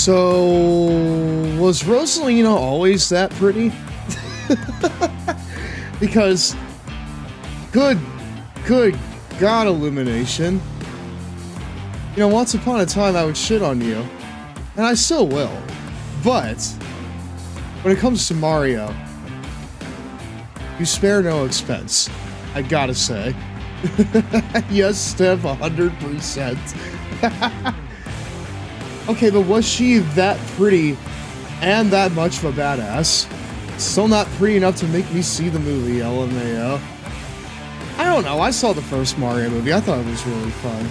So, was Rosalina always that pretty? Because, good God, Illumination. You know, once upon a time I would shit on you, and I still will. But, when it comes to Mario, you spare no expense, I gotta say. Yes, Steph, 100%. Okay, but was she that pretty and that much of a badass? Still not pretty enough to make me see the movie, LMAO. I don't know, I saw the first Mario movie, I thought it was really fun.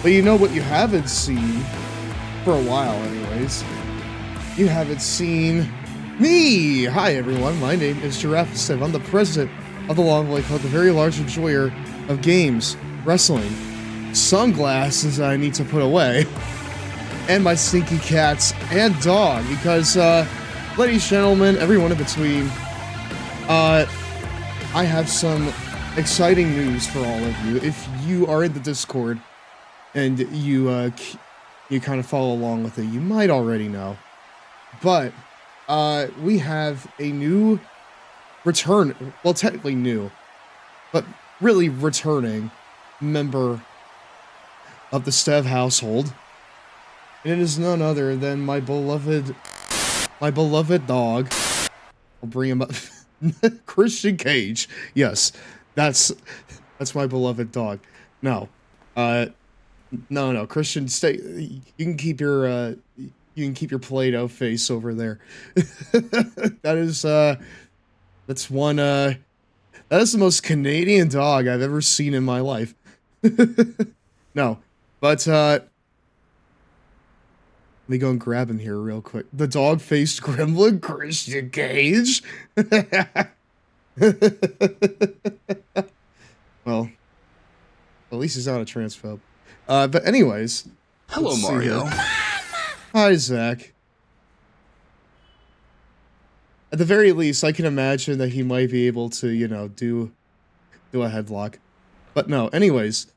But you know what you haven't seen, for a while anyways, you haven't seen me! Hi everyone, my name is GirafaStev. I'm the president of the Long Way Club, the very large enjoyer of games, wrestling, sunglasses I need to put away, and my stinky cats and dog, because, ladies, gentlemen, everyone in between, I have some exciting news for all of you. If you are in the Discord, and you kind of follow along with it, you might already know, but, we have a new return, well, technically new, but really returning member of the Stev household. And it is none other than my beloved dog. I'll bring him up. Christian Cage. Yes, that's my beloved dog. No, no, Christian, stay. You can keep your Play-Doh face over there. That is that is the most Canadian dog I've ever seen in my life. No, but let me go and grab him here real quick. The dog-faced gremlin, Christian Cage. Well, at least he's not a transphobe. But anyways. Hello, Mario. Hi, Zach. At the very least, I can imagine that he might be able to, you know, do a headlock. But no, anyways.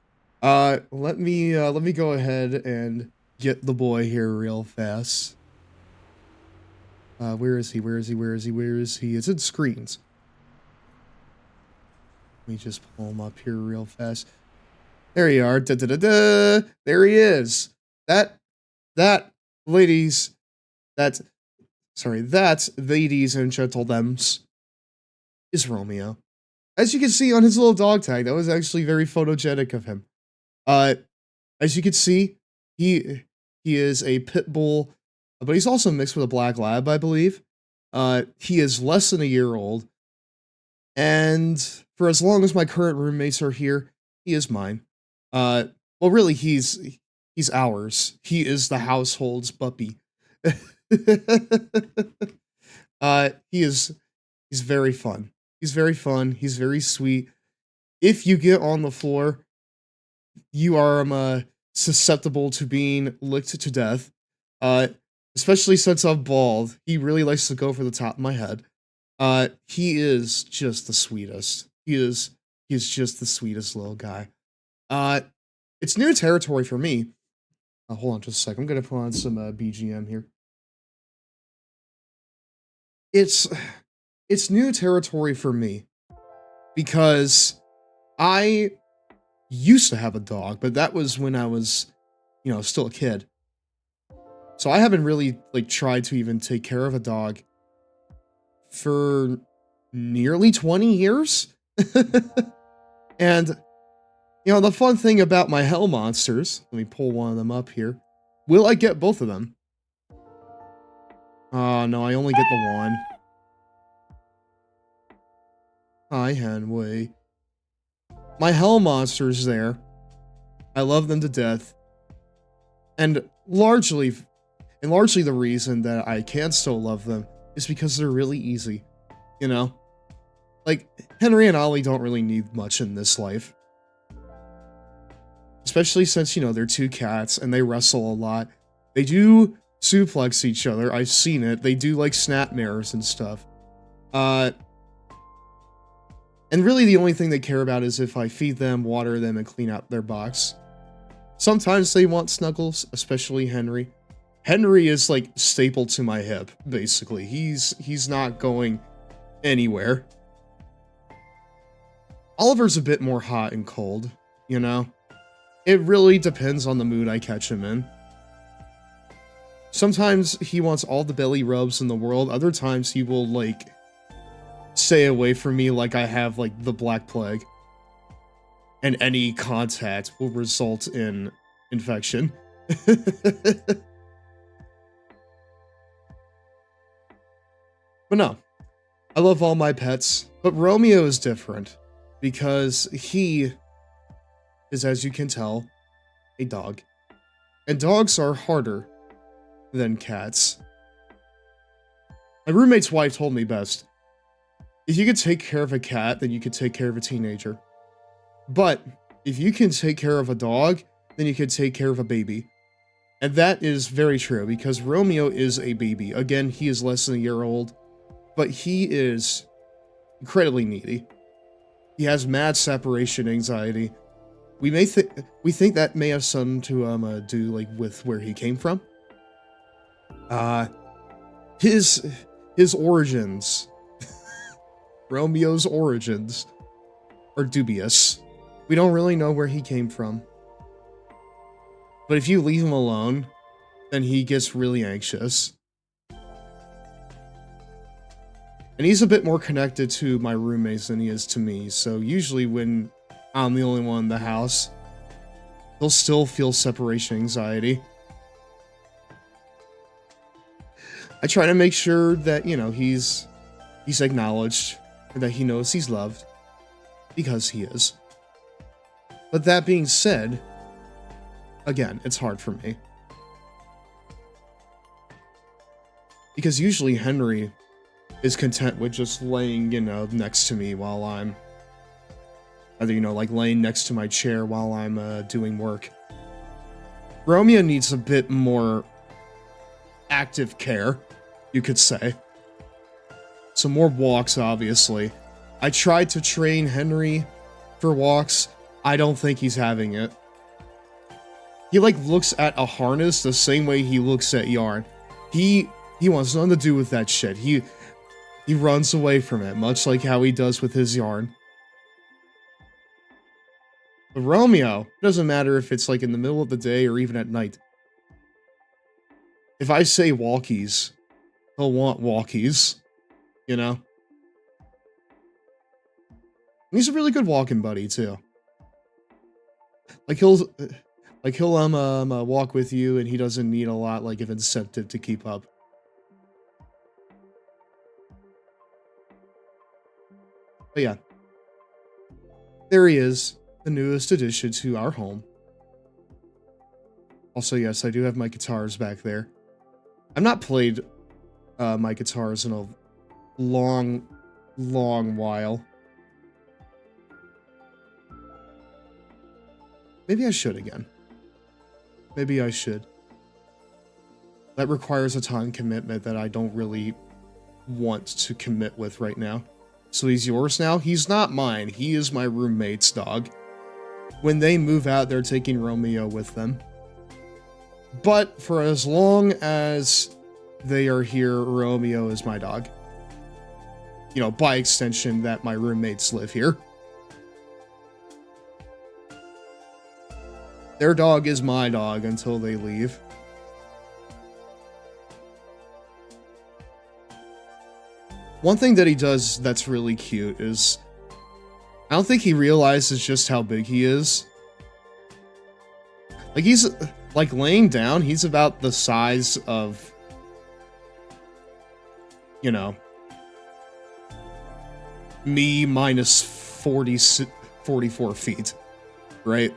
Let me go ahead and get the boy here real fast. Where is he? It's in screens. Let me just pull him up here real fast. There you are. Da-da-da-da. There he is. That, ladies and gentlemen, is Romeo. As you can see on his little dog tag, that was actually very photogenic of him. As you can see, he is a pit bull, but he's also mixed with a black lab, I believe. He is less than a year old, and for as long as my current roommates are here, he is mine. Well, really, he's ours. He is the household's puppy. He's very fun. He's very fun. He's very sweet. If you get on the floor, you are susceptible to being licked to death. Especially since I'm bald, he really likes to go for the top of my head. He is just the sweetest. He is just the sweetest little guy. It's new territory for me. Hold on just a sec. I'm gonna put on some BGM here. It's new territory for me because I used to have a dog, but that was when I was, you know, still a kid. So I haven't really tried to even take care of a dog for nearly 20 years. And you know, the fun thing about my hell monsters, let me pull one of them up here. Will I get both of them? Oh no, I only get the one. Hi, Henway. My hell monsters there. I love them to death. And largely the reason that I can still love them is because they're really easy. You know? Like, Henry and Ollie don't really need much in this life. Especially since, you know, they're two cats and they wrestle a lot. They do suplex each other. I've seen it. They do, like, snapmares and stuff. And really the only thing they care about is if I feed them, water them, and clean out their box. Sometimes they want snuggles, especially Henry. Henry is like stapled to my hip, basically. He's not going anywhere. Oliver's a bit more hot and cold, you know? It really depends on the mood I catch him in. Sometimes he wants all the belly rubs in the world, other times he will, like, stay away from me like I have, like, the Black Plague. And any contact will result in infection. But no, I love all my pets, but Romeo is different because he is, as you can tell, a dog. And dogs are harder than cats. My roommate's wife told me best. If you could take care of a cat, then you could take care of a teenager. But if you can take care of a dog, then you can take care of a baby. And that is very true, because Romeo is a baby. Again, he is less than a year old, but he is incredibly needy. He has mad separation anxiety. We think that may have something to do like with where he came from. His origins, Romeo's origins, are dubious. We don't really know where he came from. But if you leave him alone, then he gets really anxious. And he's a bit more connected to my roommates than he is to me, so usually when I'm the only one in the house, he'll still feel separation anxiety. I try to make sure that, you know, he's acknowledged, and that he knows he's loved, because he is. But that being said, again, it's hard for me. Because usually Henry is content with just laying, you know, next to me while I'm either, you know, like laying next to my chair while I'm doing work. Romeo needs a bit more active care, you could say. Some more walks, obviously. I tried to train Henry for walks. I don't think he's having it. He, like, looks at a harness the same way he looks at yarn. He wants nothing to do with that shit. He runs away from it, much like how he does with his yarn. But Romeo, it doesn't matter if it's, like, in the middle of the day or even at night. If I say walkies, he'll want walkies, you know? And he's a really good walking buddy, too. Like, he'll walk with you, and he doesn't need a lot, like, of incentive to keep up. But yeah. There he is, the newest addition to our home. Also, yes, I do have my guitars back there. I've not played my guitars in a long while. Maybe I should again. Maybe I should. That requires a time commitment that I don't really want to commit with right now. So he's yours now? He's not mine. He is my roommate's dog. When they move out, they're taking Romeo with them. But for as long as they are here, Romeo is my dog. You know, by extension, that my roommates live here. Their dog is my dog until they leave. One thing that he does that's really cute is, I don't think he realizes just how big he is. Like, he's, like, laying down, he's about the size of, you know, me minus 44 feet, right?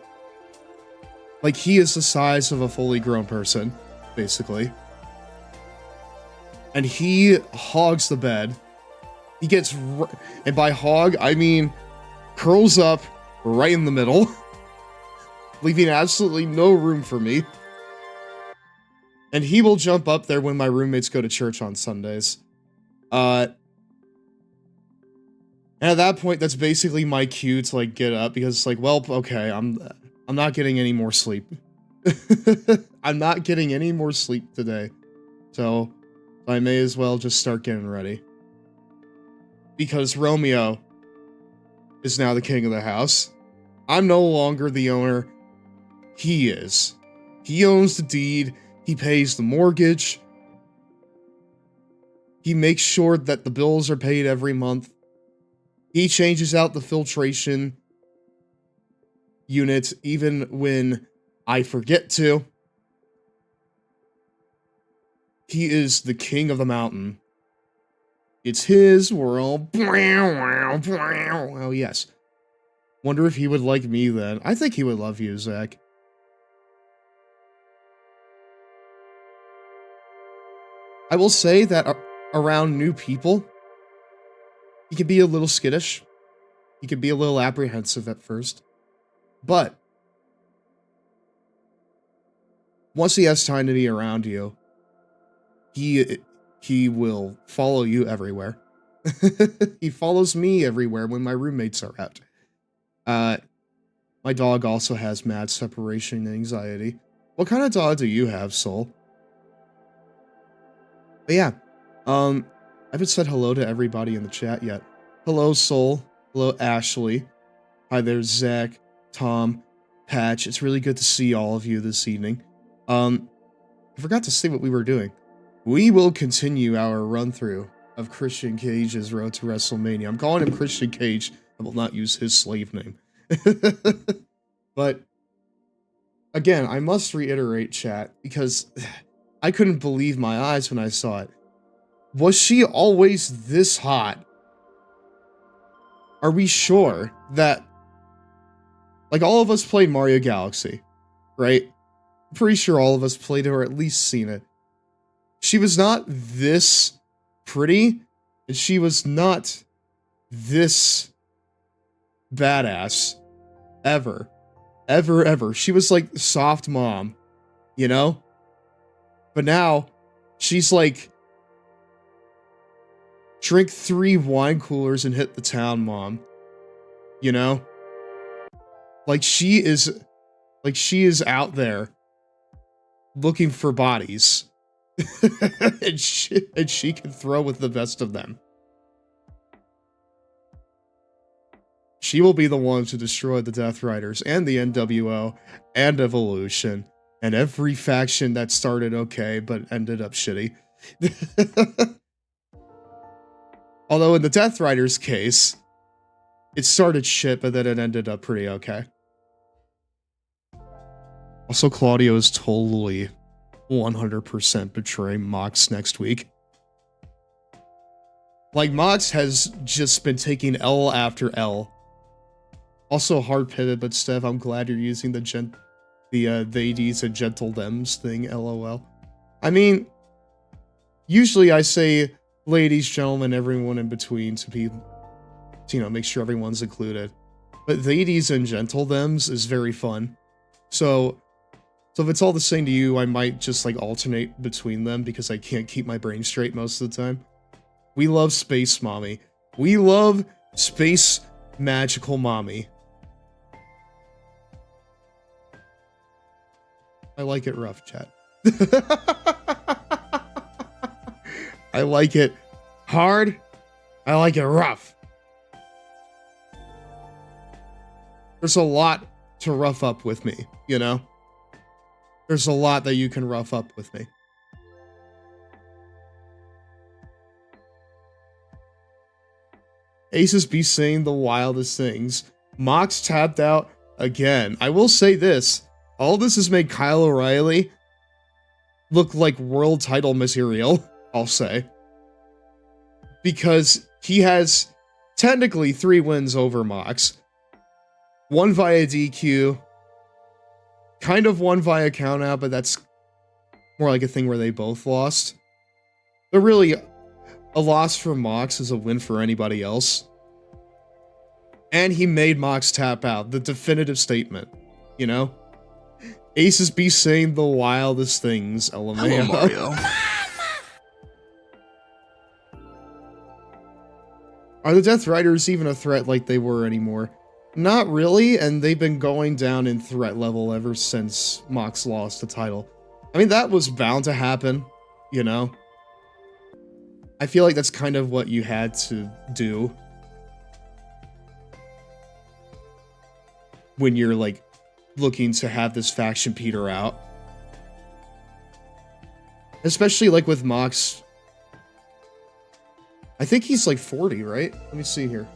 Like, he is the size of a fully grown person, basically. And he hogs the bed. He gets, and by hog, I mean curls up right in the middle, leaving absolutely no room for me. And he will jump up there when my roommates go to church on Sundays. And at that point, that's basically my cue to, like, get up, because it's like, well, okay, I'm not getting any more sleep. I'm not getting any more sleep today. So I may as well just start getting ready. Because Romeo is now the king of the house. I'm no longer the owner. He is. He owns the deed. He pays the mortgage. He makes sure that the bills are paid every month. He changes out the filtration unit even when I forget to. He is the king of the mountain. It's his world. Oh, yes. Wonder if he would like me then. I think he would love you, Zach. I will say that around new people, he can be a little skittish. He can be a little apprehensive at first. But once he has time to be around you, he will follow you everywhere. He follows me everywhere when my roommates are out. My dog also has mad separation anxiety. What kind of dog do you have, Soul? But yeah, I haven't said hello to everybody in the chat yet. Hello, Soul. Hello, Ashley. Hi there, Zach, Tom, Patch. It's really good to see all of you this evening. I forgot to say what we were doing. We will continue our run-through of Christian Cage's Road to WrestleMania. I'm calling him Christian Cage. I will not use his slave name. But, again, I must reiterate, chat, because I couldn't believe my eyes when I saw it. Was she always this hot? Are we sure that... Like, all of us played Mario Galaxy, right? I'm pretty sure all of us played it or at least seen it. She was not this pretty, and she was not this badass ever. Ever. She was like soft mom, you know? But now, she's like, drink 3 wine coolers and hit the town mom, you know? Like she is out there looking for bodies. and she can throw with the best of them. She will be the one to destroy the Death Riders and the NWO and Evolution and every faction that started okay but ended up shitty. Although in the Death Riders case, it started shit but then it ended up pretty okay. Also, Claudio is totally 100% betraying Mox next week. Like, Mox has just been taking L after L. Also, hard pivot, but Stev, I'm glad you're using the ladies and gentle dems thing, LOL. I mean, usually I say ladies, gentlemen, everyone in between to, you know, make sure everyone's included. But ladies and gentle dems is very fun. So if it's all the same to you, I might just like alternate between them because I can't keep my brain straight most of the time. We love Space Mommy. We love Space Magical Mommy. I like it rough, chat. I like it hard. I like it rough. There's a lot to rough up with me, you know? There's a lot that you can rough up with me. Aces be saying the wildest things. Mox tapped out again. I will say this. All this has made Kyle O'Reilly look like world title material, I'll say. Because he has technically 3 wins over Mox. 1 via DQ. Kind of 1 via countout, but that's more like a thing where they both lost. But really, a loss for Mox is a win for anybody else. And he made Mox tap out, the definitive statement, you know? Aces be saying the wildest things, LMAO. Hello, Mario. Are the Death Riders even a threat like they were anymore? Not really, and they've been going down in threat level ever since Mox lost the title. I mean, that was bound to happen, you know? I feel like that's kind of what you had to do when you're, like, looking to have this faction peter out. Especially, like, with Mox. I think he's, like, 40, right? Let me see here.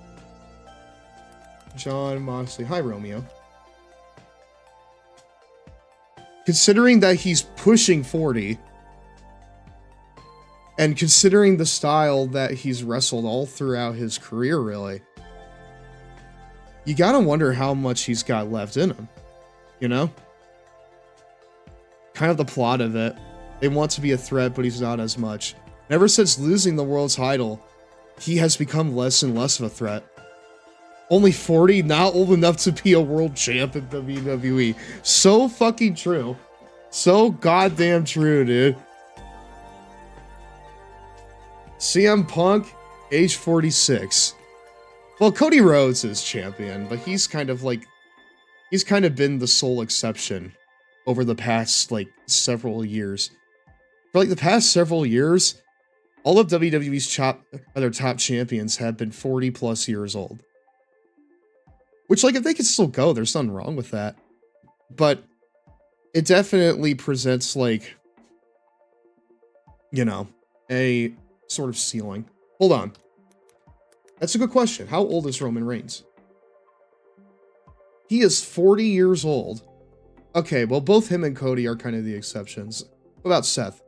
John Moxley. Hi, Romeo. Considering that he's pushing 40, and considering the style that he's wrestled all throughout his career, really, you gotta wonder how much he's got left in him, you know? Kind of the plot of it. They want to be a threat, but he's not as much. And ever since losing the world title, he has become less and less of a threat. Only 40, not old enough to be a world champ in WWE. So fucking true. So goddamn true, dude. CM Punk, age 46. Well, Cody Rhodes is champion, but he's kind of been the sole exception over the past, like, several years. For, like, the past several years, all of WWE's top champions have been 40 plus years old. Which, like, if they can still go, there's nothing wrong with that. But it definitely presents, like, you know, a sort of ceiling. Hold on. That's a good question. How old is Roman Reigns? He is 40 years old. Okay, well, both him and Cody are kind of the exceptions. What about Seth?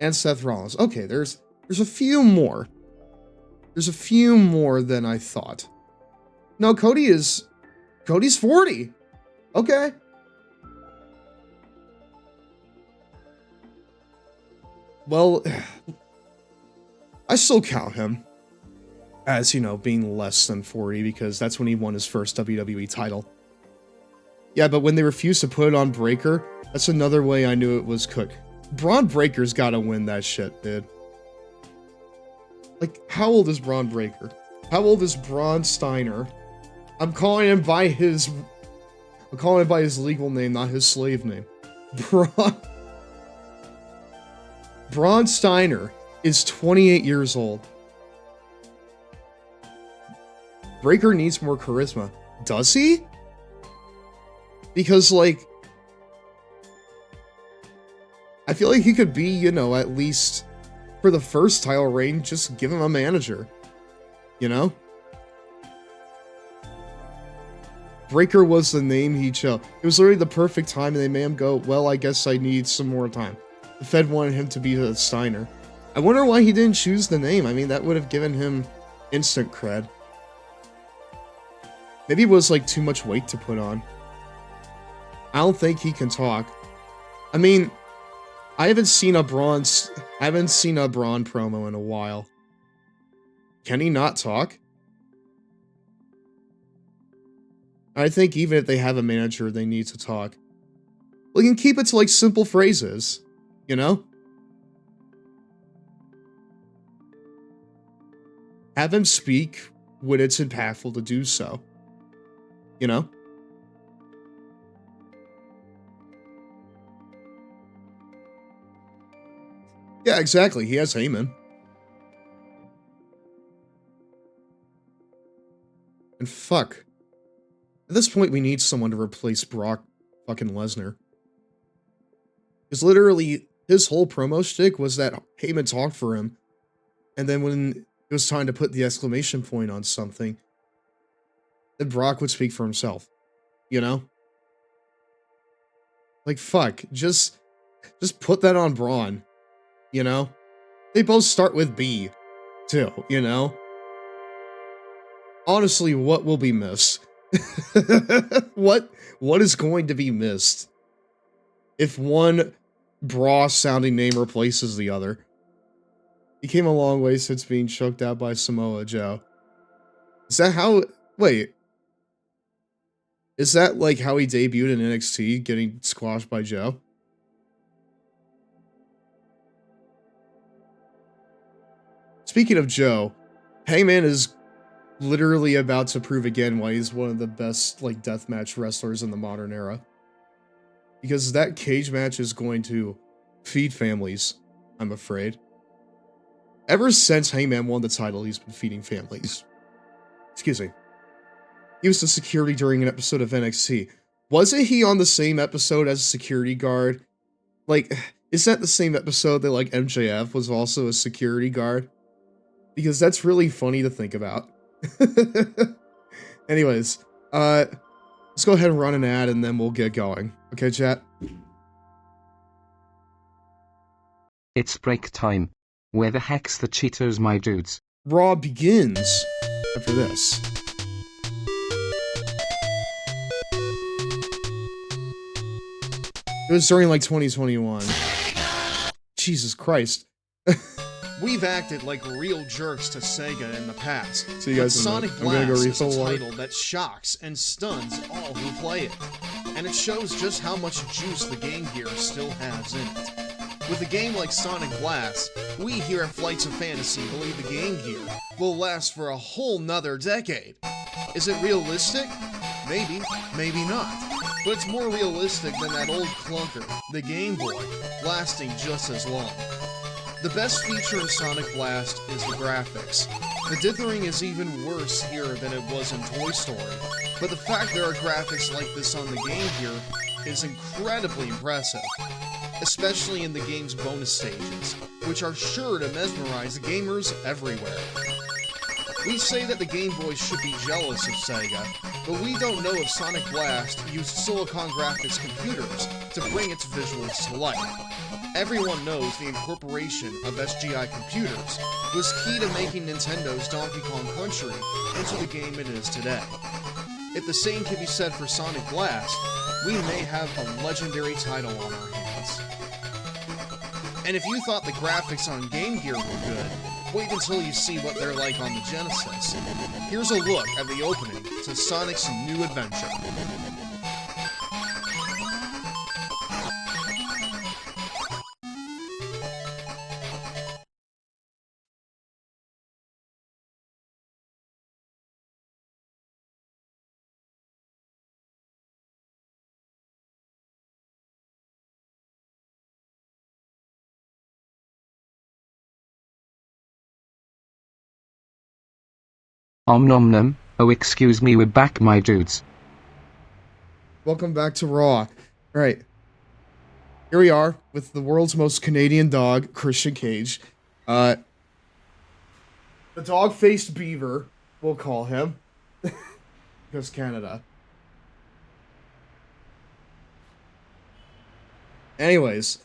And Seth Rollins. Okay, there's a few more. There's a few more than I thought. No, Cody's 40. Okay. Well, I still count him as, you know, being less than 40 because that's when he won his first WWE title. Yeah, but when they refused to put it on Breakker, that's another way I knew it was cooked. Braun Breaker's gotta win that shit, dude. Like, how old is Braun Breaker? How old is Braun Steiner? I'm calling him by his legal name, not his slave name. Braun Steiner is 28 years old. Breakker needs more charisma. Does he? Because, like, I feel like he could be, you know, at least for the first title reign, just give him a manager. You know? Breakker was the name he chose. It was literally the perfect time, and they made him go, well, I guess I need some more time. The Fed wanted him to be the Steiner. I wonder why he didn't choose the name. I mean, that would have given him instant cred. Maybe it was, like, too much weight to put on. I don't think he can talk. I mean, I haven't seen a Braun promo in a while. Can he not talk? I think even if they have a manager, they need to talk. We can keep it to, like, simple phrases, you know? Have him speak when it's impactful to do so. You know? Yeah, exactly. He has Heyman. And fuck. At this point, we need someone to replace Brock fucking Lesnar. Because literally, his whole promo shtick was that Heyman talked for him. And then when it was time to put the exclamation point on something, then Brock would speak for himself. You know? Like, fuck. Just put that on Braun. You know? They both start with B, too, you know? Honestly, what will be missed? What is going to be missed if one bra-sounding name replaces the other? He came a long way since being choked out by Samoa Joe. Is that how... Wait. Is that, like, how he debuted in NXT, getting squashed by Joe? Speaking of Joe, Heyman is literally about to prove again why he's one of the best, like, deathmatch wrestlers in the modern era. Because that cage match is going to feed families, I'm afraid. Ever since Hangman won the title, he's been feeding families. Excuse me. He was the security during an episode of NXT. Wasn't he on the same episode as a security guard? Like, is that the same episode that, like, MJF was also a security guard? Because that's really funny to think about. Anyways, let's go ahead and run an ad and then we'll get going. Okay, chat? It's break time. Where the heck's the Cheetos, my dudes? Raw begins after this. It was during, like, 2021. Jesus Christ. We've acted like real jerks to Sega in the past. So you guys but Sonic I'm gonna go Blast is refill a water. title that shocks and stuns all who play it. And it shows just how much juice the Game Gear still has in it. With a game like Sonic Blast, we here at Flights of Fantasy believe the Game Gear will last for a whole nother decade. Is it realistic? Maybe, maybe not. But it's more realistic than that old clunker, the Game Boy, lasting just as long. The best feature in Sonic Blast is the graphics. The dithering is even worse here than it was in Toy Story, but the fact there are graphics like this on the Game Gear is incredibly impressive, especially in the game's bonus stages, which are sure to mesmerize gamers everywhere. We say that the Game Boy should be jealous of Sega, but we don't know if Sonic Blast used Silicon Graphics computers to bring its visuals to life. Everyone knows the incorporation of SGI computers was key to making Nintendo's Donkey Kong Country into the game it is today. If the same can be said for Sonic Blast, we may have a legendary title on our hands. And if you thought the graphics on Game Gear were good, wait until you see what they're like on the Genesis. Here's a look at the opening to Sonic's new adventure. Nom nom, oh excuse me, we're back, my dudes. Welcome back to Raw. Alright. Here we are with the world's most Canadian dog, Christian Cage. The dog-faced beaver, we'll call him. Because Canada. Anyways,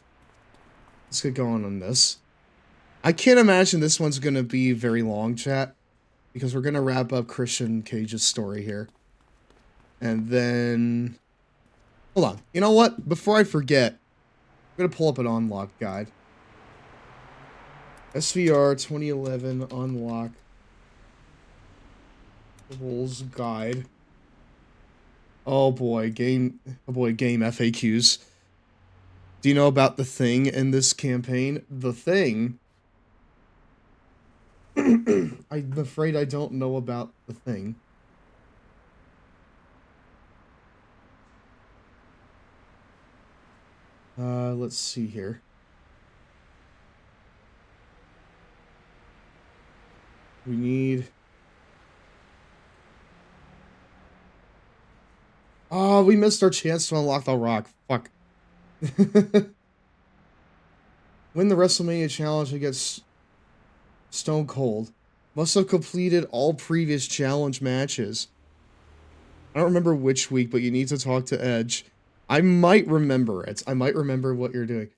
let's get going on this. I can't imagine this one's gonna be very long, chat. Because we're gonna wrap up Christian Cage's story here. And then... Hold on. You know what? Before I forget, I'm gonna pull up an unlock guide. SVR 2011 unlock rules guide. Oh boy, game FAQs. Do you know about the Thing in this campaign? The Thing? I'm afraid I don't know about the Thing. Let's see here. We need... Oh, we missed our chance to unlock the rock. Fuck. Win the WrestleMania challenge against Stone Cold. Must have completed all previous challenge matches. I don't remember which week, but you need to talk to Edge. I might remember it. I might remember what you're doing.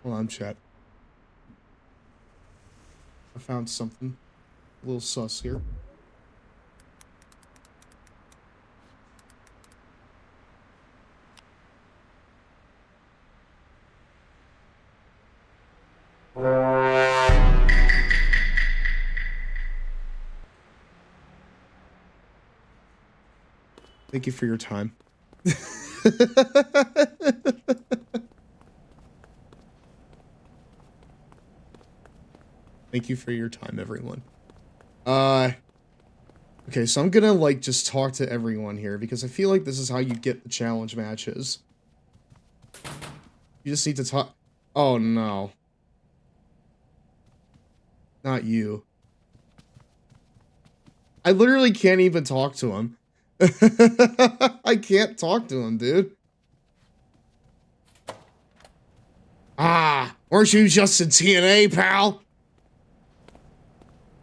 Hold on, chat. I found something. A little sus here. Thank you for your time. Thank you for your time, everyone. Okay, so I'm gonna, like, just talk to everyone here, because I feel like this is how you get the challenge matches. You just need to talk. Oh, no. Not you. I literally can't even talk to him. I can't talk to him, dude. Ah, weren't you just in TNA, pal?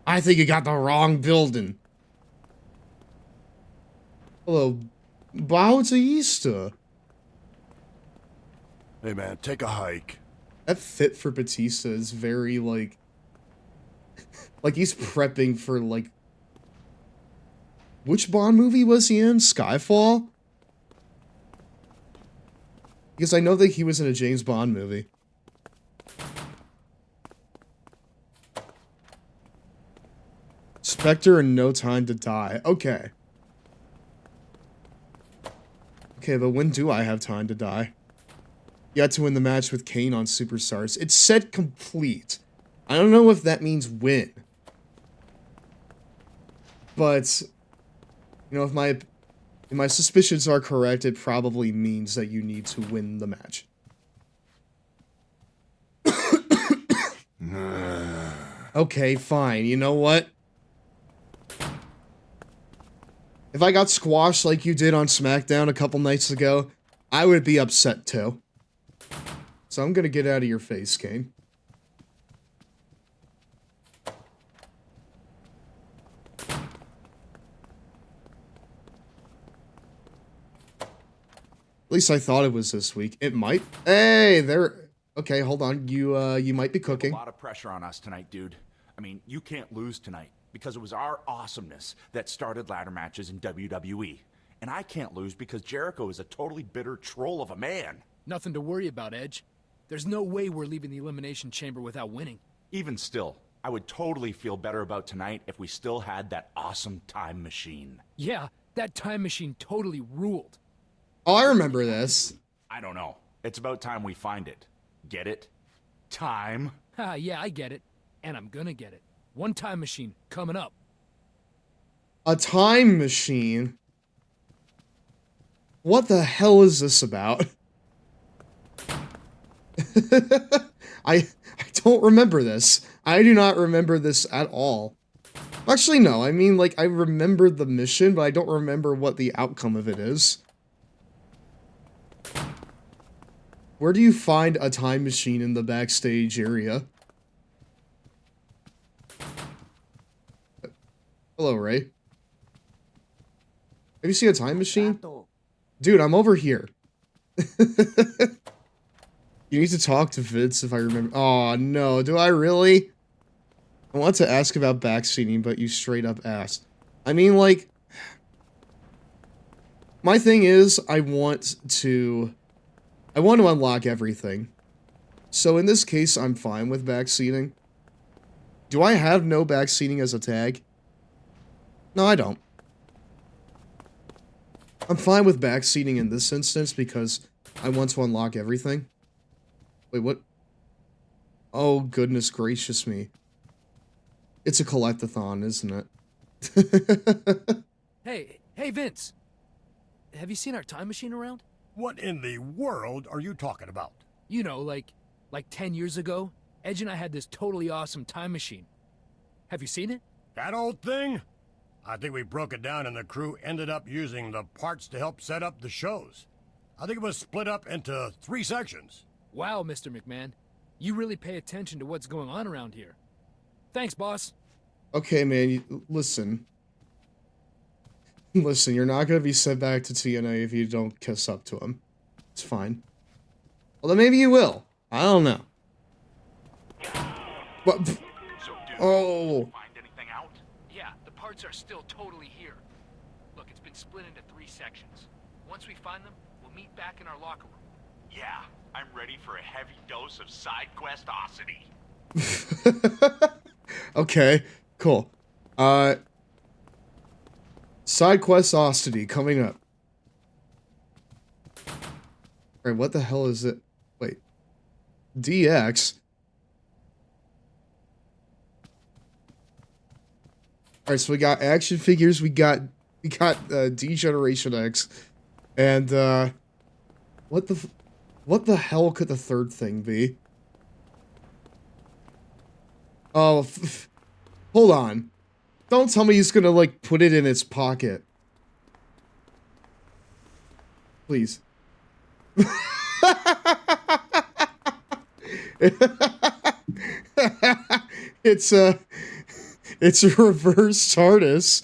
I think you got the wrong building. Hello, Bautista. Hey man, take a hike. That fit for Batista is very, like he's prepping for, like... Which Bond movie was he in? Skyfall? Because I know that he was in a James Bond movie. Spectre and No Time to Die. Okay. Okay, but when do I have time to die? You had to win the match with Kane on Superstars. It said complete. I don't know if that means win. But, you know, if my suspicions are correct, it probably means that you need to win the match. Okay, fine. You know what? If I got squashed like you did on SmackDown a couple nights ago, I would be upset too. So I'm gonna get out of your face, Kane. At least I thought it was this week. It might. Hey, there. Okay, hold on. You might be cooking. A lot of pressure on us tonight, dude. I mean, you can't lose tonight because it was our awesomeness that started ladder matches in WWE. And I can't lose because Jericho is a totally bitter troll of a man. Nothing to worry about, Edge. There's no way we're leaving the Elimination Chamber without winning. Even still, I would totally feel better about tonight if we still had that awesome time machine. Yeah, that time machine totally ruled. Oh, I remember this. I don't know. It's about time we find it. Get it? Time. Ah, yeah, I get it. And I'm gonna get it. One time machine coming up. A time machine? What the hell is this about? I don't remember this. I do not remember this at all. Actually, no. I mean, like, I remember the mission, but I don't remember what the outcome of it is. Where do you find a time machine in the backstage area? Hello, Ray. Have you seen a time machine? Dude, I'm over here. You need to talk to Vince if I remember. Oh, no. Do I really? I want to ask about backseating, but you straight up asked. I mean, like... My thing is, I want to unlock everything. So in this case, I'm fine with backseating. Do I have no backseating as a tag? No, I don't. I'm fine with backseating in this instance because I want to unlock everything. Wait, what? Oh, goodness gracious me. It's a collectathon, isn't it? Hey, Vince. Have you seen our time machine around? What in the world are you talking about? You know, like 10 years ago, Edge and I had this totally awesome time machine. Have you seen it? That old thing? I think we broke it down and the crew ended up using the parts to help set up the shows. I think it was split up into 3 sections. Wow, Mr. McMahon. You really pay attention to what's going on around here. Thanks, boss. Okay, man, listen. Listen, you're not gonna be sent back to TNA if you don't kiss up to him. It's fine. Well, then maybe you will. I don't know. But... So, dude, Oh... find anything out? Yeah, the parts are still totally here. Look, it's been split into 3 sections. Once we find them, we'll meet back in our locker room. Yeah, I'm ready for a heavy dose of side questosity. Okay, cool. Side questosity coming up. Alright, what the hell is it? Wait. DX? All right, so we got action figures. We got D-Generation X, and what the hell could the third thing be? Oh, hold on! Don't tell me he's gonna like put it in his pocket, please. It's a reverse TARDIS.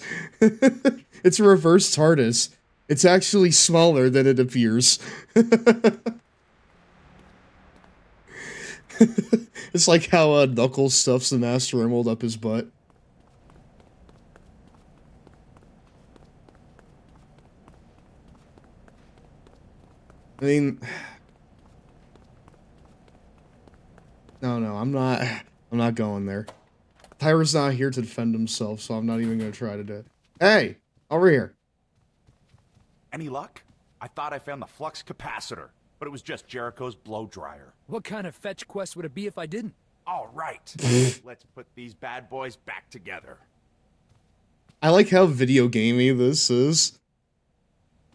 It's a reverse TARDIS. It's actually smaller than it appears. It's like how Knuckles stuffs the Master Emerald up his butt. I mean, no, I'm not going there. Tyra's not here to defend himself, so I'm not even gonna try to do it. Hey, over here. Any luck? I thought I found the flux capacitor, but it was just Jericho's blow dryer. What kind of fetch quest would it be if I didn't? All right, let's put these bad boys back together. I like how video gamey this is.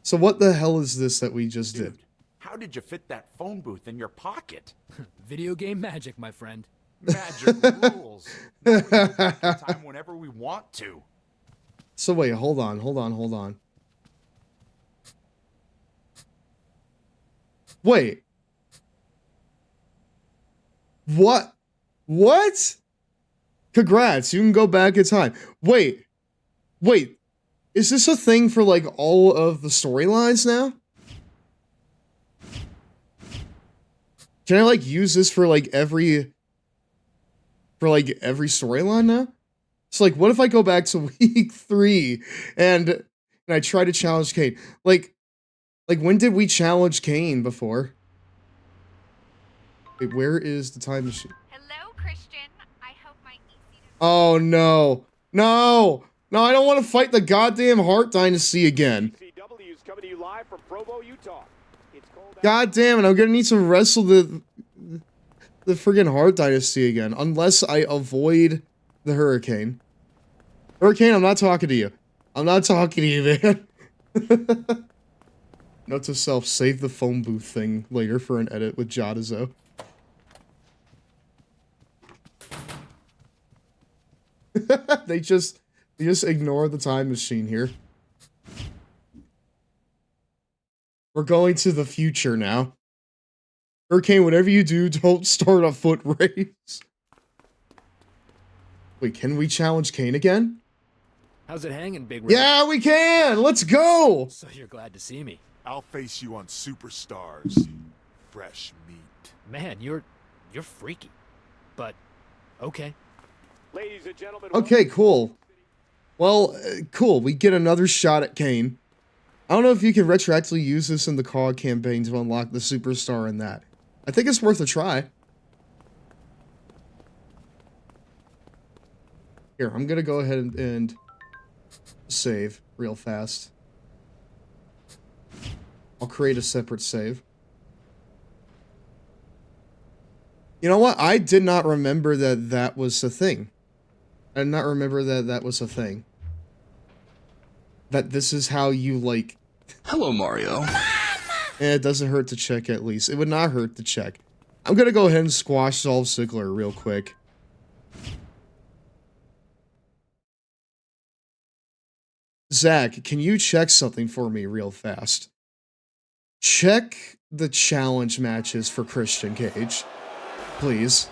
So what the hell is this that we just did? How did you fit that phone booth in your pocket? Video game magic, my friend. Magic rules. Now we go back in time whenever we want to. So wait, hold on. Wait. What? Congrats, you can go back in time. Wait. Is this a thing for like all of the storylines now? Can I like use this for like every storyline now? So like, what if I go back to week 3 and I try to challenge Kane? Like when did we challenge Kane before? Wait, where is the time machine? Hello, Christian. I hope my EC. Oh no, I don't want to fight the goddamn Hart Dynasty again. CW's coming to you live from Provo, Utah. It's cold. God damn it, I'm gonna need to wrestle the friggin' Hart Dynasty again, unless I avoid the Hurricane. Hurricane, I'm not talking to you. I'm not talking to you, man. Note to self, save the phone booth thing later for an edit with Jadazo. They just ignore the time machine here. We're going to the future now. Hurricane, whatever you do, don't start a foot race. Wait, can we challenge Kane again? How's it hanging, Big Red? Yeah, we can! Let's go! So you're glad to see me. I'll face you on Superstars. Fresh meat. Man, you're freaky. But, okay. Ladies and gentlemen. Okay, cool. Well, cool. We get another shot at Kane. I don't know if you can retroactively use this in the COG campaign to unlock the Superstar in that. I think it's worth a try. Here, I'm gonna go ahead and save real fast. I'll create a separate save. You know what? I did not remember that was a thing. I did not remember that was a thing. That this is how you, like... Hello, Mario. It doesn't hurt to check, at least. It would not hurt to check. I'm gonna go ahead and squash Dolph Ziggler real quick. Zach, can you check something for me real fast? Check the challenge matches for Christian Cage. Please.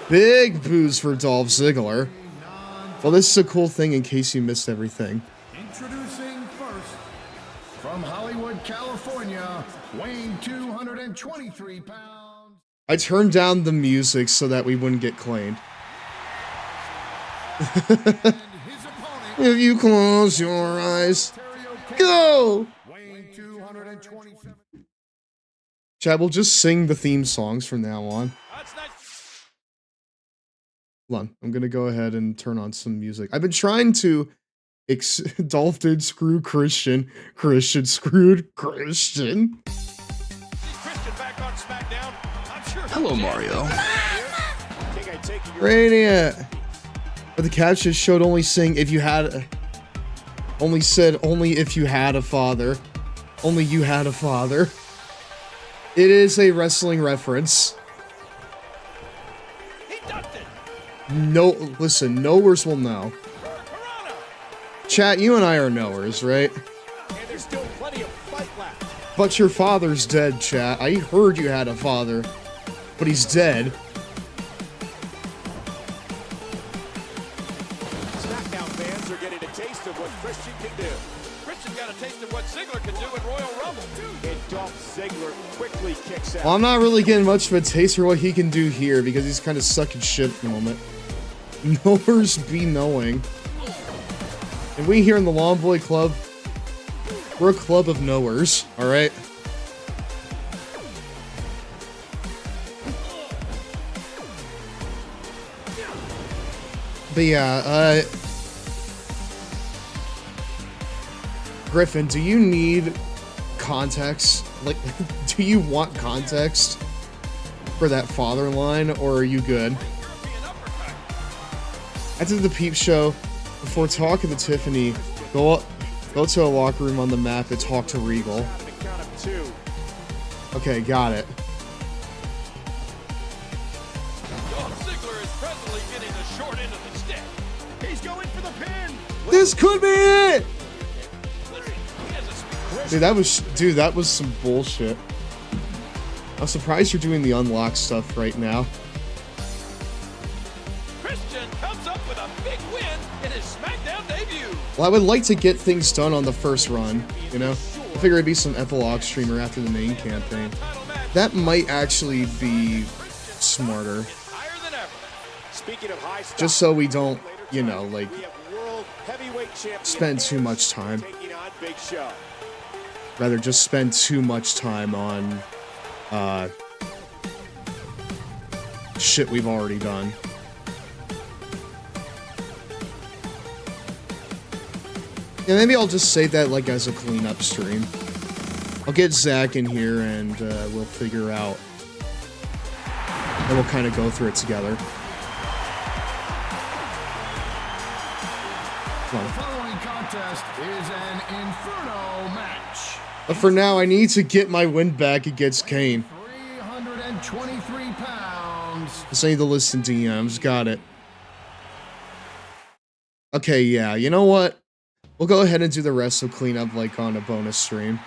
Big boos for Dolph Ziggler. Well, this is a cool thing in case you missed everything. Introducing first, from Hollywood, California, weighing 223 pounds. I turned down the music so that we wouldn't get claimed. If you close your eyes, go! Weighing 227. Chad, we'll just sing the theme songs from now on. Hold on, I'm gonna go ahead and turn on some music. I've been trying to Dolph did screw Christian. Christian screwed Christian. Christian back on SmackDown. I'm sure. Hello, Mario. Radiant. But the caption showed only saying if you had... Only said only if you had a father. Only you had a father. It is a wrestling reference. No, listen, knowers will know. Chat, you and I are knowers, right? And there's still plenty of fight left. But your father's dead, chat. I heard you had a father, but he's dead. Smackdown fans are getting a taste of what Christian can do. Christian got a taste of what Ziggler can do in Royal Rumble. And Dolph Ziggler quickly kicks out. Well, I'm not really getting much of a taste for what he can do here because he's kind of sucking shit at the moment. Knowers be knowing. And we here in the Long Boy Club, we're a club of knowers, alright? But yeah, Griffin, do you need context? Like, do you want context for that father line, or are you good? After the peep show, before talking to Tiffany, go to a locker room on the map and talk to Regal. Okay, got it. Ziggler is presently getting the short end of the stick. He's going for the pin. This could be it! Dude, that was some bullshit. I'm surprised you're doing the unlock stuff right now. Christian comes up with a big win in his SmackDown debut. Well, I would like to get things done on the first run, you know? I figure it'd be some epilogue streamer after the main campaign. That might actually be smarter. Speaking of high stuff, Just so we don't, you know, like, spend too much time. Rather just spend too much time on, shit we've already done. Yeah, maybe I'll just say that, like, as a cleanup stream. I'll get Zach in here and, we'll figure out. And we'll kind of go through it together. The following contest is an Inferno match. But for now, I need to get my win back against Kane. 323 pounds. Just need to listen to DMs. Got it. Okay, yeah. You know what? We'll go ahead and do the rest of cleanup like on a bonus stream.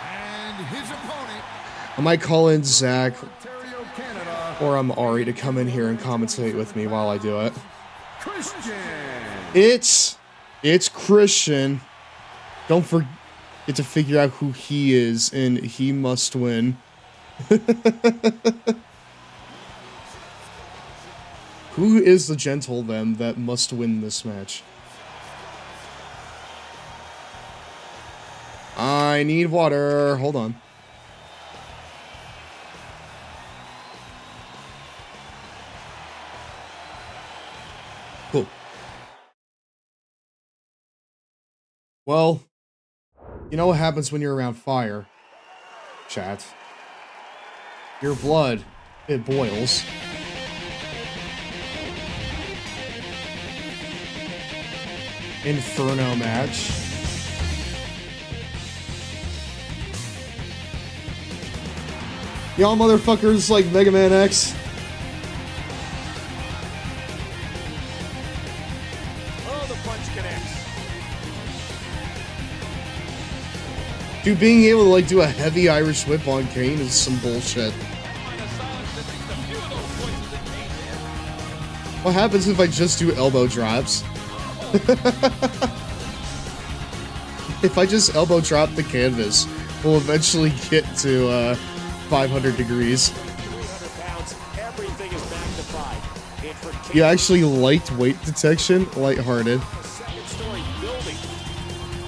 And his opponent, I might call in Zach Ontario, Canada, or Ari to come in here and commentate with me while I do it. Christian. It's Christian. Don't forget to figure out who he is, and he must win. Who is the gentleman that must win this match? I need water. Hold on. Cool. Well, you know what happens when you're around fire, chat. Your blood, it boils. Inferno match. Y'all motherfuckers like Mega Man X. Oh, the punch connects. Dude, being able to like do a heavy Irish whip on Kane is some bullshit. What happens if I just do elbow drops? If I just elbow drop the canvas, we'll eventually get to 500 degrees. 300 pounds, everything is magnified. You actually liked weight detection? Lighthearted. Second-story building.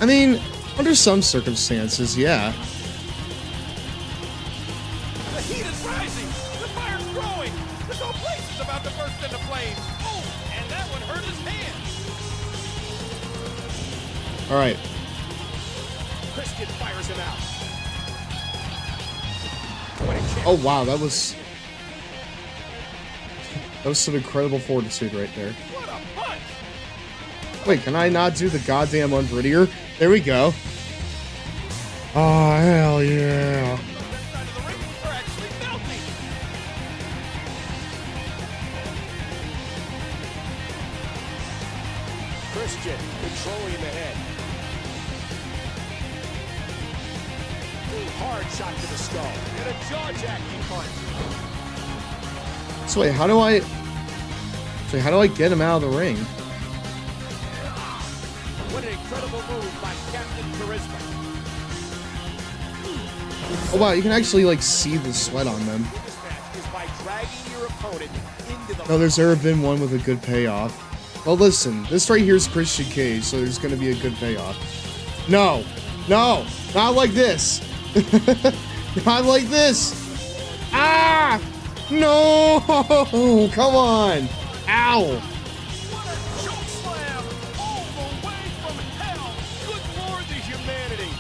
I mean, under some circumstances, yeah. The heat is rising. The fire's growing. This whole place is about to burst into flames. Oh, and that one hurt his hand. All right. Christian fires him out. Oh wow, that was That was some incredible fortitude right there. What a punch! Wait, can I not do the goddamn unprettier? There we go. Oh, hell yeah. Side of the ring, they're actually melting. Christian controlling the head. Hard shot to the skull. And a jaw-jacking punch. So wait, how do I get him out of the ring? What an incredible move by Captain Charisma. Oh wow, you can actually like see the sweat on them. This match is by dragging your opponent into the... No, there's never been one with a good payoff. Well, listen, this right here is Christian Cage, so there's gonna be a good payoff. No, no, not like this. Not like this. Ah, no, come on. Ow. What a choke slam! All the way from hell! Good Lord, the humanity!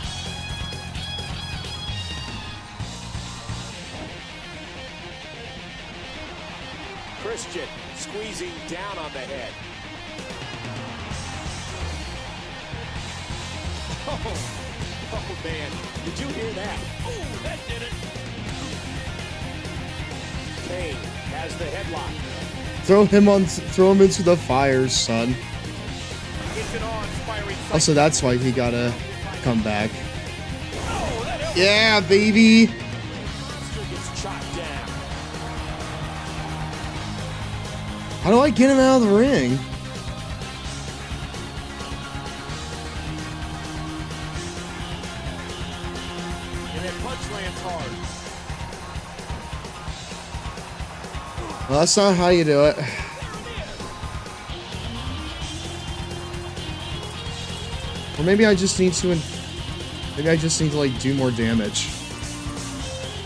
Christian squeezing down on the head. Oh man, did you hear that? Oh, that did it! Kane has the headlock. Throw him into the fire, son. It's an awe-inspiring sight. Also, that's why he gotta come back. Yeah, baby. Monster gets chopped down. How do I get him out of the ring? And that punch lands hard. Well, that's not how you do it. Or maybe I just need to. Maybe I just need to like do more damage.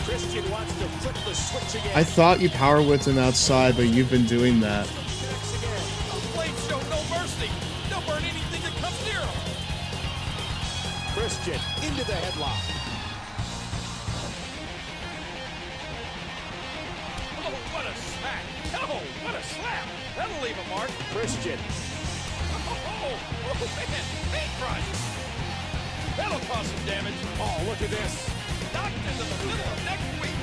Christian wants to flip the switch again. I thought you power whipped him outside, but you've been doing that. Connects again. Those blades show no mercy. They'll burn anything that comes near them. Christian into the headlock. Oh, what a smack. Oh, what a slap. That'll leave a mark. Christian. Oh, man. Paintbrush. That'll cause some damage. Oh, look at this. Knocked into the middle of next week.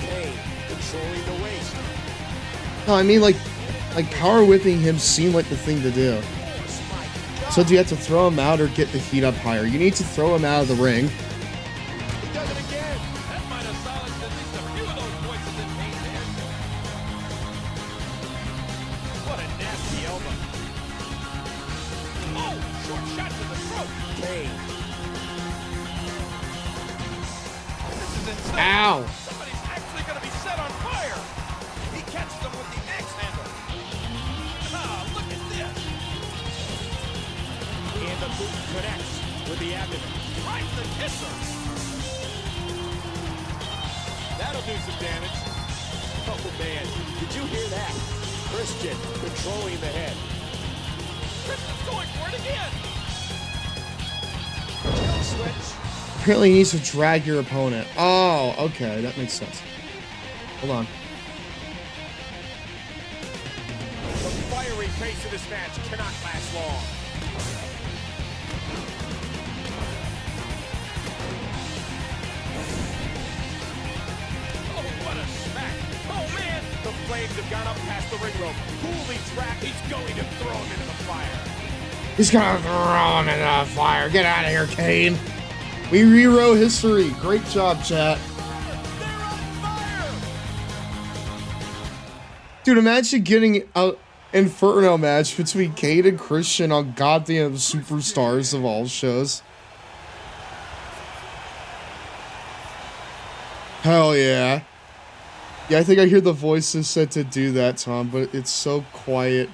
Kane controlling the waist. No, I mean like power whipping him seemed like the thing to do. So do you have to throw him out or get the heat up higher? You need to throw him out of the ring. He does it again. That might have silenced at least a few of those voices in Kane's head. What a nasty elbow. Oh, short shot to the throat. Kane. This is insane. Ow! Somebody's actually going to be set on fire. He catches them with the axe handle. Ah, look at this. And the boot connects with the abdomen. Drives the kisser. That'll do some damage. Oh, man. Did you hear that? Christian controlling the head. Christian's going for it again. Kill switch. Apparently, you need to drag your opponent. Oh, okay, that makes sense. Hold on. The fiery pace of this match cannot last long. Oh, what a smack. Oh, man. The flames have gone up past the ring rope. Holy crap, he's going to throw him into the fire. He's gonna throw him in the fire. Get out of here, Kane. We rewrote history. Great job, chat. They're on fire. Dude, imagine getting an Inferno match between Kane and Christian on goddamn Superstars of all shows. Hell yeah. Yeah, I think I hear the voices set to do that, Tom, but it's so quiet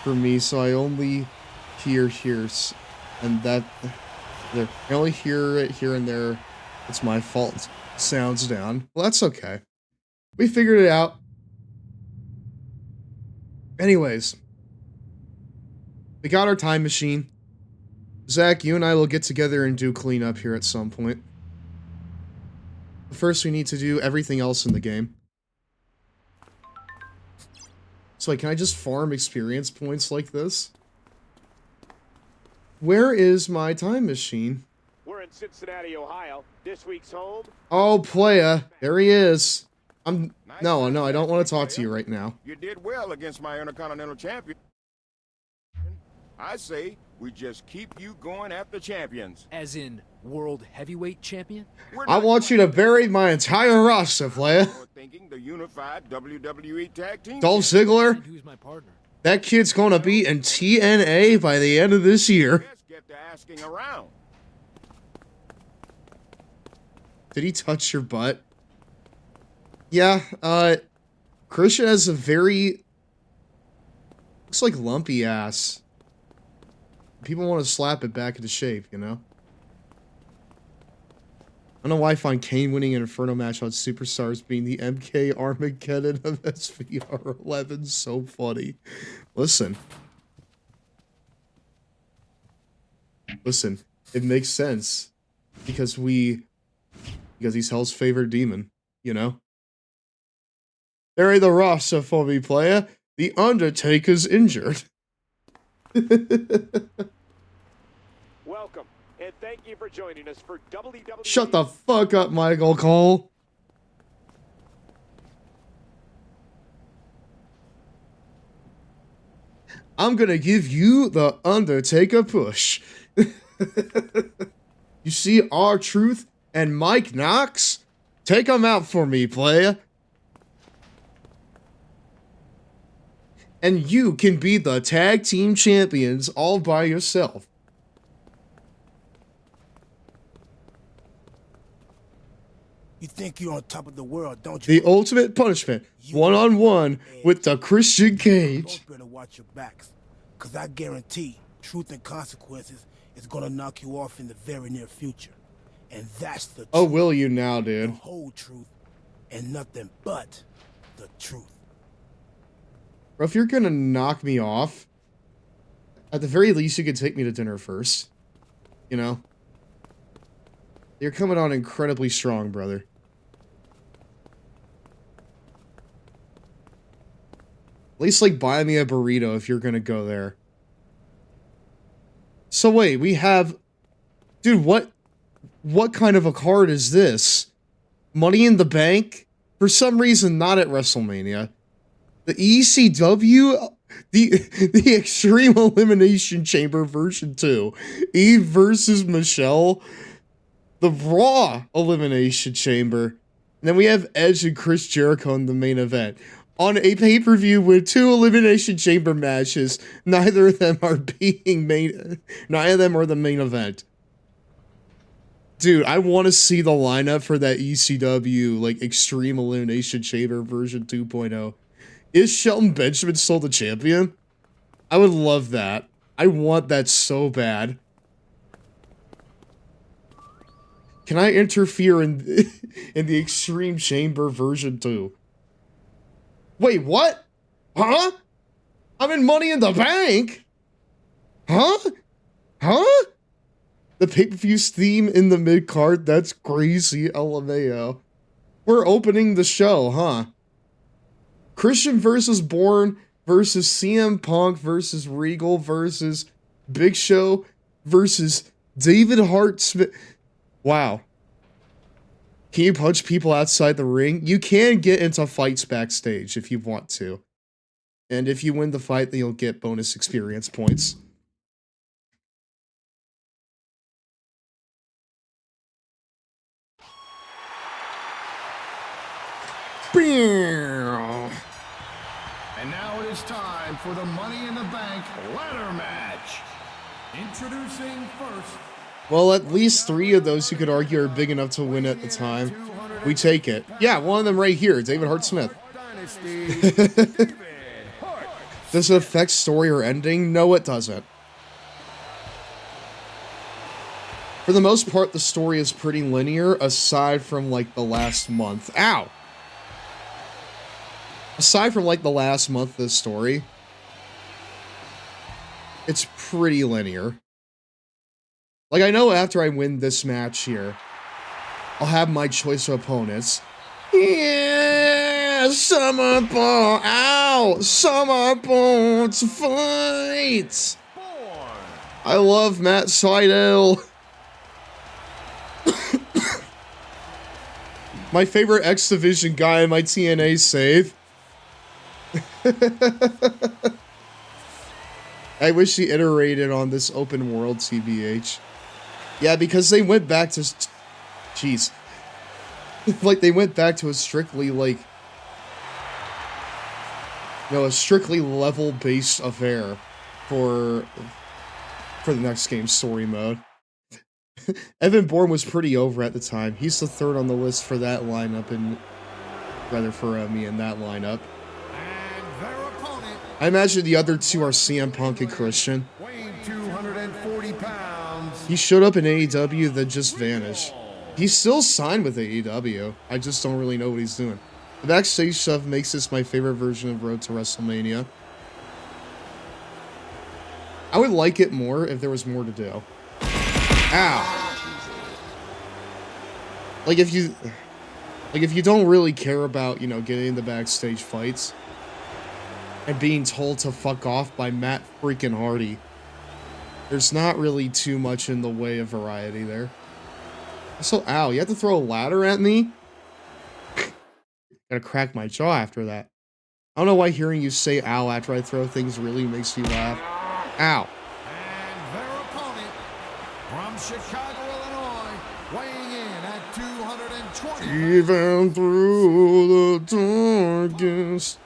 for me, so I only hear hears. And that... I only hear it here and there. It's my fault. Sounds down. Well, that's okay. We figured it out. Anyways. We got our time machine. Zach, you and I will get together and do cleanup here at some point. But first, we need to do everything else in the game. So wait, can I just farm experience points like this? Where is my time machine? We're in Cincinnati, Ohio. This week's home. Oh, playa. There he is. No, I don't want to talk to you right now. You did well against my Intercontinental Champion. I say we just keep you going after champions. As in World Heavyweight Champion? I want you to bury my entire roster, playa. Thinking the unified WWE Tag Team. Dolph Ziggler. And who's my partner? That kid's gonna be in TNA by the end of this year. Get to asking around. Did he touch your butt? Yeah, Christian has a very... looks like lumpy ass. People want to slap it back into shape, you know? I don't know why I find Kane winning an Inferno match on Superstars being the MK Armageddon of SVR 11 so funny. Listen, it makes sense because he's Hell's favorite demon, you know? Bury the roster for me, player. The Undertaker's injured. Welcome, and thank you for joining us for WWE. Shut the fuck up, Michael Cole. I'm gonna give you the Undertaker push. You see R-Truth and Mike Knox? Take them out for me, player. And you can be the tag team champions all by yourself. You think you're on top of the world, don't you? The ultimate punishment, one-on-one with the Christian Cage. Both better watch your backs, because I guarantee truth and consequences is going to knock you off in the very near future. And that's the truth. Oh, will you now, dude? The whole truth and nothing but the truth. Bro, if you're gonna knock me off, at the very least you could take me to dinner first. You know? You're coming on incredibly strong, brother. At least, like, buy me a burrito if you're gonna go there. So wait, we have... Dude, what kind of a card is this? Money in the Bank? For some reason, not at WrestleMania. The ECW, the Extreme Elimination Chamber version 2, Eve versus Michelle, the Raw Elimination Chamber, and then we have Edge and Chris Jericho in the main event. On a pay-per-view with 2 Elimination Chamber matches, neither of them are the main event. Dude, I want to see the lineup for that ECW, like, Extreme Elimination Chamber version 2.0. Is Shelton Benjamin still the champion? I would love that. I want that so bad. Can I interfere in the Extreme Chamber version 2? Wait, what? Huh? I'm in Money in the Bank? Huh? Huh? The pay-per-view's theme in the mid-card? That's crazy, LMAO. We're opening the show, huh? Christian versus Bourne versus CM Punk versus Regal versus Big Show versus David Hart Smith. Wow. Can you punch people outside the ring? You can get into fights backstage if you want to. And if you win the fight, then you'll get bonus experience points. And now it is time for the Money in the Bank ladder match. Introducing first. Well, at least 3 of those you could argue are big enough to win at the time. We take it. Yeah, one of them right here, David Hart Smith. Does it affect story or ending? No, it doesn't. For the most part, the story is pretty linear, aside from, like, the last month. Ow! Aside from, like, the last month of the story, it's pretty linear. Like, I know after I win this match here, I'll have my choice of opponents. Yeah! Yeah, Summer Ball. Ow! Summer Ball to fight. I love Matt Seidel. My favorite X Division guy in my TNA save. I wish he iterated on this open world TBH. Yeah, because they went back to... Jeez. Like, they went back to a strictly, like... You know, a strictly level-based affair for the next game's story mode. Evan Bourne was pretty over at the time. He's the third on the list for that lineup, and rather for me in that lineup. I imagine the other two are CM Punk and Christian. Weighing 240 pounds. He showed up in AEW, then just vanished. He's still signed with AEW. I just don't really know what he's doing. The backstage stuff makes this my favorite version of Road to WrestleMania. I would like it more if there was more to do. Ow. Like if you don't really care about, you know, getting into backstage fights and being told to fuck off by Matt freaking Hardy, there's not really too much in the way of variety there. So, ow, you have to throw a ladder at me? Gotta crack my jaw after that. I don't know why hearing you say ow after I throw things really makes you laugh. Ow. And their opponent from Chicago, Illinois, weighing in at 220. Even through the darkest.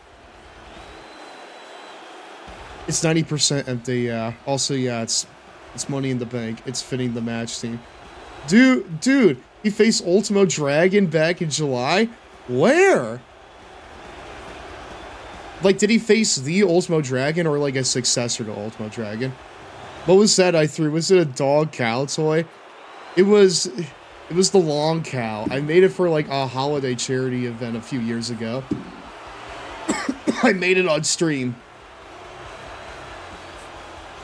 It's 90% empty, yeah. Also, yeah, it's Money in the Bank. It's fitting the match team. Dude, he faced Ultimo Dragon back in July? Where? Like, did he face the Ultimo Dragon or like a successor to Ultimo Dragon? What was that I threw? Was it a dog cow toy? It was the long cow. I made it for like a holiday charity event a few years ago. I made it on stream.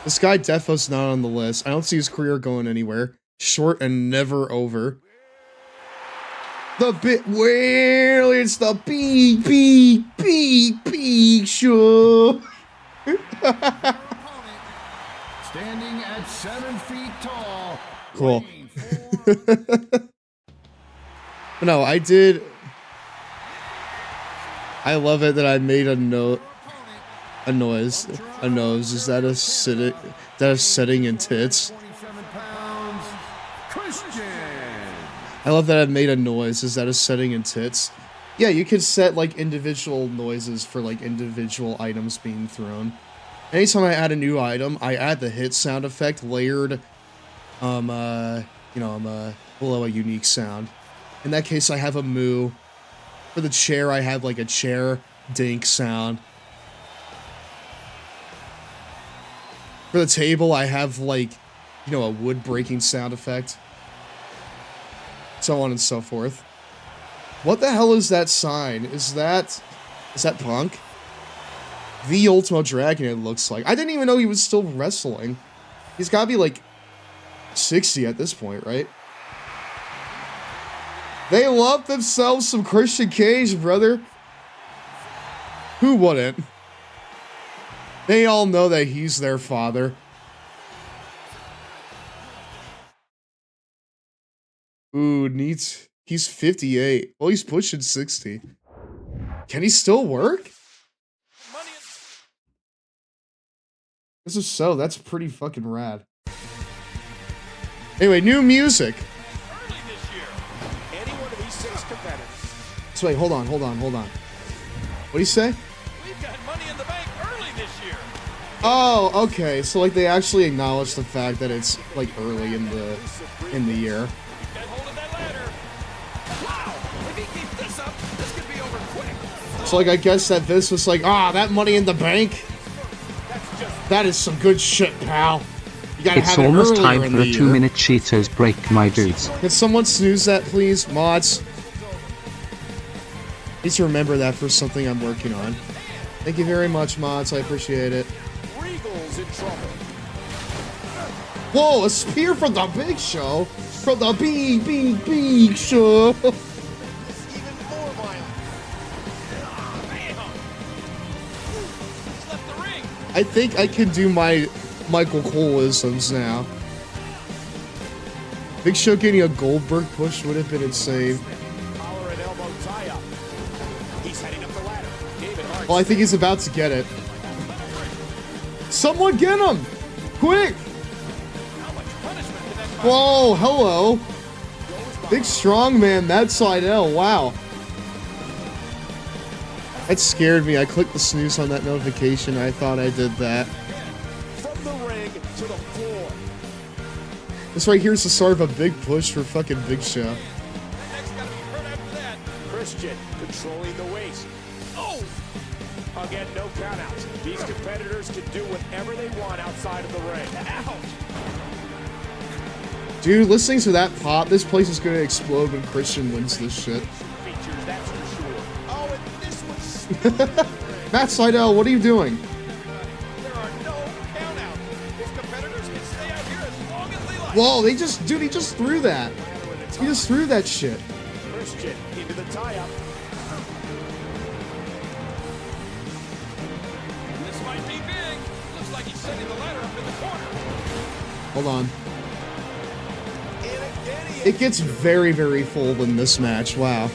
This guy Defo's not on the list. I don't see his career going anywhere. Short and never over. The bit, well, it's the big show. Standing at 7 feet tall. Cool. No, I did. I love it that I made a noise. Is that a setting in tits? I love that I've made a noise. Is that a setting in tits? Yeah, you could set like individual noises for like individual items being thrown. Anytime I add a new item, I add the hit sound effect layered, below a unique sound. In that case, I have a moo. For the chair, I have like a chair dink sound. For the table, I have like, a wood breaking sound effect. So on and so forth. What the hell is that sign? Is that Punk? The Ultimo Dragon, it looks like. I didn't even know he was still wrestling. He's gotta be like 60 at this point, right? They love themselves some Christian Cage, brother. Who wouldn't? They all know that he's their father. Ooh, he's 58. Well, he's pushing 60. Can he still work? This is so, that's pretty fucking rad. Anyway, new music. So wait, hold on. What do you say? We've got Money in the Bank early this year. Oh, okay. So like they actually acknowledge the fact that it's like early in the year. So like I guess that this was like, that Money in the Bank. That is some good shit, pal. You gotta It's have it almost earlier time in for the a year. 2-minute Cheetos break, my dudes. Can someone snooze that, please? Mods. Need to remember that for something I'm working on. Thank you very much, mods. I appreciate it. Regal's in trouble. Whoa, a spear from the Big Show. From the big show. Even more violent. I think I can do my Michael Cole-isms now. Big Show getting a Goldberg push would have been insane. Collar and elbow tie-up. He's heading up the ladder. David Hart. Well, I think he's about to get it. Someone get him! Quick! Whoa, hello. Big strong man, Mad Sydal, wow. That scared me. I clicked the snooze on that notification. I thought I did that. From the ring to the floor. This right here is the start of a big push for fucking Big Show. Christian controlling the waist. Oh! Again, no countouts. These competitors can do whatever they want outside of the ring. Ouch! Dude, listening to that pop, this place is gonna explode when Christian wins this shit. Features, that's for sure. Oh, and this one's Matt Sydal, what are you doing? There are no countouts. These competitors can stay out here as long as they like. Whoa, dude, he just threw that. He just threw that shit. Christian into the tie-up. This might be big. Looks like he's setting the ladder up in the corner. Hold on. It gets very, very full in this match. Wow.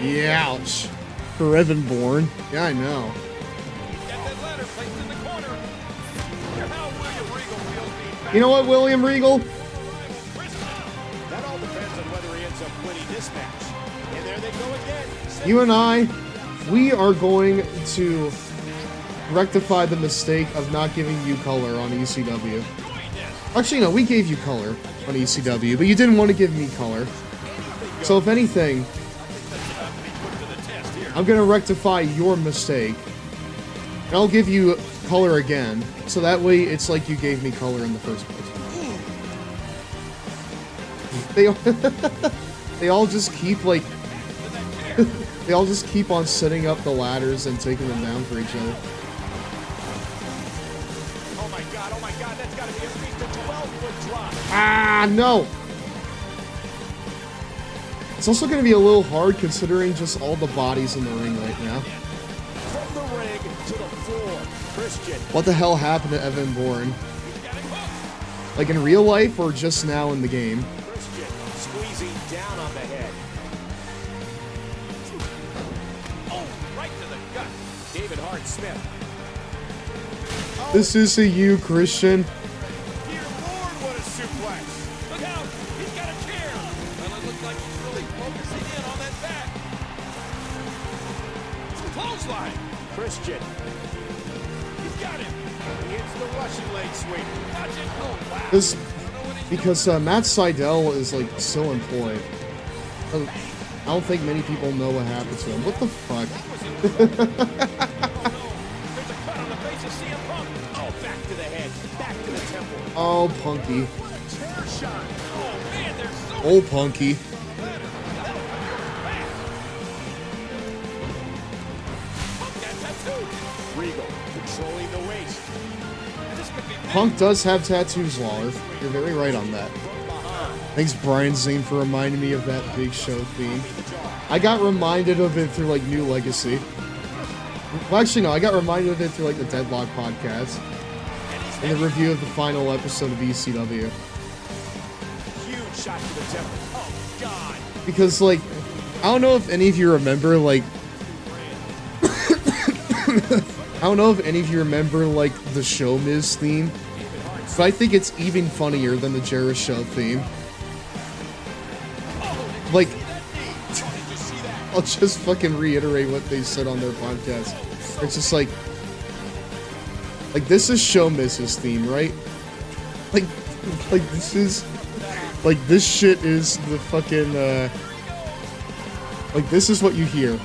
Ouch. For Evan Bourne. Yeah, I know. You know what, William Regal? That all depends on whether he ends up winning this match. And there they go again. You and I, we are going to rectify the mistake of not giving you color on ECW. Actually, no, we gave you color on ECW, but you didn't want to give me color. So if anything, I'm going to rectify your mistake. And I'll give you color again, so that way it's like you gave me color in the first place. They all just keep, like... they all just keep on setting up the ladders and taking them down for each other. Oh my god, that's gotta be at least a 12-foot drop. Ah, no! It's also going to be a little hard considering just all the bodies in the ring right now. From the ring to the floor, Christian. What the hell happened to Evan Bourne? Like in real life or just now in the game? Christian squeezing down on the head. Oh, right to the gut. David Hart Smith. This is a you, Christian. Dear Lord, what a suplex. Look out, he's got a chair. Well, it looks like he's really focusing in on that back. Clothesline. Christian. He's got him. It's the Russian leg sweep. Watch it. Oh, wow. Because Matt Sydal is like still employed. I don't think many people know what happened to him. What the fuck? Oh, back to the head. Back to the temple. Oh, Punky. Chair shot. Oh, man, they're so... Oh, Punky. Regal controlling the waist. Punk does have tattoos, Lawler. You're very right on that. Thanks, Brian Zane, for reminding me of that Big Show theme. I got reminded of it through, like, New Legacy. Well, actually, no, I got reminded of it through, like, the Deadlock podcast. In the review of the final episode of ECW. Huge shot to the temple. Oh, God. Because, like, I don't know if any of you remember, like... I don't know if any of you remember, like, the Show Miz theme. But I think it's even funnier than the Jarrah Show theme. Like... I'll just fucking reiterate what they said on their podcast. It's just like... Like, this is Show Miz's theme, right? Like, this is... Like, this shit is the fucking, like, this is what you hear.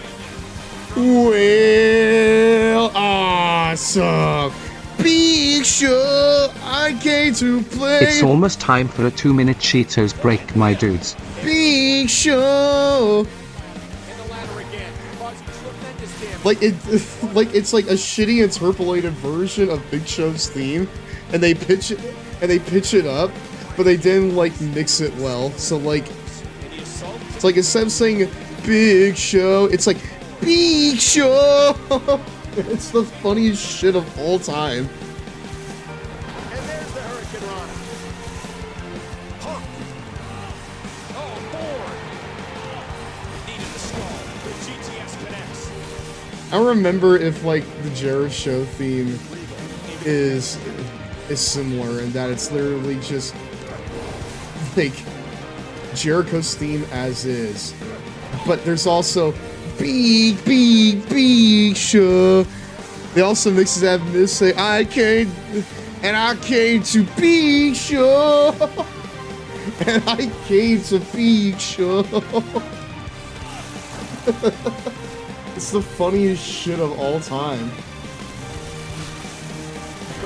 Well, awesome. Big Show, I came to play. It's almost time for a 2-minute Cheetos break, my dudes. Big Show. Like it's like a shitty interpolated version of Big Show's theme, and they pitch it up, but they didn't like mix it well. So like, it's like instead of saying Big Show, it's like Big Show. It's the funniest shit of all time. And there's the Hurricane Rana. Punk. Oh, Ford. Needed the stall. The GTS connects. I remember if like the Jericho show theme is similar in that it's literally just like Jericho's theme as is, but there's also big show. They also mix it up and they say I came to big show and I came to big show. It's the funniest shit of all time.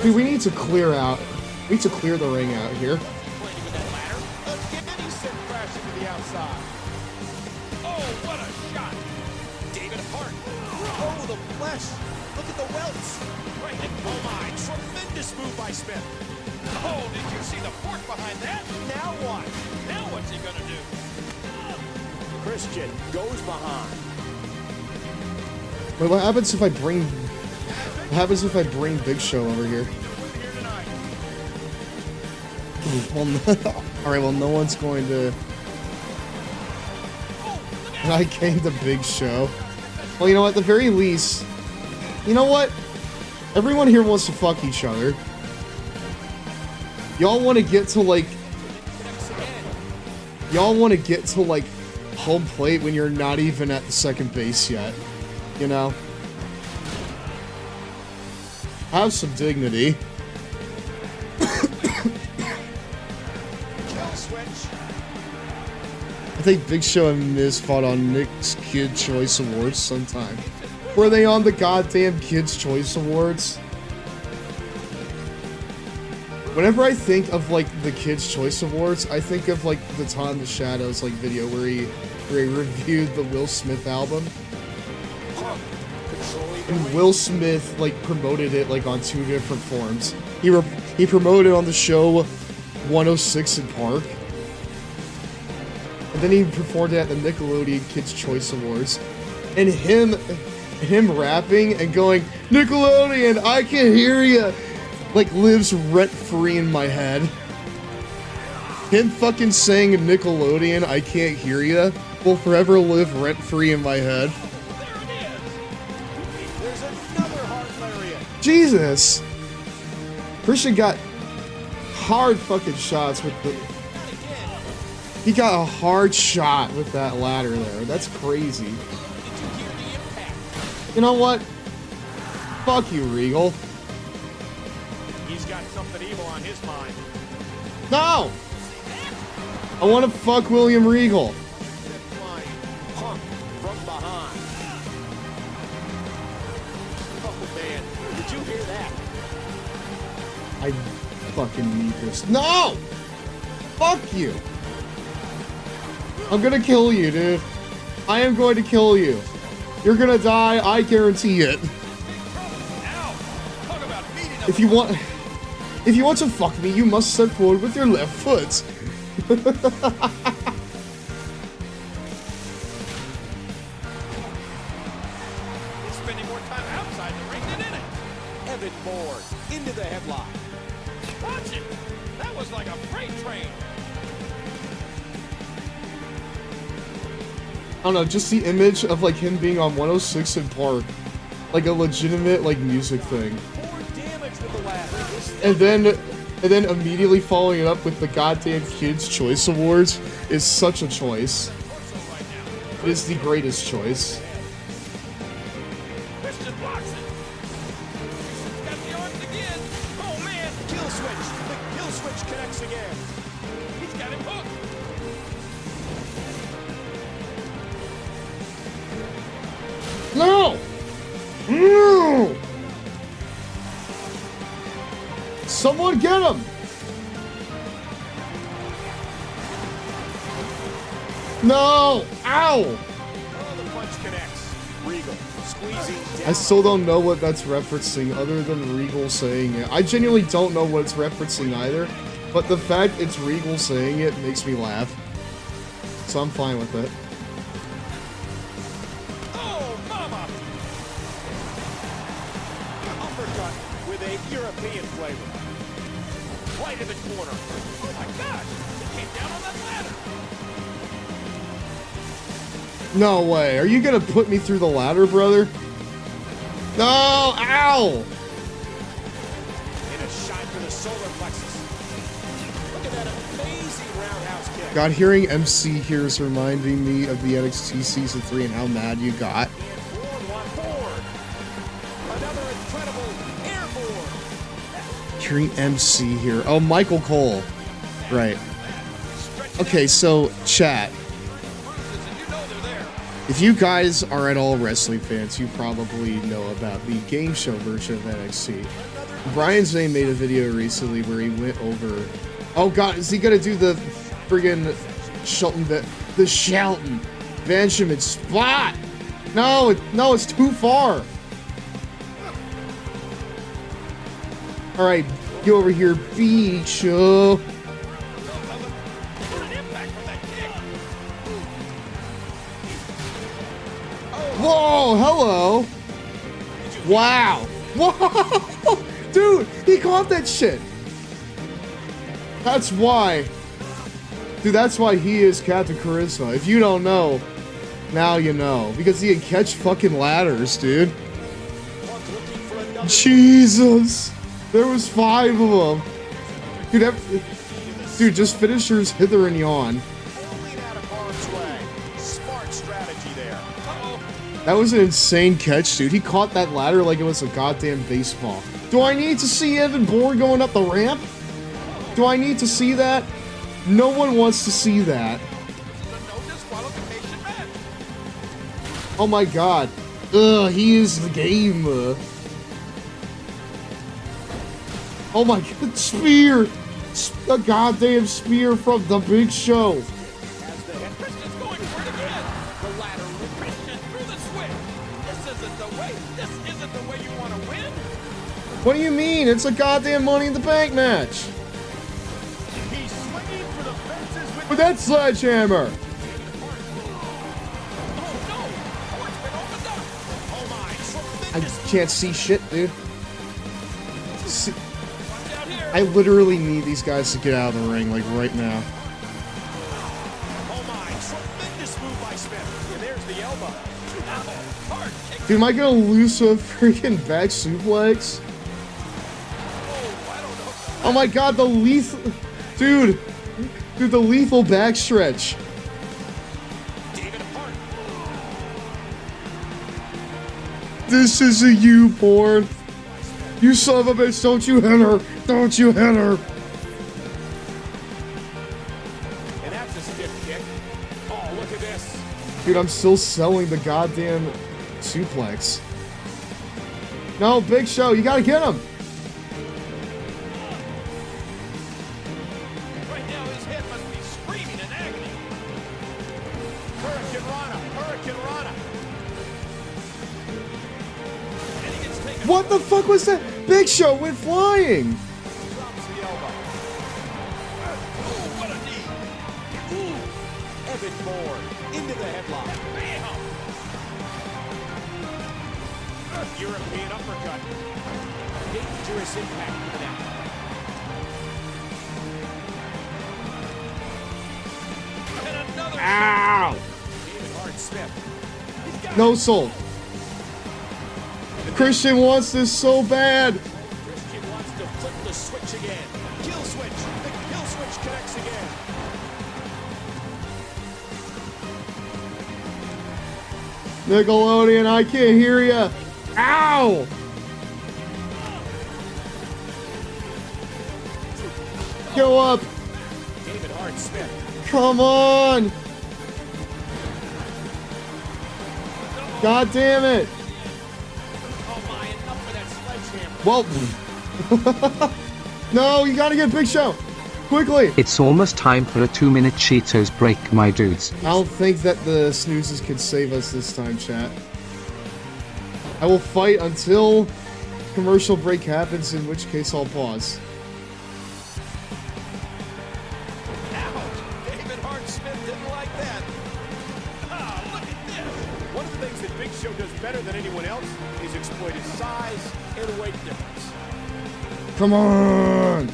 Dude, we need to clear out. We need to clear the ring out here. Oh, what a shot! David Hart. Oh, the flesh. Look at the welts. Right. And oh my, tremendous move by Smith. Oh, did you see the fork behind that? Now what? Now what's he gonna do? Christian goes behind. Wait, what happens if I bring... What happens if I bring Big Show over here? Well, alright, well, no one's going to... I came to Big Show. Well, you know, at the very least... You know what? Everyone here wants to fuck each other. Y'all want to get to, like... Y'all want to get to, like, home plate when you're not even at the second base yet. You know? Have some dignity. I think Big Show and Miz fought on Nick's Kid Choice Awards sometime. Were they on the goddamn Kids Choice Awards? Whenever I think of, like, the Kids Choice Awards, I think of, like, the Time in the Shadows, like, video where he reviewed the Will Smith album. And Will Smith, like, promoted it, like, on 2 different forms. He promoted it on the show 106 in Park. And then he performed it at the Nickelodeon Kids' Choice Awards. And him rapping and going, Nickelodeon, I can hear ya, like, lives rent-free in my head. Him fucking saying Nickelodeon, I can't hear ya, will forever live rent-free in my head. Jesus! Christian got hard fucking shots with the... He got a hard shot with that ladder there. That's crazy. You know what? Fuck you, Regal. He's got something evil on his mind. No! I want to fuck William Regal. Punk from behind. Oh man, did you hear that? I fucking need this. No! Fuck you! I'm gonna kill you, dude. I am going to kill you. You're gonna die, I guarantee it. If you want to fuck me, you must step forward with your left foot. He's spending more time outside the ring than in it. Evan Bourne into the headlock. Watch it. That was like a freight train. I don't know, just the image of, like, him being on 106 in Park. Like a legitimate, like, music thing. And then immediately following it up with the goddamn Kids' Choice Awards is such a choice. It is the greatest choice. Christian blocks it. Got the arms again. Oh man, kill switch. The kill switch connects again. He's got him hooked. No! No! Someone get him! No! Ow! Oh, the punch connects. Regal squeezing down. I still don't know what that's referencing other than Regal saying it. I genuinely don't know what it's referencing either, but the fact it's Regal saying it makes me laugh. So I'm fine with it. with a European flavor. Right in the corner. Oh my gosh, he came down on that ladder. No way. Are you gonna put me through the ladder, brother? No! Ow! In a shot for the solar plexus. Look at that amazing roundhouse kick. God, hearing MC here is reminding me of the NXT Season 3 and how mad you got. Another incredible airborne. Hearing MC here. Oh, Michael Cole. Right. Okay, so, chat. If you guys are at all wrestling fans, you probably know about the game show version of NXT. Brian Zane made a video recently where he went over... Oh god, is he gonna do the friggin' the Shelton Benjamin spot? No, no, it's too far. Alright, get over here, beach. Whoa, hello. Wow. Whoa. Dude, he caught that shit. That's why. Dude, that's why he is Captain Charisma. If you don't know, now you know. Because he can catch fucking ladders, dude. Jesus. There was 5 of them. Dude, just finishers hither and yon. That was an insane catch, dude. He caught that ladder like it was a goddamn baseball. Do I need to see Evan Bourne going up the ramp? Do I need to see that? No one wants to see that. Oh my god. Ugh, he is the game. Oh my god, spear! The goddamn spear from the Big Show. What do you mean? It's a goddamn Money in the Bank match. With that sledgehammer. I can't see shit, dude. I literally need these guys to get out of the ring, like, right now. Dude, am I gonna lose a freaking back suplex? Oh my god, the lethal... Dude, the lethal backstretch. This is a you, porn. You son of a bitch, don't you hit her. Don't you hit her. And that's a stiff kick. Oh, look at this. Dude, I'm still selling the goddamn suplex. No, Big Show, you gotta get him. Right now, his head must be screaming in agony. Hurricane Rana. And he gets taken. What the fuck was that? Big Show went flying. Drops the elbow. Ooh, what a knee. Ooh. Evan Bourne into the headlock. Bam. European uppercut. Dangerous impact for that. And another Ow! David Hart-Smith. No soul. Christian wants this so bad. Christian wants to flip the switch again. Kill switch. The kill switch connects again. Nickelodeon, I can't hear ya. Ow! Go up. David Hart-Smith. Come on. God damn it. Oh my, enough of that sledgehammer. Well, no, you gotta get Big Show. Quickly. It's almost time for a 2-minute Cheetos break, my dudes. I don't think that the snoozes can save us this time, chat. I will fight until commercial break happens, in which case I'll pause. Ouch! David Hart-Smith didn't like that. Ah, look at this. One of the things that Big Show does better than anyone else is exploit his size and weight difference. Come on!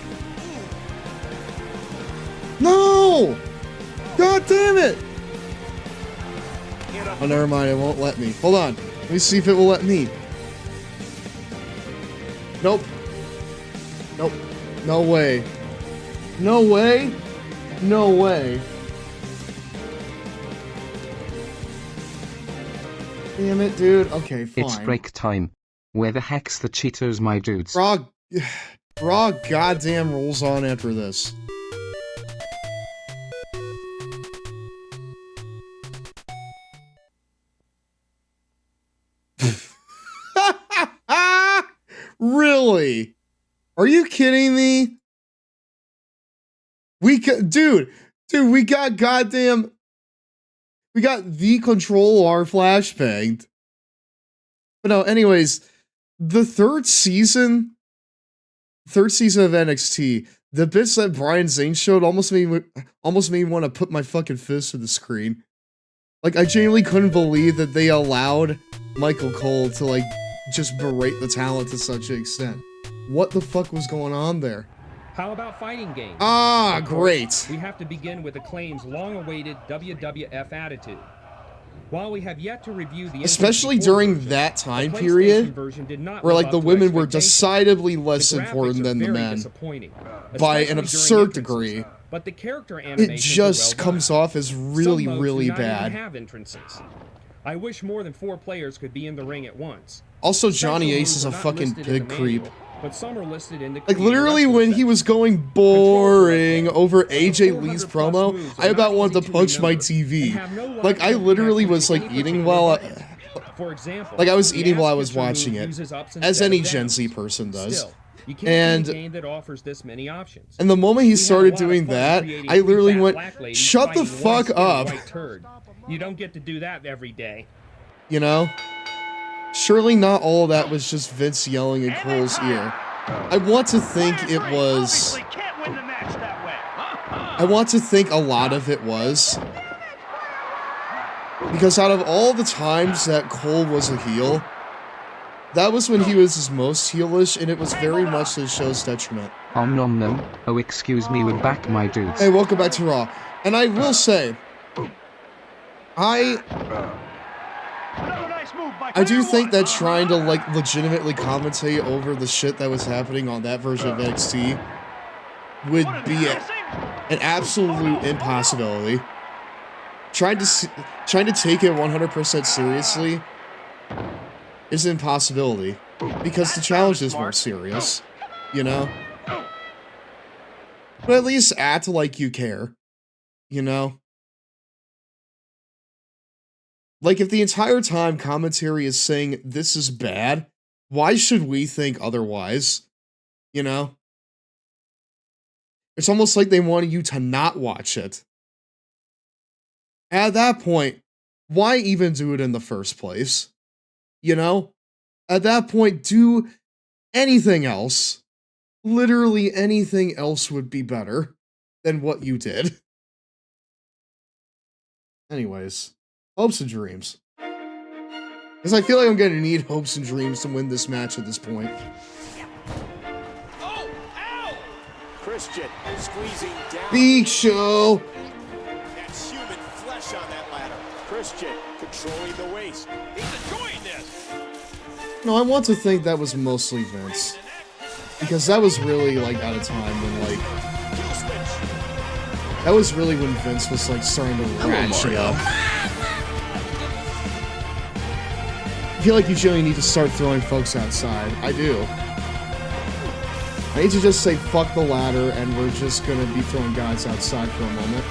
No! God damn it! Oh, never mind. It won't let me. Hold on. Let me see if it will let me. Nope. Nope. No way. No way. No way. Damn it, dude. Okay, fine. It's break time. Where the heck's the Cheetos, my dudes? Raw goddamn rolls on after this. Really? Are you kidding me? Dude, we got the Control R flashbanged. But no, anyways, the third season of NXT, the bits that Brian Zane showed almost made me want to put my fucking fist to the screen. Like, I genuinely couldn't believe that they allowed Michael Cole to, like, just berate the talent to such an extent. What the fuck was going on there? How about fighting games? Ah, great. We have to begin with Acclaim's long-awaited WWF Attitude. While we have yet to review the especially during version, that time period, where like the women were decidedly less important than the men, by an absurd degree, but the character it just comes off as really, really bad. Have entrances. I wish more than 4 players could be in the ring at once. Also, Johnny Ace is a fucking pig creep. But some are listed in the like, literally, when he was going boring over AJ Lee's promo, I about wanted to punch my TV. Like, I literally was, like, eating while for example, like, I was eating while I was watching it, as any Gen Z person does. And that offers this many options. And the moment he started doing that, I literally went, shut the fuck up. You don't get to do that every day. You know? Surely not all of that was just Vince yelling in Cole's ear. I want to think it was... I want to think a lot of it was. Because out of all the times that Cole was a heel, that was when he was his most heelish, and it was very much to the show's detriment. Nom nom nom. Oh, excuse me, we're back, my dudes. Hey, welcome back to Raw. And I will say, I do think that trying to, like, legitimately commentate over the shit that was happening on that version of NXT would be an absolute impossibility. Trying to take it 100% seriously is an impossibility, because the challenge is more serious, you know? But at least act like you care, you know? Like, if the entire time commentary is saying this is bad, why should we think otherwise? You know? It's almost like they wanted you to not watch it. At that point, why even do it in the first place? You know? At that point, do anything else. Literally anything else would be better than what you did. Anyways. Hopes and dreams. Because I feel like I'm going to need hopes and dreams to win this match at this point. Oh, ow! Christian squeezing down. Big Show! That's human flesh on that ladder. Christian controlling the waist. He's enjoying this. No, I want to think that was mostly Vince. Because that was really, like, at a time when, like... That was really when Vince was, like, starting to ratchet up. I feel like you generally need to start throwing folks outside. I do. I need to just say fuck the ladder and we're just gonna be throwing guys outside for a moment.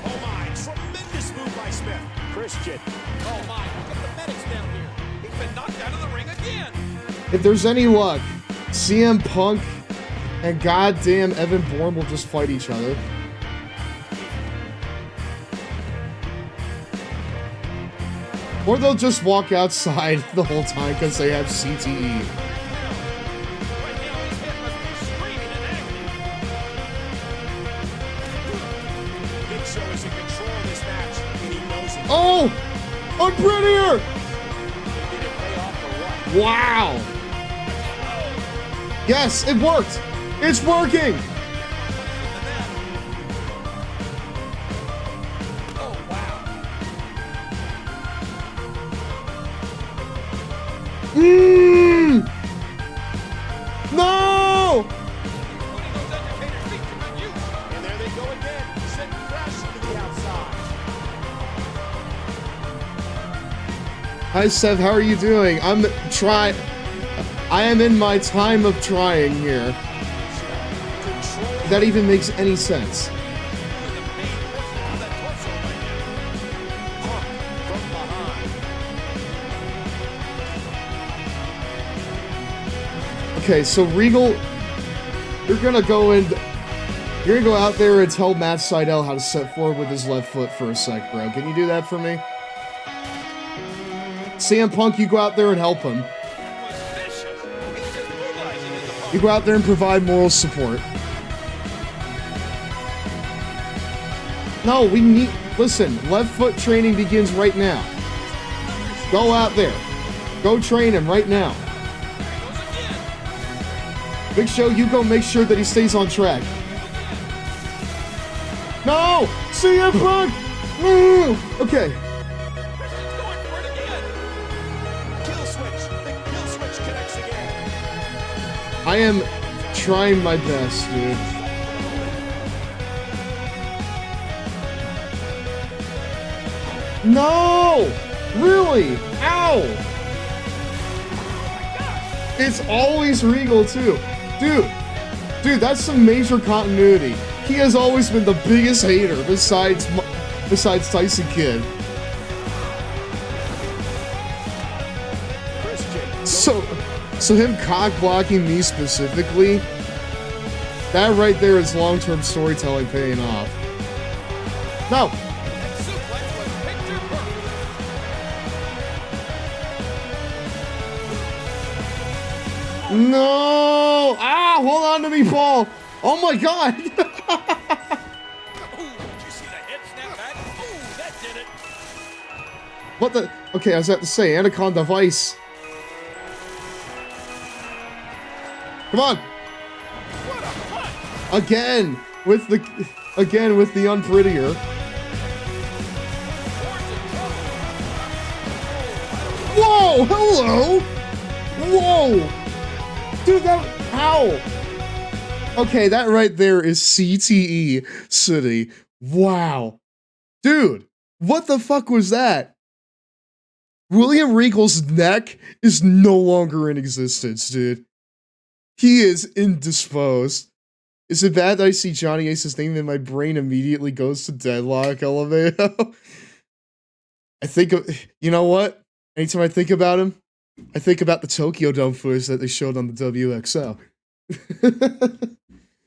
Oh my, tremendous move by Smith. Christian. Oh my, look at the medics down here. He's been knocked out of the ring again. If there's any luck, CM Punk and goddamn Evan Bourne will just fight each other. Or they'll just walk outside the whole time because they have CTE. Big Show is in control of this match, and he knows it. Oh! I'm prettier! Wow. Yes, it worked. It's working. No! And there they go again, sitting fresh to the outside. Hi, Steph. How are you doing? I am in my time of trying here. If that even makes any sense. Okay, so Regal, you're gonna go out there and tell Matt Seidel how to set forward with his left foot for a sec, bro. Can you do that for me? CM Punk, you go out there and help him. You go out there and provide moral support. No, we need... Listen, left foot training begins right now. Go out there. Go train him right now. Big Show, you go make sure that he stays on track. No! CM Punk! Okay. I am trying my best, dude. No! Really? Ow! It's always Regal, too. Dude, that's some major continuity. He has always been the biggest hater besides Tyson Kidd. So him cock blocking me specifically, that right there is long-term storytelling paying off. No. No! Ah, hold on to me, Paul. Oh my God. What the? Okay, I was about to say Anaconda Vice. Come on! Again with the unprettier. Whoa! Hello! Whoa! Dude, how? Okay, that right there is CTE City. Wow. Dude, what the fuck was that? William Regal's neck is no longer in existence, dude. He is indisposed. Is it bad that I see Johnny Ace's name and my brain immediately goes to Deadlock, LMAO? I think of, you know what? Anytime I think about him, I think about the Tokyo Dome footage that they showed on the WXO.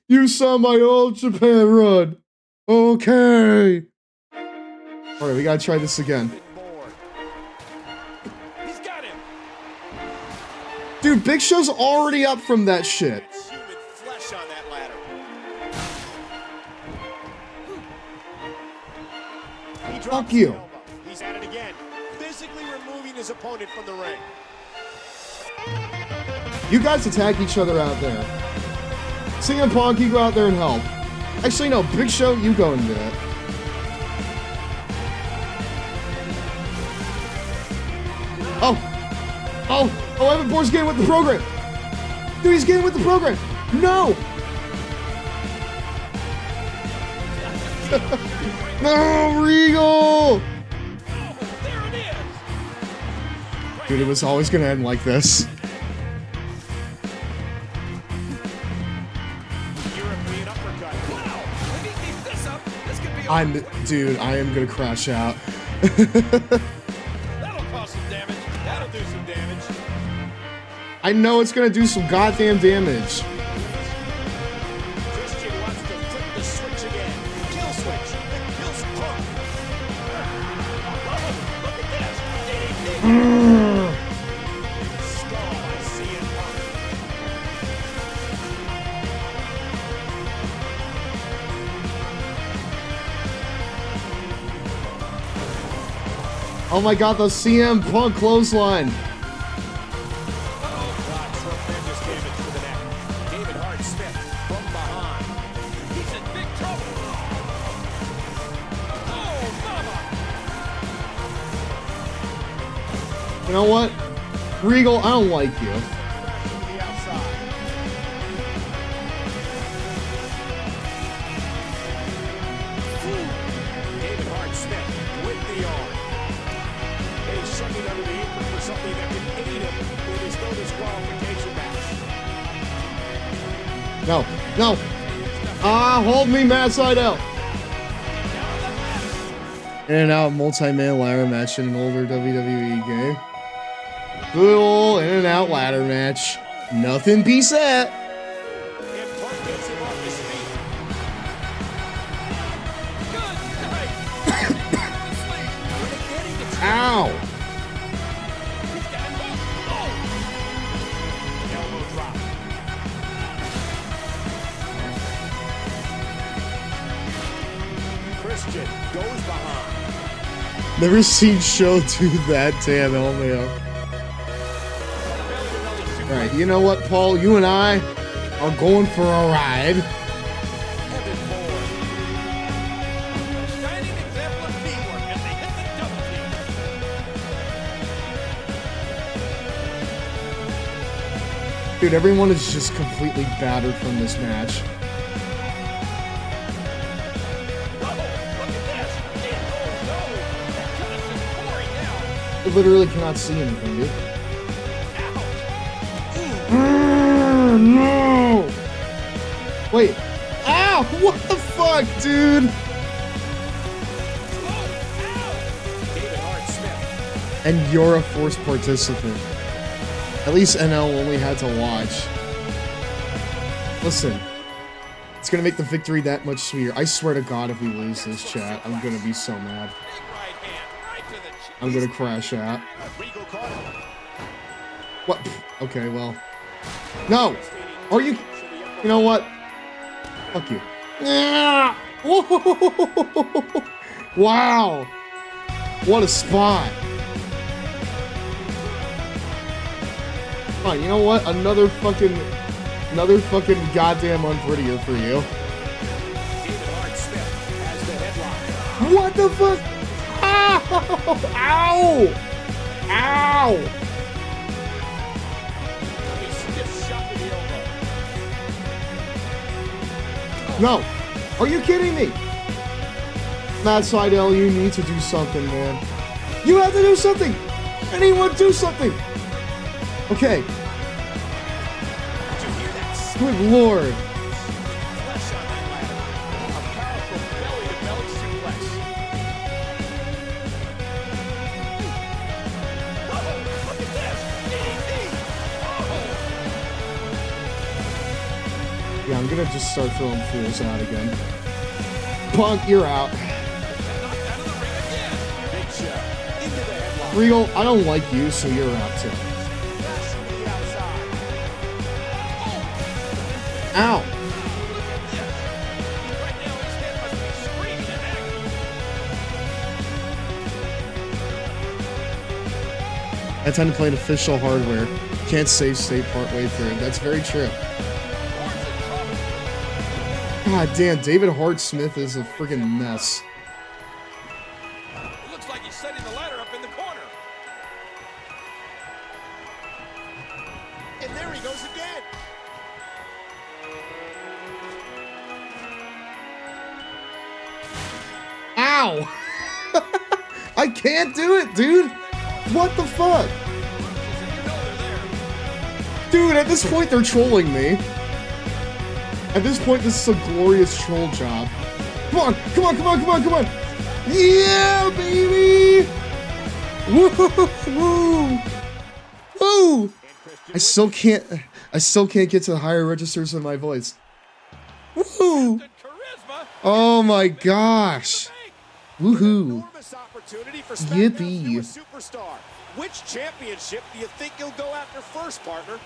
You saw my old Japan run. Okay. Alright, we gotta try this again. Dude, Big Show's already up from that shit. Human flesh on that ladder. Fuck you. He's at it again, physically removing his opponent from the ring. You guys attack each other out there. CM Punk, you go out there and help. Actually, no, Big Show, you go and do it. Oh, Evan Bourne's getting with the program. Dude, he's getting with the program. No. No, Regal. Dude, it was always going to end like this. Dude, I am going to crash out. I know it's gonna do some goddamn damage. Christian wants to flip the switch again. Kill switch. Kill Punk. Look at this. DDT. Skull by CM Punk. Oh my God, the CM Punk clothesline. You know what? Regal, I don't like you. David Hart-Smith with the arm. And he's checking under the apron for something that can aid him in his no disqualification match. No, no. Hold me, Matt Sydal. In and out multi-man ladder match in an older WWE game. Good old in and out ladder match. Nothing be said. Ow. Christian goes behind. Never seen Show do that, damn LMAO. Alright, you know what, Paul? You and I are going for a ride. Dude, everyone is just completely battered from this match. I literally cannot see anything, dude. No! Wait. Ow! What the fuck, dude? And you're a forced participant. At least NL only had to watch. Listen. It's gonna make the victory that much sweeter. I swear to God, if we lose this, chat, I'm gonna be so mad. I'm gonna crash out. What? Okay, well. No! Are you? You know what? Fuck you. Wow! What a spot! Fine, you know what? Another fucking goddamn unprettier for you. What the fuck? Ow! Ow! Ow! No! Are you kidding me? Matt Sydal, you need to do something, man. You have to do something! Anyone do something! Okay. Good lord. Yeah, I'm gonna just start throwing fools out again. Punk, you're out. Regal, I don't like you, so you're out too. Ow! I tend to play an official hardware. Can't save state partway through. That's very true. God damn, David Hart-Smith is a freaking mess. It looks like he's setting the ladder up in the corner. And there he goes again. Ow! I can't do it, dude! What the fuck? Dude, at this point they're trolling me. At this point, this is a glorious troll job. Come on, come on, come on, come on, come on! Yeah, baby! Woo! Woo! Woo! I still can't get to the higher registers of my voice. Woo! Oh my gosh! Woohoo! Yippee! Superstar. Which championship do you think you'll go after first, partner?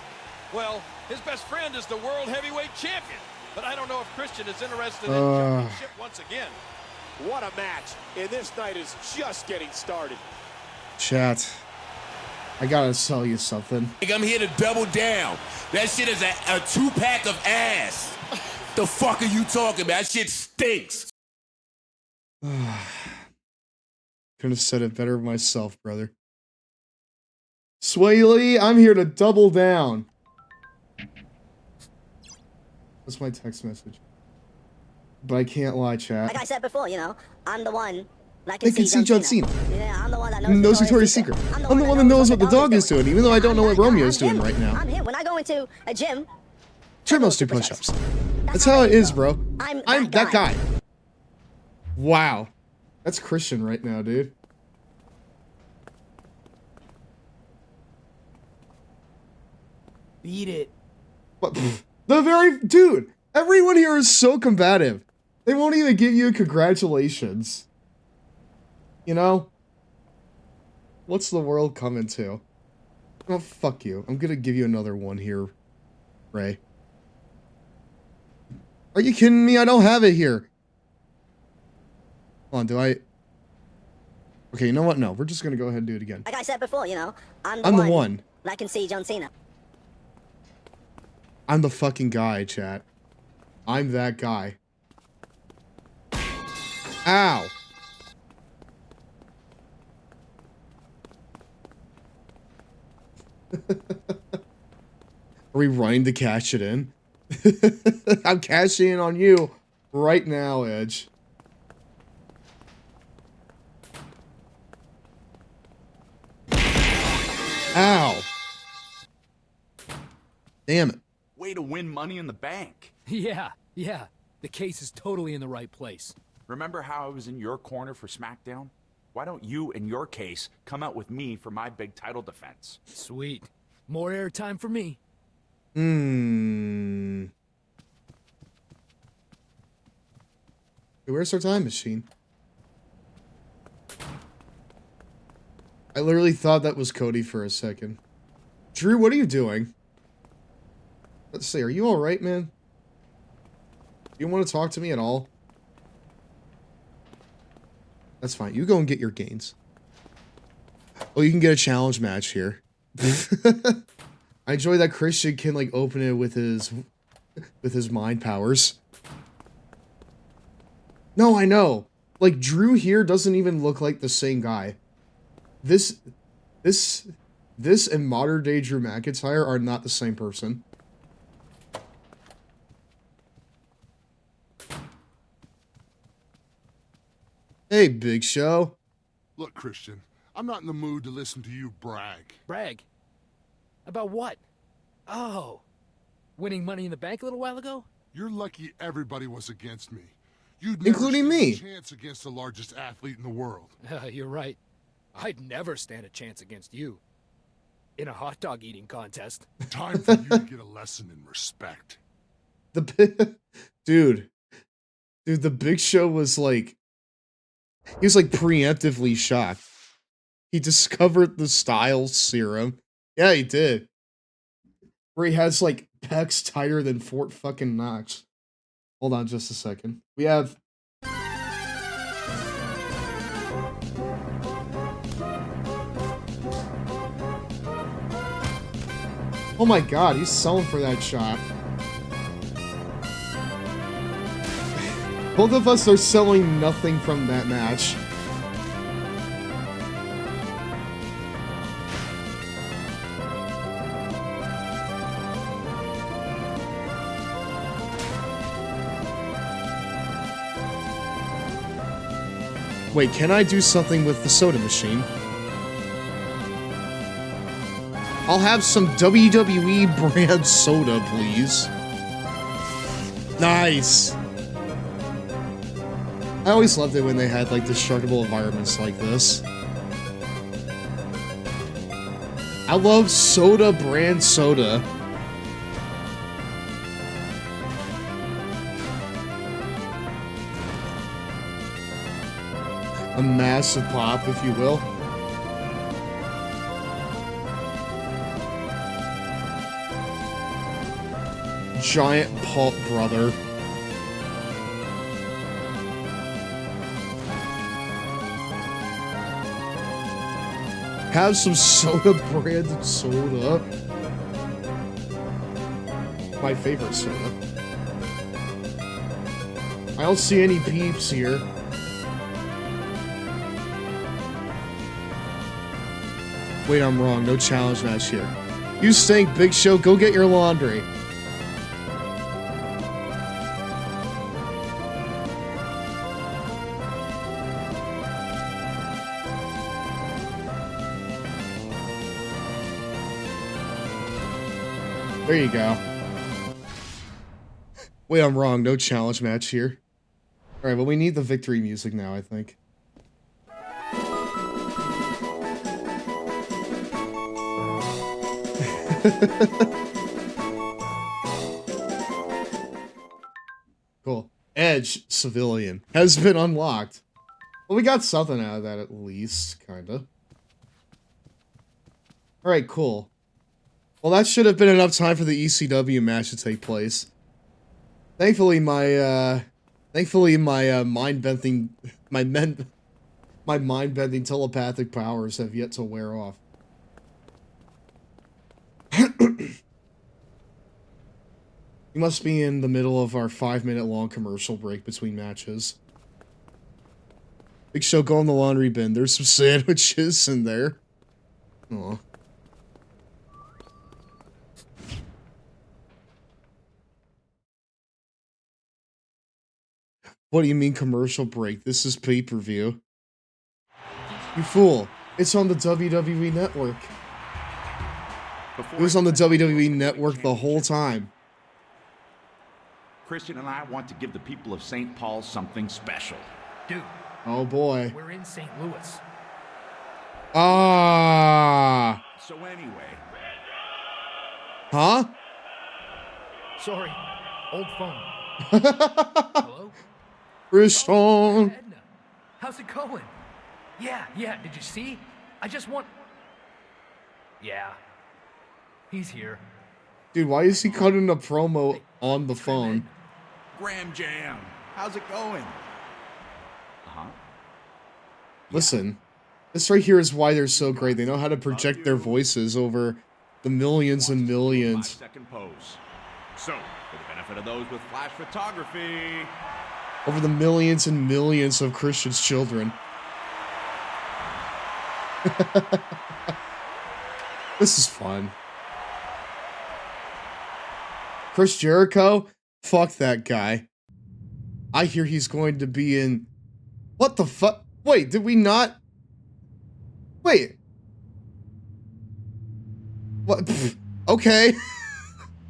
Well, his best friend is the world heavyweight champion. But I don't know if Christian is interested in the championship once again. What a match. And this night is just getting started. Chat. I gotta tell you something. I'm here to double down. That shit is a 2-pack of ass. The fuck are you talking about? That shit stinks. Couldn't have said it better myself, brother. Swaley, I'm here to double down. That's my text message. But I can't lie, chat. Like I said before, you know, I'm the one that They can see John Cena. Yeah, I'm the one that Knows Victoria's Secret. I'm the one that knows what the dog is doing, even though I don't know what Romeo's doing right now. I'm him. When I go into a gym, Treadmills do push-ups. That's how it is, bro. I'm that guy. Wow. That's Christian right now, dude. Beat it. What? Dude, everyone here is so combative. They won't even give you congratulations. You know? What's the world coming to? Oh, fuck you. I'm gonna give you another one here, Ray. Are you kidding me? I don't have it here. Hold on, do I... Okay, you know what? No, we're just gonna go ahead and do it again. like I said before, you know, I'm the one that can see John Cena. I'm the fucking guy, chat. I'm that guy. Ow. Are we running to cash it in? I'm cashing in on you right now, Edge. Ow. Damn it. Way to win Money in the Bank. Yeah. The case is totally in the right place. Remember how I was in your corner for SmackDown? Why don't you, in your case, come out with me for my big title defense? Sweet. More airtime for me. Where's our time machine? I literally thought that was Cody for a second. Drew, what are you doing? Let's see, are you alright, man? You want to talk to me at all? That's fine. You go and get your gains. Oh, you can get a challenge match here. I enjoy that Christian can, like, open it with his mind powers. No, I know. Like, Drew here doesn't even look like the same guy. This and modern day Drew McIntyre are not the same person. Hey, Big Show. Look, Christian, I'm not in the mood to listen to you brag. Brag? About what? Oh. Winning Money in the Bank a little while ago? You're lucky everybody was against me. You'd including me. A chance against the largest athlete in the world. You're right. I'd never stand a chance against you. In a hot dog eating contest. Time for you to get a lesson in respect. Dude, the Big Show was like, he was like preemptively shocked. He discovered the style serum. Yeah, he did. Where he has like pecs tighter than Fort fucking Knox. Hold on just a second. We have... Oh my god, he's selling for that shot. Both of us are selling nothing from that match. Wait, can I do something with the soda machine? I'll have some WWE brand soda, please. Nice. I always loved it when they had, like, destructible environments like this. I love soda brand soda. A massive pop, if you will. Giant pulp, brother. Have some soda branded soda. My favorite soda. I don't see any peeps here. Wait, I'm wrong. No challenge match here. You stink, Big Show. Go get your laundry. There you go. Wait, I'm wrong. No challenge match here. Alright, well, we need the victory music now, I think. Cool. Edge Civilian has been unlocked. Well, we got something out of that at least, kinda. Alright, cool. Well, that should have been enough time for the ECW match to take place. Thankfully, my mind-bending telepathic powers have yet to wear off. We must be in the middle of our 5-minute-long commercial break between matches. Big Show, go in the laundry bin. There's some sandwiches in there. Aw. What do you mean commercial break? This is pay-per-view. You fool. It's on the WWE Network. It was on the WWE Network the whole time. Christian and I want to give the people of St. Paul something special. Dude. Oh boy. We're in St. Louis. Ah. So anyway. Huh? Sorry. Old phone. Hello? Christian. Oh, how's it going? Yeah. Did you see? I just want... Yeah. He's here. Dude, why is he cutting a promo on the phone? Graham Jam. How's it going? Uh-huh. Listen, this right here is why they're so great. They know how to project their voices over the millions and millions. 5-second pose. So, for the benefit of those with flash photography... Over the millions and millions of Christian's children. This is fun. Chris Jericho? Fuck that guy. I hear he's going to be in... What the fuck? Wait, did we not... Wait. What? Pfft. Okay.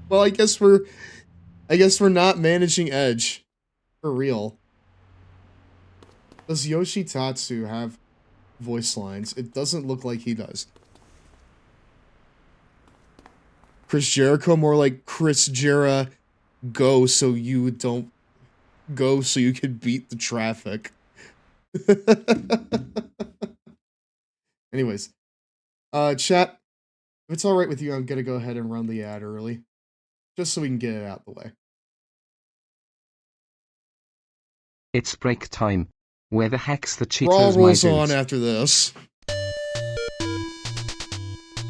Well, I guess we're not managing Edge. For real. Does Yoshitatsu have voice lines? It doesn't look like he does. Chris Jericho, more like Chris Jera, go so you don't go so you can beat the traffic. Anyways, chat, if it's alright with you, I'm gonna go ahead and run the ad early. Just so we can get it out the way. It's break time. Where the heck's the Cheetos, Brawl my rolls dudes? on after this.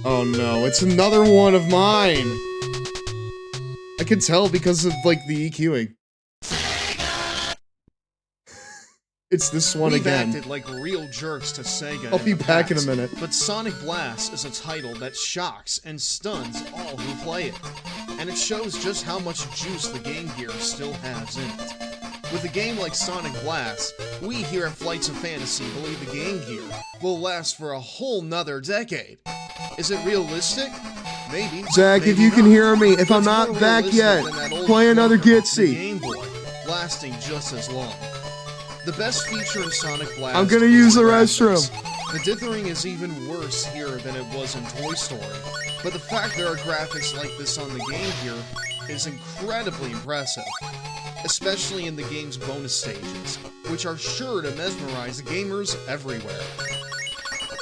Oh no, it's another one of mine! I can tell because of, like, the EQing. It's this one We've again. acted like real jerks to Sega. I'll be back in a minute. But Sonic Blast is a title that shocks and stuns all who play it. And it shows just how much juice the Game Gear still has in it. With a game like Sonic Blast, we here at Flights of Fantasy believe the Game Gear will last for a whole nother decade. Is it realistic? Maybe. Zach, maybe if you not. can hear me, if But I'm it's not more back realistic yet, than that old play another clunker, Gitsy. the Game Boy, lasting just as long. The best feature in Sonic Blast I'm gonna is use the graphics. restroom. The dithering is even worse here than it was in Toy Story, but the fact there are graphics like this on the Game Gear is incredibly impressive, especially in the game's bonus stages, which are sure to mesmerize gamers everywhere.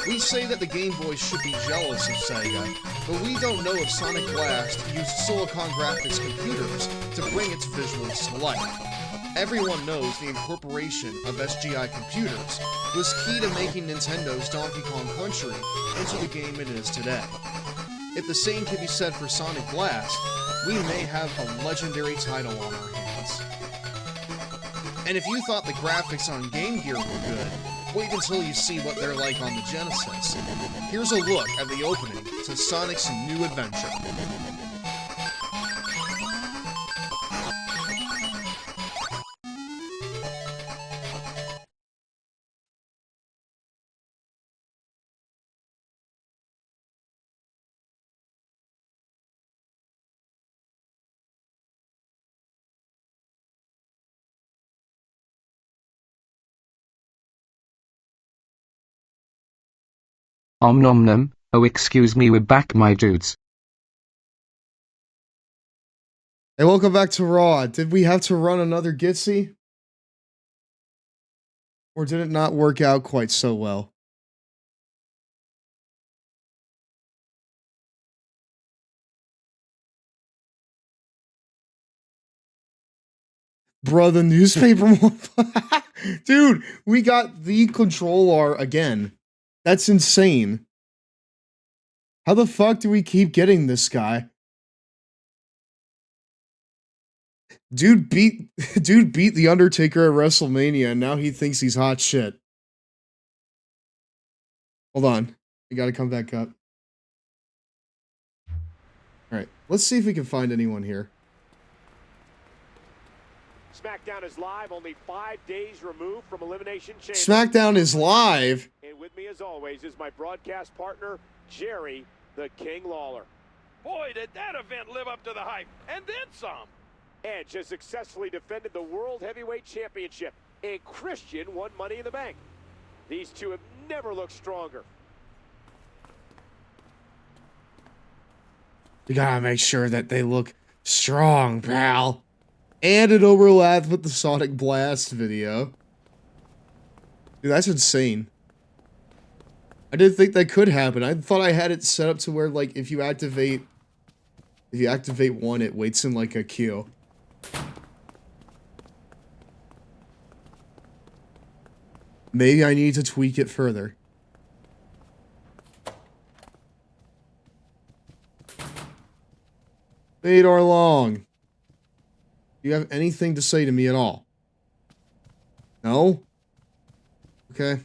We say that the Game Boy should be jealous of Sega, but we don't know if Sonic Blast used Silicon Graphics computers to bring its visuals to life. Everyone knows the incorporation of SGI computers was key to making Nintendo's Donkey Kong Country into the game it is today. If the same can be said for Sonic Blast, we may have a legendary title on our hands. And if you thought the graphics on Game Gear were good, Wait until you see what they're like on the Genesis. Here's a look at the opening to Sonic's new adventure. Nom nom, oh excuse me, we're back my dudes. Hey, welcome back to Raw. Did we have to run another Gitsy? Or did it not work out quite so well? Bro, the newspaper. Dude, we got the control R again. That's insane. How the fuck do we keep getting this guy? Dude beat The Undertaker at WrestleMania, and now he thinks he's hot shit. Hold on. We gotta come back up. Alright, let's see if we can find anyone here. Smackdown is live, only 5 days removed from Elimination Chamber. Smackdown is live? And with me as always is my broadcast partner, Jerry the King Lawler. Boy, did that event live up to the hype, and then some. Edge has successfully defended the World Heavyweight Championship, and Christian won Money in the Bank. These two have never looked stronger. We gotta make sure that they look strong, pal. And it overlapped with the Sonic Blast video. Dude, that's insane. I didn't think that could happen. I thought I had it set up to where, like, if you activate one, it waits in, like, a queue. Maybe I need to tweak it further. Fedor Long. Do you have anything to say to me at all? No? Okay,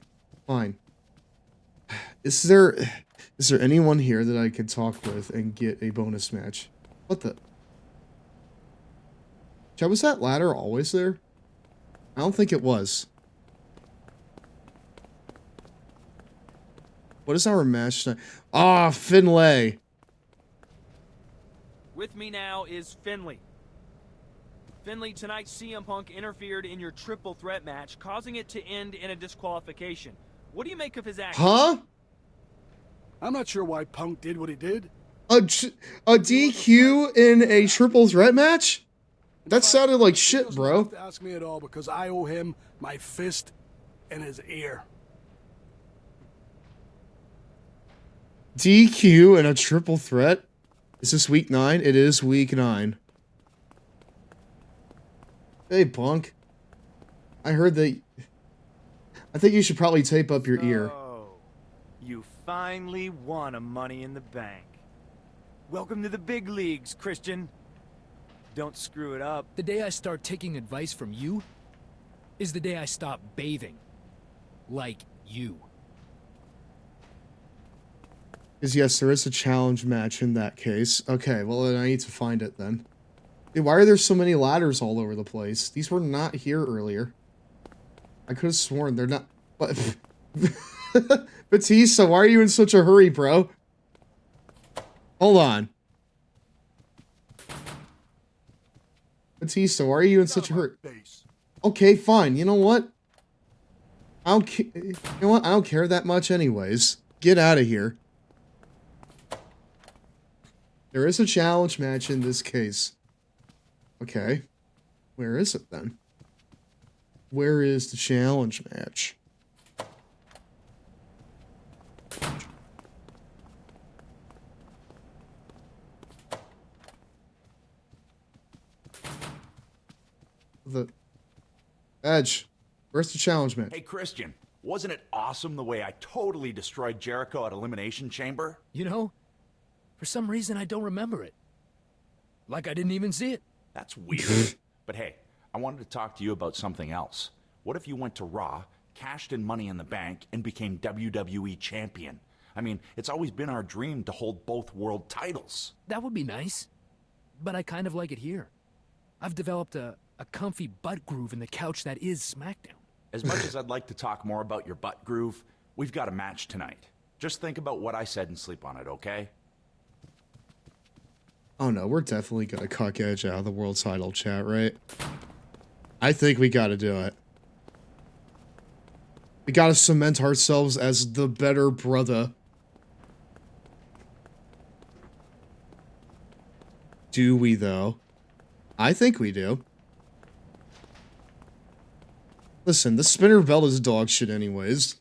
fine. Is there anyone here that I could talk with and get a bonus match? What the? Chad, was that ladder always there? I don't think it was. What is our match tonight? Ah, Finlay. With me now is Finley. Finley, tonight CM Punk interfered in your triple threat match, causing it to end in a disqualification. What do you make of his action? Huh? I'm not sure why Punk did what he did. A DQ in a triple threat match? That sounded like shit, bro. He doesn't have to ask me at all because I owe him my fist and his ear. DQ in a triple threat? Is this week 9? It is week 9. Hey, Punk. I heard that... I think you should probably tape up your ear. You finally won a Money in the Bank. Welcome to the big leagues, Christian. Don't screw it up. The day I start taking advice from you is the day I stop bathing. Like you. Because yes, there is a challenge match in that case. Okay, well then I need to find it then. Dude, why are there so many ladders all over the place? These were not here earlier. I could have sworn they're not... But... Batista, why are you in such a hurry, bro? Hold on. Batista, why are you in such a hurry? Okay, fine. You know what? I don't care that much anyways. Get out of here. There is a challenge match in this case. Okay. Where is it then? Where is the challenge match? The Edge, where's the challenge match? Hey, Christian, wasn't it awesome the way I totally destroyed Jericho at Elimination Chamber? You know, for some reason I don't remember it. Like I didn't even see it. That's weird. But hey, I wanted to talk to you about something else. What if you went to Raw cashed in Money in the Bank, and became WWE champion. I mean, it's always been our dream to hold both world titles. That would be nice. But I kind of like it here. I've developed a comfy butt groove in the couch that is SmackDown. As much as I'd like to talk more about your butt groove, we've got a match tonight. Just think about what I said and sleep on it, okay? Oh no, we're definitely gonna cuck Edge out of the world title chat, right? I think we gotta do it. We gotta cement ourselves as the better brother. Do we, though? I think we do. Listen, the spinner belt is dog shit anyways.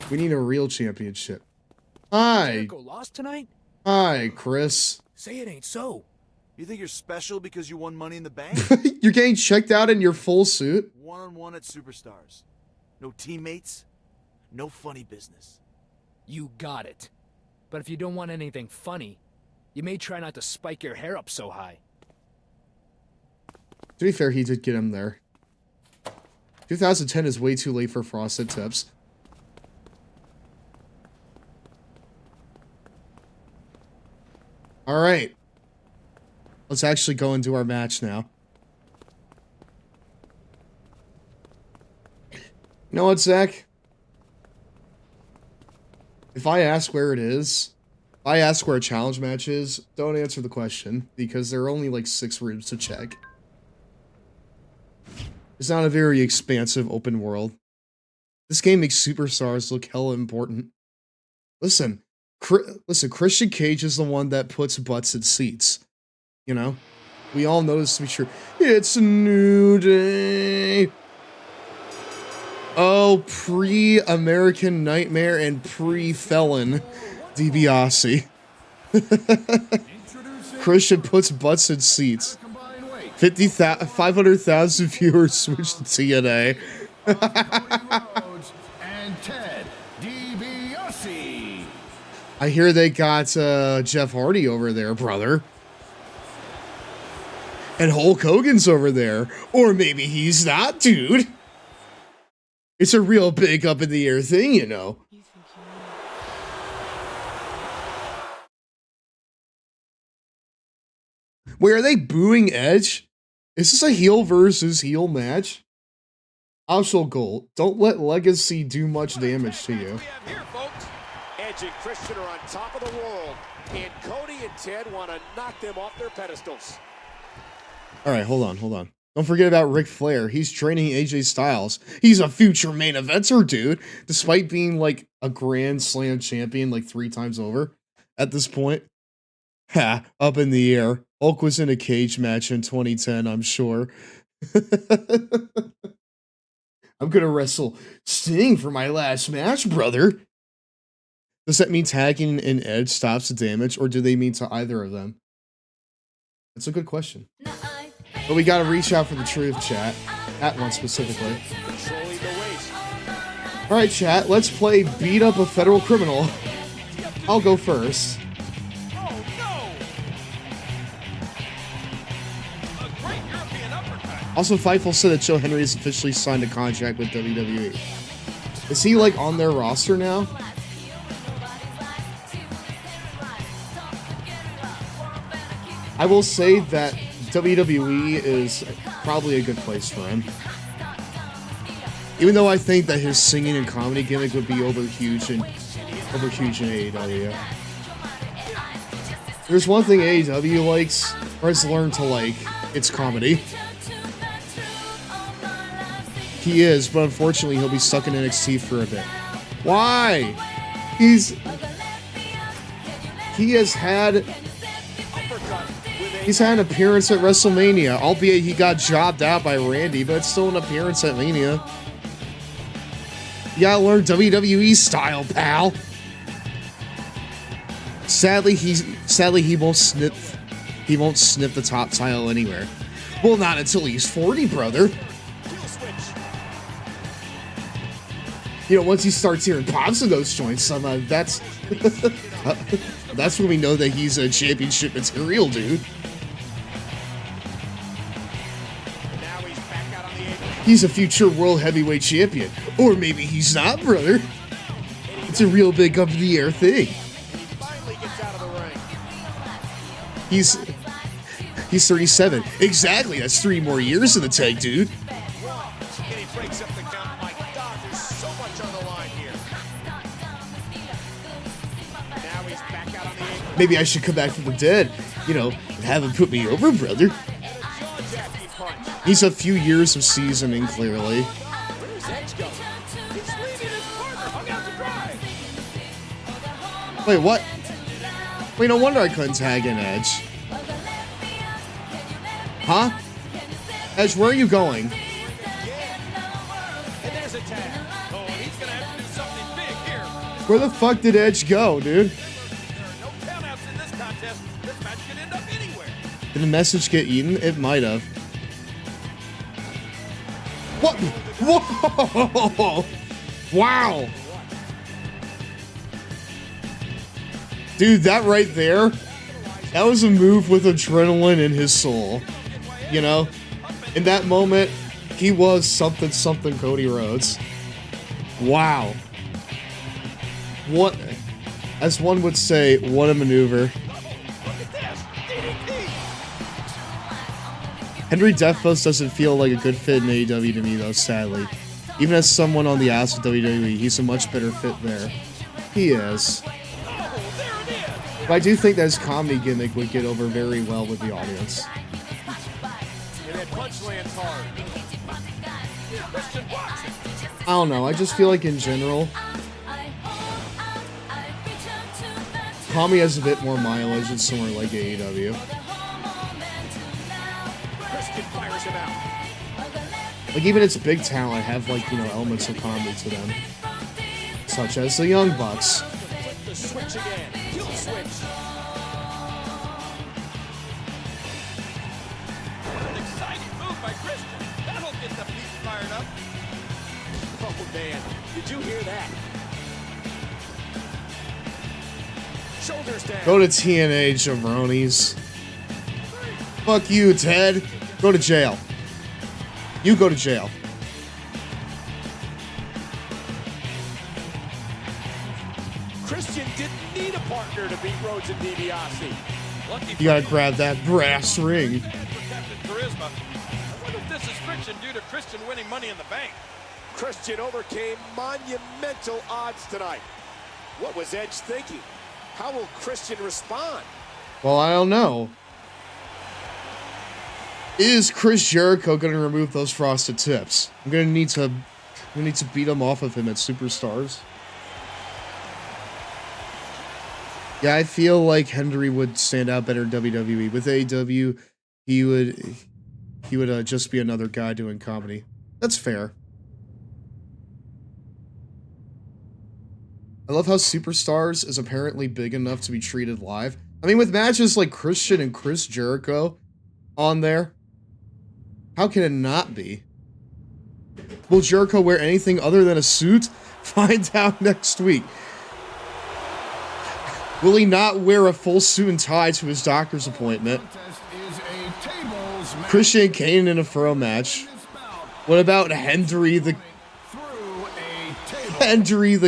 We need a real championship. Hi! Jericho lost tonight? Hi, Chris. Say it ain't so. You think you're special because you won Money in the Bank? You're getting checked out in your full suit? One-on-one at Superstars. No teammates, no funny business. You got it. But if you don't want anything funny, you may try not to spike your hair up so high. To be fair, he did get him there. 2010 is way too late for frosted tips. Alright. Let's actually go into our match now. You know what, Zach? If I ask where it is, if I ask where a challenge match is, don't answer the question, because there are only like 6 rooms to check. It's not a very expansive open world. This game makes superstars look hella important. Listen, Christian Cage is the one that puts butts in seats. You know? We all know this to be true. It's a new day. Oh, pre-American Nightmare and pre-Felon DiBiase. Christian puts butts in seats. 500,000 viewers switched to TNA. And Ted DiBiase. I hear they got Jeff Hardy over there, brother. And Hulk Hogan's over there. Or maybe he's not, dude. It's a real big up in the air thing, you know. Wait, are they booing Edge? Is this a heel versus heel match? Also, Gold, don't let Legacy do much damage to you. Edge and Christian are on top of the world, and Cody and Ted want to knock them off their pedestals. Alright, hold on. Don't forget about Ric Flair. He's training AJ Styles. He's a future main eventer, dude. Despite being like a Grand Slam champion like 3 times over at this point. Ha, up in the air. Hulk was in a cage match in 2010, I'm sure. I'm gonna wrestle Sting for my last match, brother. Does that mean tagging in Edge stops the damage, or do they mean to either of them? That's a good question. But we gotta reach out for the truth, chat. That one specifically. Alright, chat, let's play Beat Up a Federal Criminal. I'll go first. Also, Fightful said that Joe Henry has officially signed a contract with WWE. Is he, like, on their roster now? I will say that WWE is probably a good place for him. Even though I think that his singing and comedy gimmick would be over huge in AEW. There's one thing AEW likes, or has learned to like, it's comedy. He is, but unfortunately he'll be stuck in NXT for a bit. Why? He's had an appearance at WrestleMania, albeit he got jobbed out by Randy, but it's still an appearance at Mania. You gotta learn WWE style, pal. Sadly he won't sniff the top title anywhere. Well, not until he's 40, brother. You know, once he starts hearing pops in those joints, that's that's when we know that he's a championship material, dude. Now he's back out on the apron. He's a future world heavyweight champion. Or maybe he's not, brother. It's a real big up in the air thing. Finally gets out of the ring. He's 37. Exactly. That's 3 more years in the tag, dude. And he breaks up the count. My God, there's so much on the line here. Now he's back out on the apron. Maybe I should come back from the dead, you know, and have him put me over, brother. Jaw-jacking punch. He's a few years of seasoning, clearly. Where's Edge going? He's leaving his partner. Hung out to dry. Wait, what? Wait, no wonder I couldn't tag in Edge. Huh? Edge, where are you going? And there's a tag. Oh, and he's going to have to do something big here. Where the fuck did Edge go, dude? There are no countouts in this contest. This match could end up anywhere. Did the message get eaten? It might have. What? Whoa! Wow! Dude, that right there, that was a move with adrenaline in his soul. You know? In that moment, he was something Cody Rhodes. Wow. What, as one would say, what a maneuver. Henry Deathpost doesn't feel like a good fit in AEW to me, though, sadly. Even as someone on the ass of WWE, he's a much better fit there. He is. But I do think that his comedy gimmick would get over very well with the audience. And that punch lands hard. Christian blocks it. I don't know, I just feel like in general, comedy has a bit more mileage than somewhere like AEW. Christian fires him out. Like, even its big talent have, like, you know, elements of comedy to them. Such as the Young Bucks. Flip the switch again. Heel switch. An exciting move by Christian. That'll get the people fired up. Oh, man. Did you hear that? Shoulders down. Go to TNA, jabronis. Fuck you, Ted. Go to jail. You go to jail. Christian didn't need a partner to beat Rhodes and DiBiase. Lucky You gotta grab that brass ring. for Captain Charisma. I wonder if this is friction due to Christian winning Money in the Bank. Christian overcame monumental odds tonight. What was Edge thinking? How will Christian respond? Well, I don't know. Is Chris Jericho gonna remove those frosted tips? I'm gonna need to beat him off of him at Superstars. Yeah, I feel like Henry would stand out better in WWE. With AEW, he would just be another guy doing comedy. That's fair. I love how Superstars is apparently big enough to be treated live. I mean, with matches like Christian and Chris Jericho on there, how can it not be? Will Jericho wear anything other than a suit? Find out next week. Will he not wear a full suit and tie to his doctor's appointment? Christian Kane in a furrow match. What about Hendry the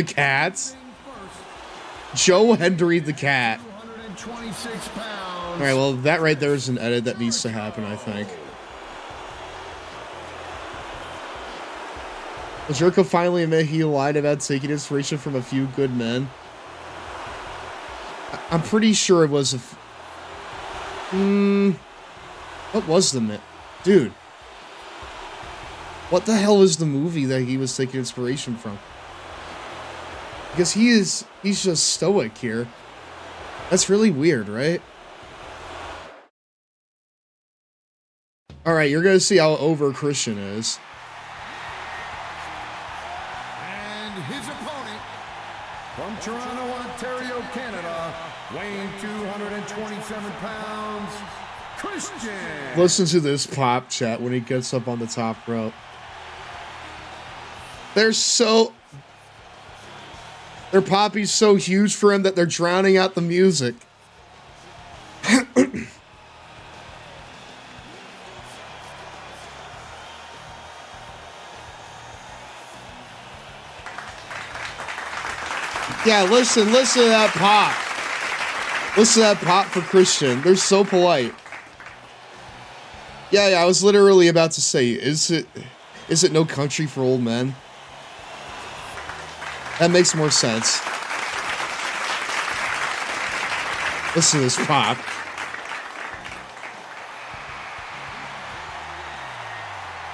Cat? Joe Hendry the Cat. Alright, well, that right there is an edit that needs to happen, I think. Will Jericho finally admit he lied about taking inspiration from a few good men? I'm pretty sure it was a... What was the myth? Dude. What the hell is the movie that he was taking inspiration from? Because he's just stoic here. That's really weird, right? Alright, you're gonna see how over Christian is. And his opponent, from Toronto, Ontario, Canada, weighing 227 pounds, Christian. Listen to this pop chat when he gets up on the top rope. Their poppy's so huge for him that they're drowning out the music. Yeah, listen to that pop. Listen to that pop for Christian. They're so polite. Yeah, I was literally about to say, is it No Country for Old Men? That makes more sense. Listen to this pop.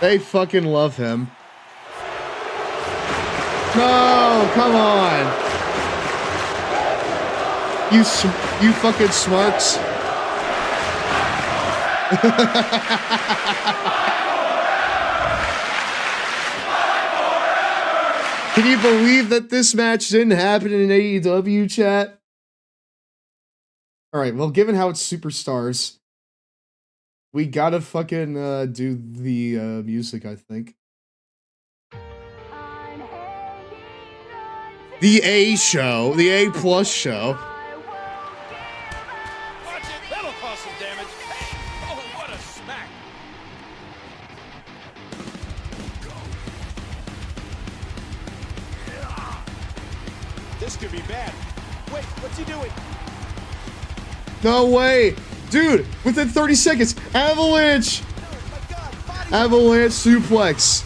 They fucking love him. No, come on. You fucking smarks. Can you believe that this match didn't happen in AEW, chat? Alright, well, given how it's Superstars, we gotta fucking do the music, I think. The A show, the A plus show. Watch it. That'll cause some damage. Oh, what a smack. This could be bad. Wait, what's he doing? No way! Dude, within 30 seconds, avalanche! Avalanche suplex.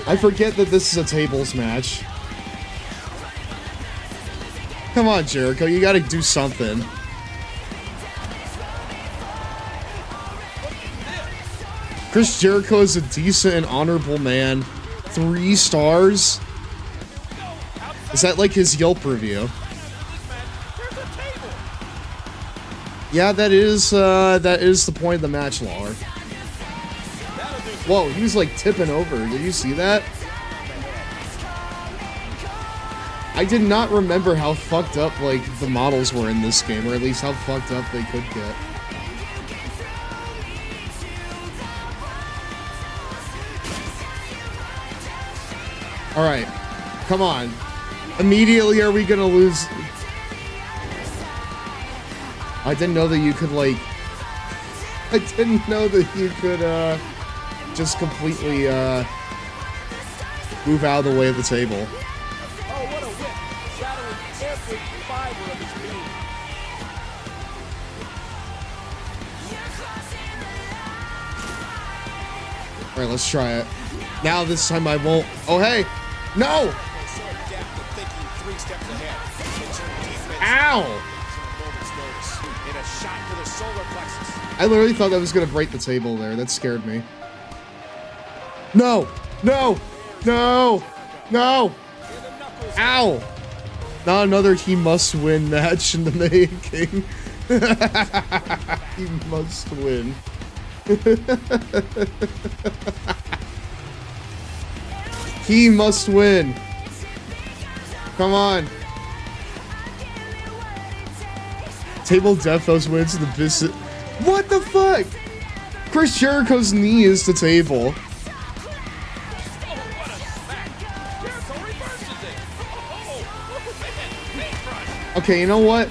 I forget that this is a tables match. Come on, Jericho, you gotta do something. Chris Jericho is a decent and honorable man. 3 stars? Is that like his Yelp review? Yeah, that is the point of the match, Lawler. Whoa, he was like tipping over. Did you see that? I did not remember how fucked up like the models were in this game, or at least how fucked up they could get. Alright, come on. Immediately are we gonna lose? I didn't know that you could like... I didn't know that you could just completely move out of the way of the table. Oh, what a whip. Shattering every fiber of his being. Alright, let's try it. Now this time I won't... Oh, hey! No! Ow! I literally thought that was gonna break the table there. That scared me. No! No! No! No! Ow! Not another he must win match in the making. He must win. He must win. Come on. Table Defos wins the business. What the fuck? Chris Jericho's knee is the table. Okay, you know what?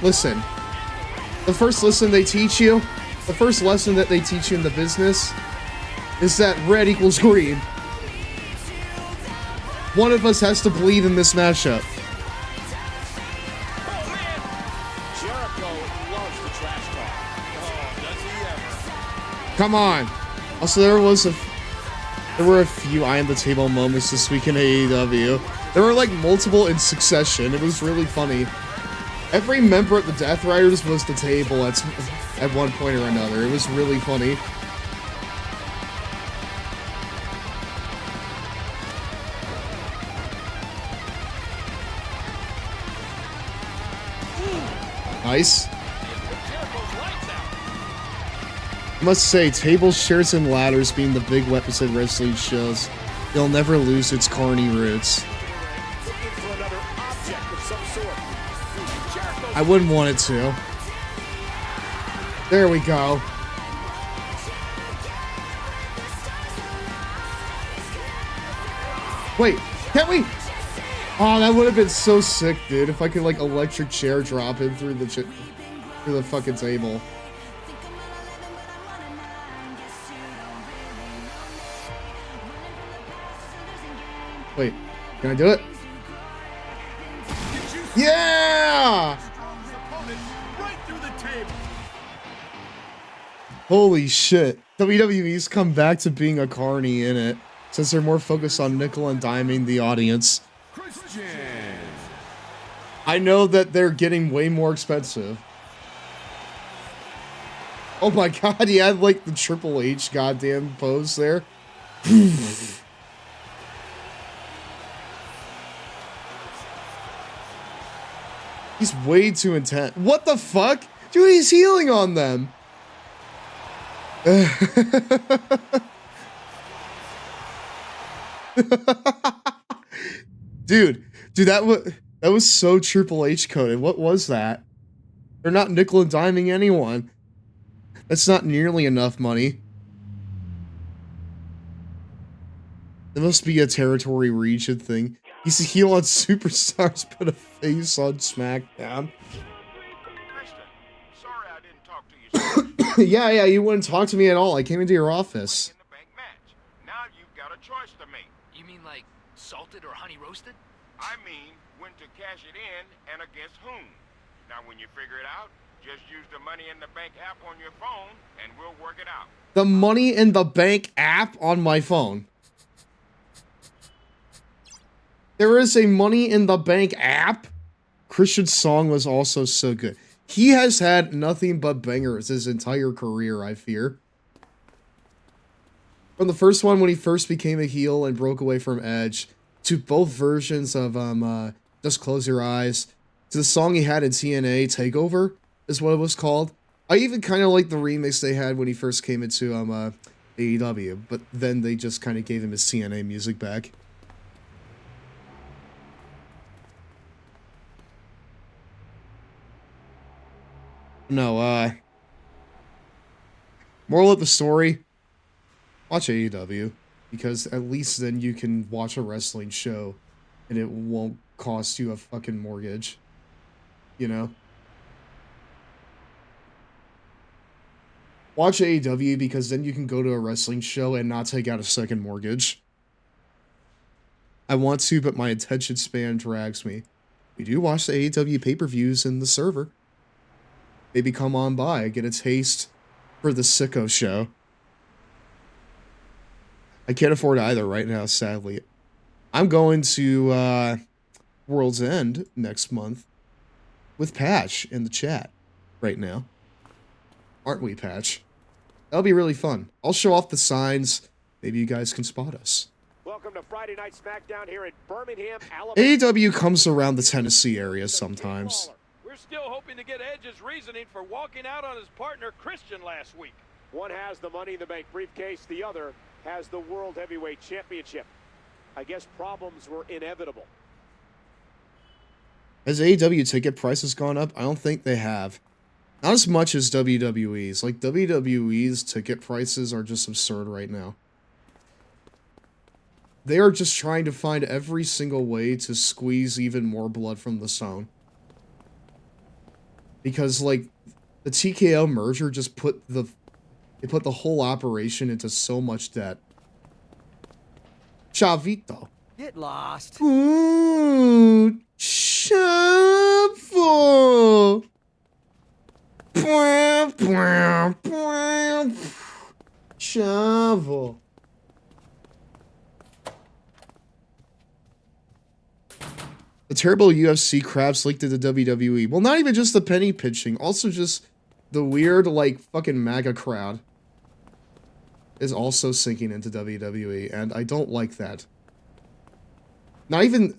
Listen. The first lesson they teach you, the first lesson that they teach you in the business is that red equals green. One of us has to bleed in this matchup. Come on. Also, there were a few I am the table moments this week in AEW. There were like multiple in succession. It was really funny. Every member of the Death Riders was the table at one point or another. It was really funny. Nice. I must say, tables, chairs, and ladders being the big weapons at wrestling shows, they'll never lose its corny roots. I wouldn't want it to. There we go. Wait, can't we? Oh, that would have been so sick, dude. If I could like electric chair drop him through the fucking table. Wait, can I do it? Yeah! Holy shit. WWE's come back to being a carny in it, since they're more focused on nickel and diming the audience. I know that they're getting way more expensive. Oh my god, he had like the Triple H goddamn pose there. He's way too intense. What the fuck? Dude, he's healing on them. Dude, that was so Triple H coded. What was that? They're not nickel and diming anyone. That's not nearly enough money. It must be a territory region thing. He's a heel on Superstars, but a face on SmackDown. Yeah, you wouldn't talk to me at all. I came into your office. Now you've got a choice to make. You mean like salted or honey roasted? I mean, when to cash it in and against whom. Now, when you figure it out, just use the Money in the Bank app on your phone, and we'll work it out. The Money in the Bank app on my phone. There is a Money in the Bank app. Christian's song was also so good. He has had nothing but bangers his entire career, I fear. From the first one when he first became a heel and broke away from Edge, to both versions of Just Close Your Eyes, to the song he had in TNA, Takeover, is what it was called. I even kind of like the remix they had when he first came into AEW, but then they just kind of gave him his TNA music back. No, moral of the story, watch AEW, because at least then you can watch a wrestling show and it won't cost you a fucking mortgage, you know? Watch AEW because then you can go to a wrestling show and not take out a second mortgage. I want to, but my attention span drags me. We do watch the AEW pay-per-views in the server. Maybe come on by, get a taste for the sicko show. I can't afford either right now, sadly. I'm going to World's End next month with Patch in the chat right now. Aren't we, Patch? That'll be really fun. I'll show off the signs. Maybe you guys can spot us. Welcome to Friday Night Smackdown here in Birmingham, Alabama. AEW comes around the Tennessee area sometimes. We're still hoping to get Edge's reasoning for walking out on his partner Christian last week. One has the Money in the Bank briefcase, the other has the World Heavyweight Championship. I guess problems were inevitable. Has AEW ticket prices gone up? I don't think they have. Not as much as WWE's. Like, WWE's ticket prices are just absurd right now. They are just trying to find every single way to squeeze even more blood from the stone. Because, like, the TKO merger just put the whole operation into so much debt. Chavito. Get lost. Ooh, Chavo. Chavo. The terrible UFC crabs leaked into WWE. Well, not even just the penny pinching, also just the weird, like, fucking MAGA crowd is also sinking into WWE, and I don't like that. Not even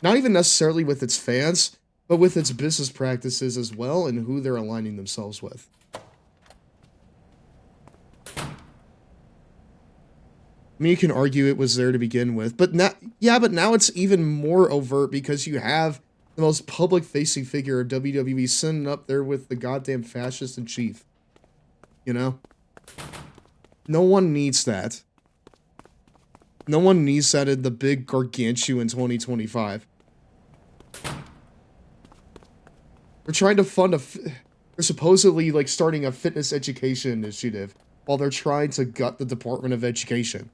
necessarily with its fans, but with its business practices as well and who they're aligning themselves with. I mean, you can argue it was there to begin with, but now it's even more overt because you have the most public-facing figure of WWE sitting up there with the goddamn fascist in chief. You know? No one needs that. No one needs that in the big gargantuan 2025. They're trying to fund they're supposedly, like, starting a fitness education initiative while they're trying to gut the Department of Education.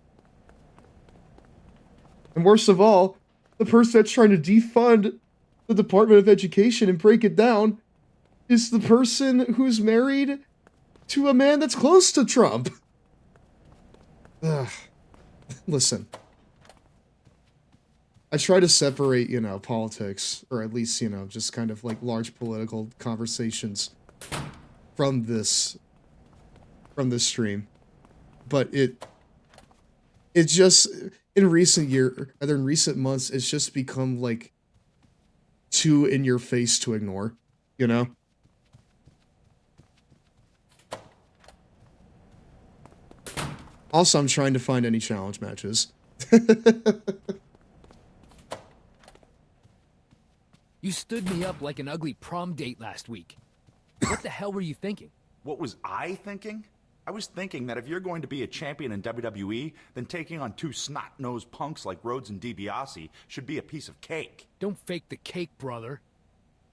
And worst of all, the person that's trying to defund the Department of Education and break it down is the person who's married to a man that's close to Trump. Ugh. Listen. I try to separate, you know, politics, or at least, you know, just kind of like large political conversations from this stream. But it just, in recent months, it's just become like too in your face to ignore, you know? Also, I'm trying to find any challenge matches. You stood me up like an ugly prom date last week. What the hell were you thinking? What was I thinking? I was thinking that if you're going to be a champion in WWE, then taking on two snot-nosed punks like Rhodes and DiBiase should be a piece of cake. Don't fake the cake, brother.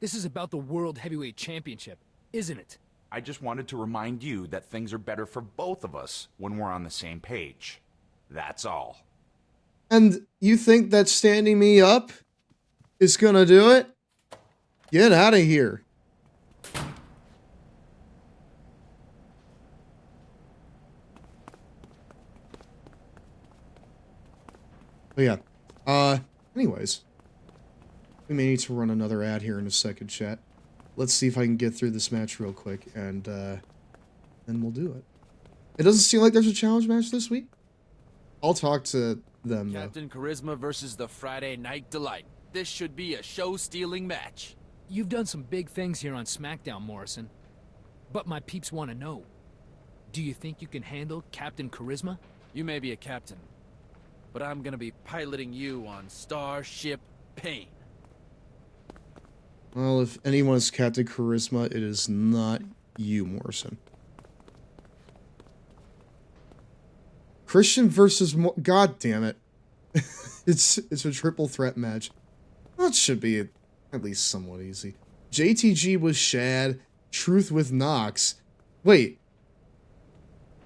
This is about the World Heavyweight Championship, isn't it? I just wanted to remind you that things are better for both of us when we're on the same page. That's all. And you think that standing me up is gonna do it? Get out of here. But yeah. Anyways. We may need to run another ad here in a second, chat. Let's see if I can get through this match real quick, and then we'll do it. It doesn't seem like there's a challenge match this week. I'll talk to them, though. Captain Charisma versus the Friday Night Delight. This should be a show-stealing match. You've done some big things here on SmackDown, Morrison. But my peeps want to know. Do you think you can handle Captain Charisma? You may be a captain, but I'm gonna be piloting you on Starship Pain. Well, if anyone's Captain Charisma, it is not you, Morrison. Christian versus God damn it. It's a triple threat match. That should be at least somewhat easy. JTG with Shad, Truth with Knox. Wait.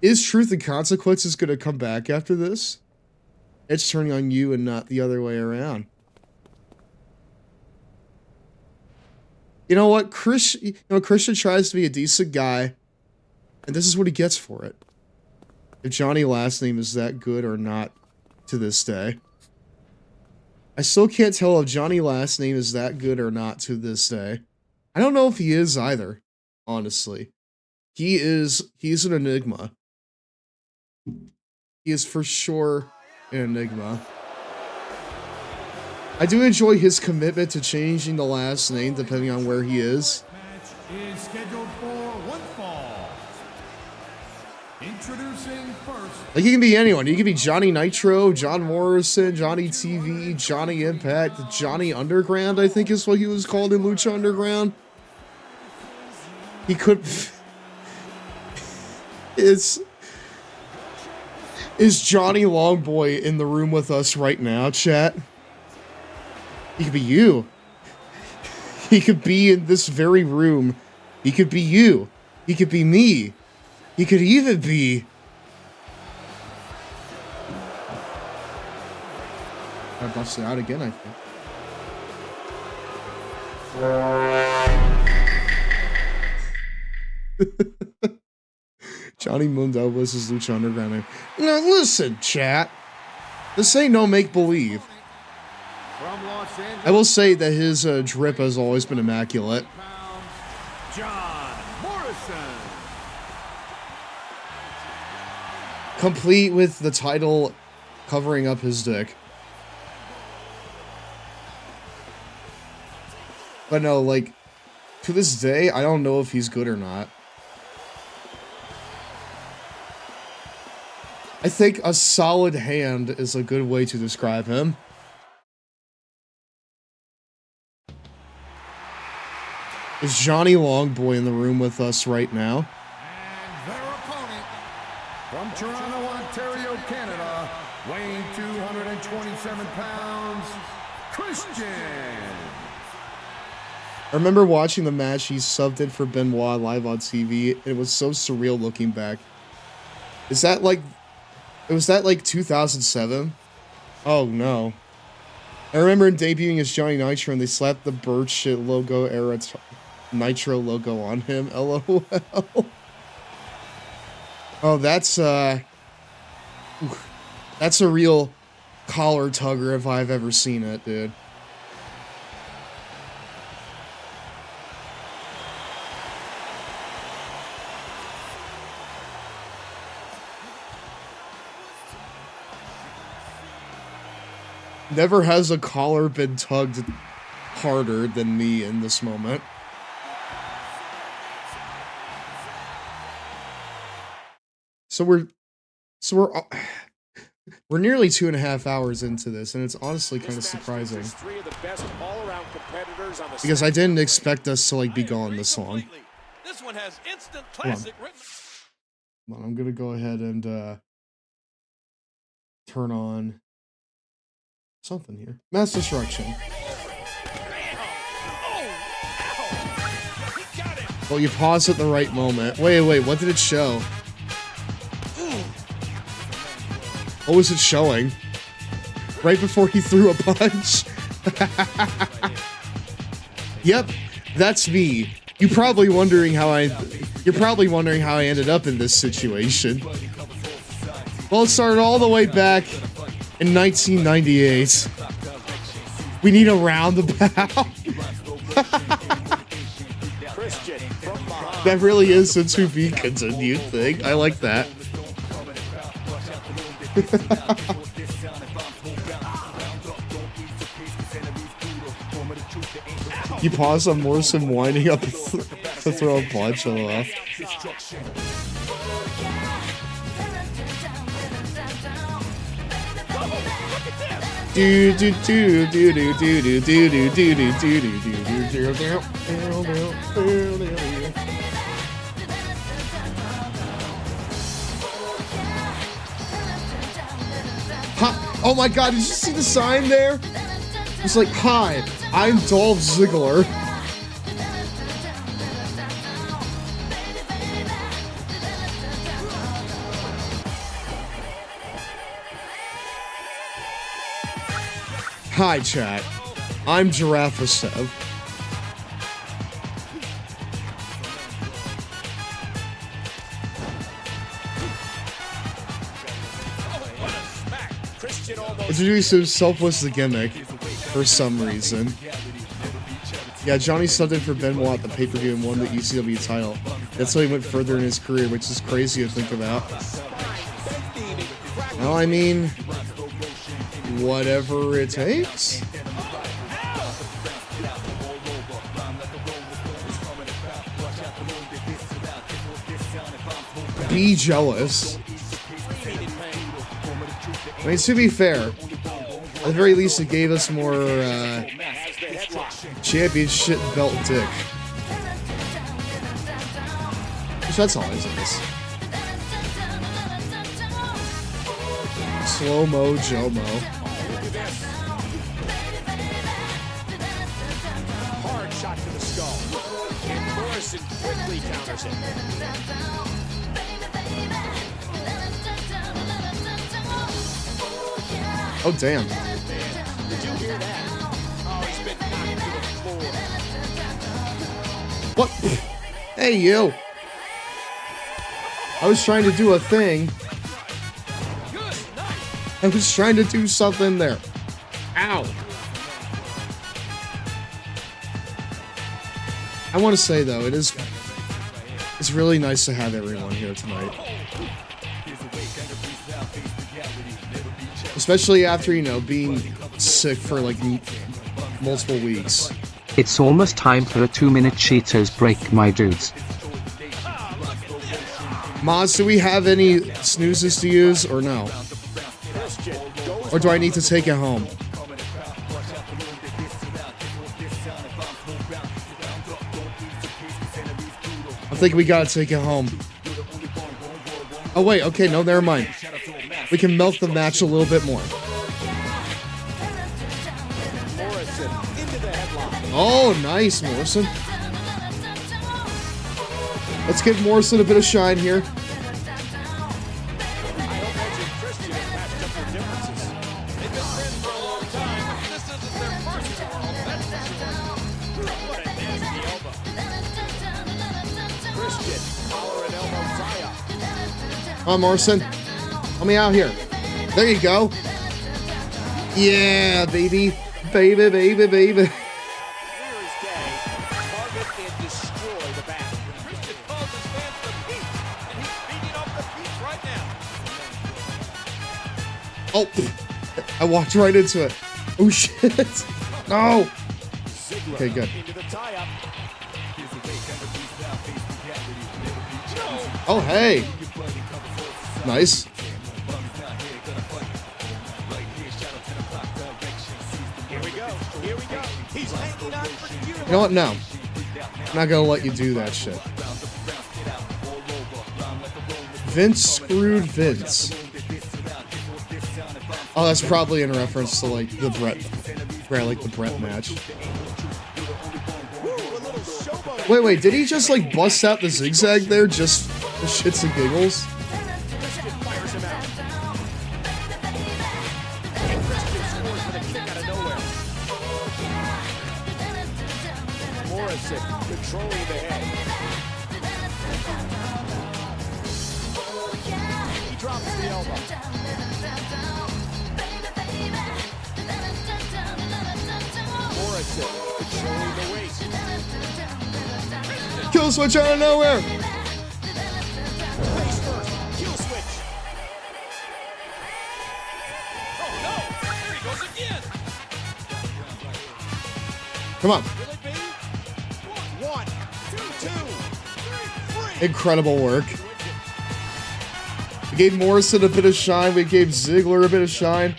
Is Truth and Consequences gonna come back after this? It's turning on you and not the other way around. You know what? Christian tries to be a decent guy, and this is what he gets for it. If Johnny last name is that good or not to this day. I still can't tell if Johnny last name is that good or not to this day. I don't know if he is either, honestly. He's an enigma. He is for sure an enigma. I do enjoy his commitment to changing the last name depending on where he is. Match is scheduled for one fall. Introducing first. Like, he can be anyone. He can be Johnny Nitro, John Morrison, Johnny TV, Johnny Impact, Johnny Underground, I think is what he was called in Lucha Underground. He could... Is Johnny Longboy in the room with us right now, chat? He could be you. He could be in this very room. He could be you. He could be me. He could even be... I busted out again, I think. Johnny Mundo was his Lucha Underground name. Now listen, chat. This ain't no make-believe. I will say that his drip has always been immaculate. John Morrison. Complete with the title covering up his dick. But no, like, to this day, I don't know if he's good or not. I think a solid hand is a good way to describe him. Is Johnny Longboy in the room with us right now? And their opponent from Toronto, Ontario, Canada, weighing 227 pounds, Christian. I remember watching the match he subbed in for Benoit live on TV. It was so surreal looking back. Was that like 2007? Oh no. I remember him debuting as Johnny Nitro and they slapped the bird shit logo era Nitro logo on him. LOL. Oh, that's a real collar tugger if I've ever seen it, dude. Never has a collar been tugged harder than me in this moment. So we're nearly 2.5 hours into this, and it's honestly kind of surprising. Because I didn't expect us to like be gone this long. This one has instant classic. Hold on, I'm gonna go ahead and turn on something here. Mass destruction. Well, you pause at the right moment. Wait, what did it show? What was it showing? Right before he threw a punch? Yep, that's me. You're probably wondering how I ended up in this situation. Well, it started all the way back in 1998. We need a roundabout. That really is a to be continued thing. I like that. You pause on Morrison winding up to throw a punch on the left. Do do do do do do do do do do do do do do. Oh my god, did you see the sign there? It's like, hi, I'm Dolph Ziggler. Hi, chat. I'm GirafaStev. Introduce himself was the gimmick for some reason. Yeah, Johnny subbed in for Benoit at the pay-per-view and won the ECW title. That's how he went further in his career, which is crazy to think about. Well, I mean, whatever it takes. Be jealous. I mean, to be fair, at the very least, it gave us more championship belt dick. Which that's always nice. Slow-mo Jomo. Hard shot to the skull. And Morrison quickly counters it. Oh, damn. Did you hear that? Oh, he's been knocked to the floor. What? Hey, you. I was trying to do a thing. I was trying to do something there. Ow. I want to say, though, it's really nice to have everyone here tonight. Especially after, you know, being sick for like multiple weeks. It's almost time for a 2-minute Cheetos break, my dudes. Moz, do we have any snoozes to use or no? Or do I need to take it home? I think we gotta take it home. Oh wait, okay, no, never mind. We can milk the match a little bit more. Oh, nice, Morrison. Let's give Morrison a bit of shine here. their first in the world, that's for sure. What a nasty elbow. Christian, collar and elbow tie-up. Come on, Morrison. Help me out here. There you go. Yeah, baby. Baby, baby, baby. Clear as day. Target and destroy the back. Christian calls his fans the Peach, and he's feeding off the Peach right now. Oh, I walked right into it. Oh, shit. No. Okay, good. Into the tie-up. Oh, hey. Nice. Here we go. Here we go. He's hanging on for dear You know what? No. I'm not gonna let you do that shit. Vince screwed Vince. Oh, that's probably in reference to like the Brett match. Wait, did he just like bust out the zigzag there just for shits and giggles? fires him out. And Christian scores with a kick out of nowhere. Morrison controlling the head. He drops the elbow. Morrison controlling the waist. Kill switch out of nowhere. Face first. Kill switch. Oh no! There he goes again! Come on. Will it be? 1, 2, 3. Incredible work. We gave Morrison a bit of shine. We gave Ziggler a bit of shine.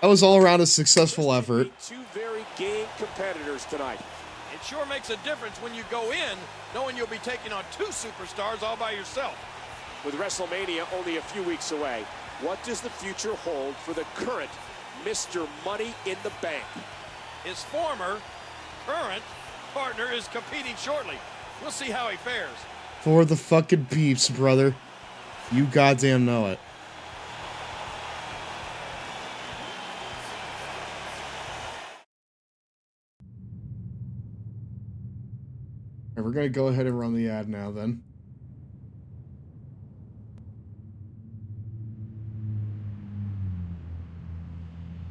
That was all around a successful effort. Two very game competitors tonight. It sure makes a difference when you go in, knowing you'll be taking on two superstars all by yourself. With WrestleMania only a few weeks away, what does the future hold for the current Mr. Money in the Bank? His current partner is competing shortly. We'll see how he fares. For the fucking beeps, brother. You goddamn know it. Alright, we're gonna go ahead and run the ad now then.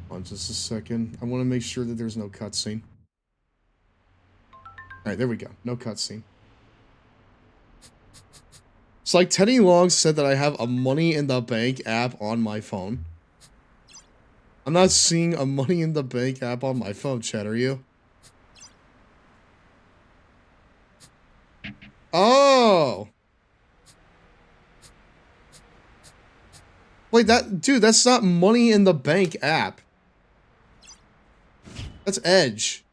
Hold on just a second. I want to make sure that there's no cutscene. Alright, there we go. No cutscene. It's like Teddy Long said that I have a Money in the Bank app on my phone. I'm not seeing a Money in the Bank app on my phone, Chet, are you? Oh! Wait, dude, that's not Money in the Bank app. That's Edge.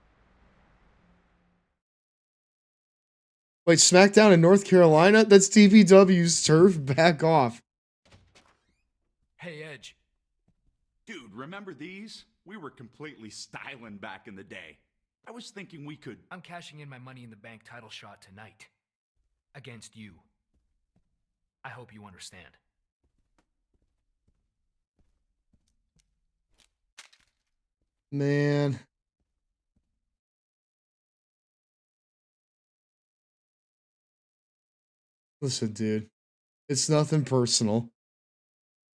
Wait, SmackDown in North Carolina? That's DPW's turf? Back off. Hey, Edge. Dude, remember these? We were completely styling back in the day. I was thinking we could... I'm cashing in my Money in the Bank title shot tonight. Against you. I hope you understand. Man. Listen, dude. It's nothing personal.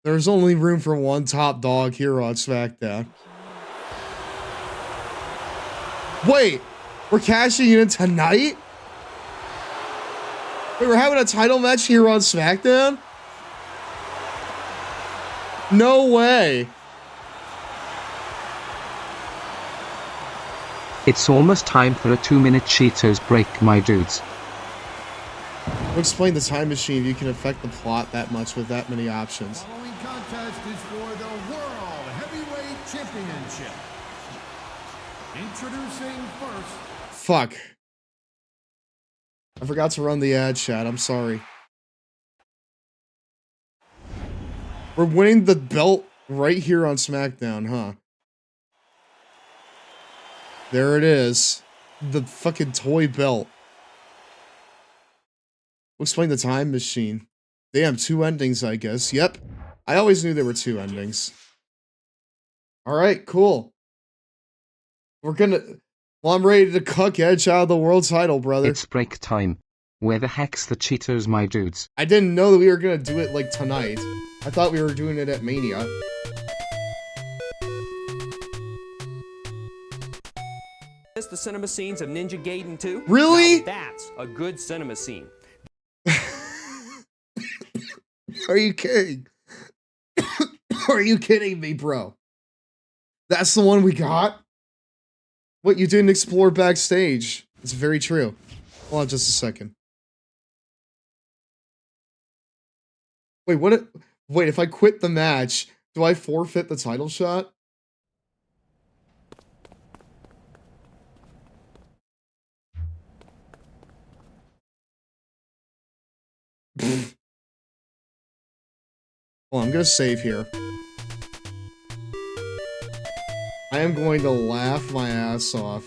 There's only room for one top dog here on SmackDown. Wait! We're cashing in tonight? Wait, we're having a title match here on SmackDown? No way. It's almost time for a 2-minute Cheetos break, my dudes. We'll explain the time machine if you can affect the plot that much with that many options. Following contest is for the World Heavyweight Championship. Introducing first. Fuck. I forgot to run the ad, chat. I'm sorry. We're winning the belt right here on SmackDown, huh? There it is. The fucking toy belt. We'll explain the time machine. Damn, 2 endings, I guess. Yep. I always knew there were 2 endings. Alright, cool. We're gonna... Well, I'm ready to cuck Edge out of the world title, brother. It's break time. Where the heck's the Cheetos, my dudes? I didn't know that we were gonna do it, like, tonight. I thought we were doing it at Mania. The cinema scenes of Ninja Gaiden 2? Really? Now that's a good cinema scene. Are you kidding? Are you kidding me, bro? That's the one we got? What, you didn't explore backstage? It's very true. Hold on just a second. Wait, what? Wait, if I quit the match, do I forfeit the title shot? Well, I'm gonna save here. I am going to laugh my ass off.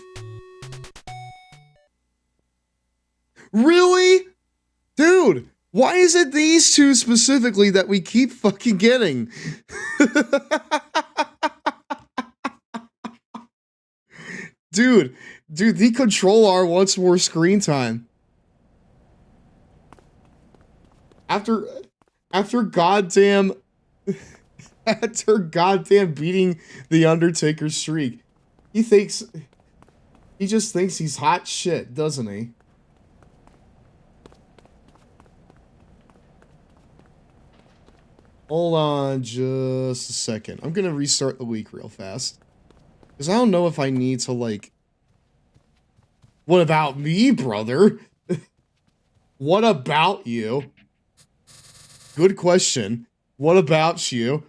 Really? Dude, why is it these two specifically that we keep fucking getting? Dude, the controller wants more screen time. After goddamn beating the Undertaker's streak, he just thinks he's hot shit, doesn't he? Hold on just a second. I'm gonna restart the week real fast. Because I don't know if I need to, like... What about me, brother? What about you? Good question. What about you?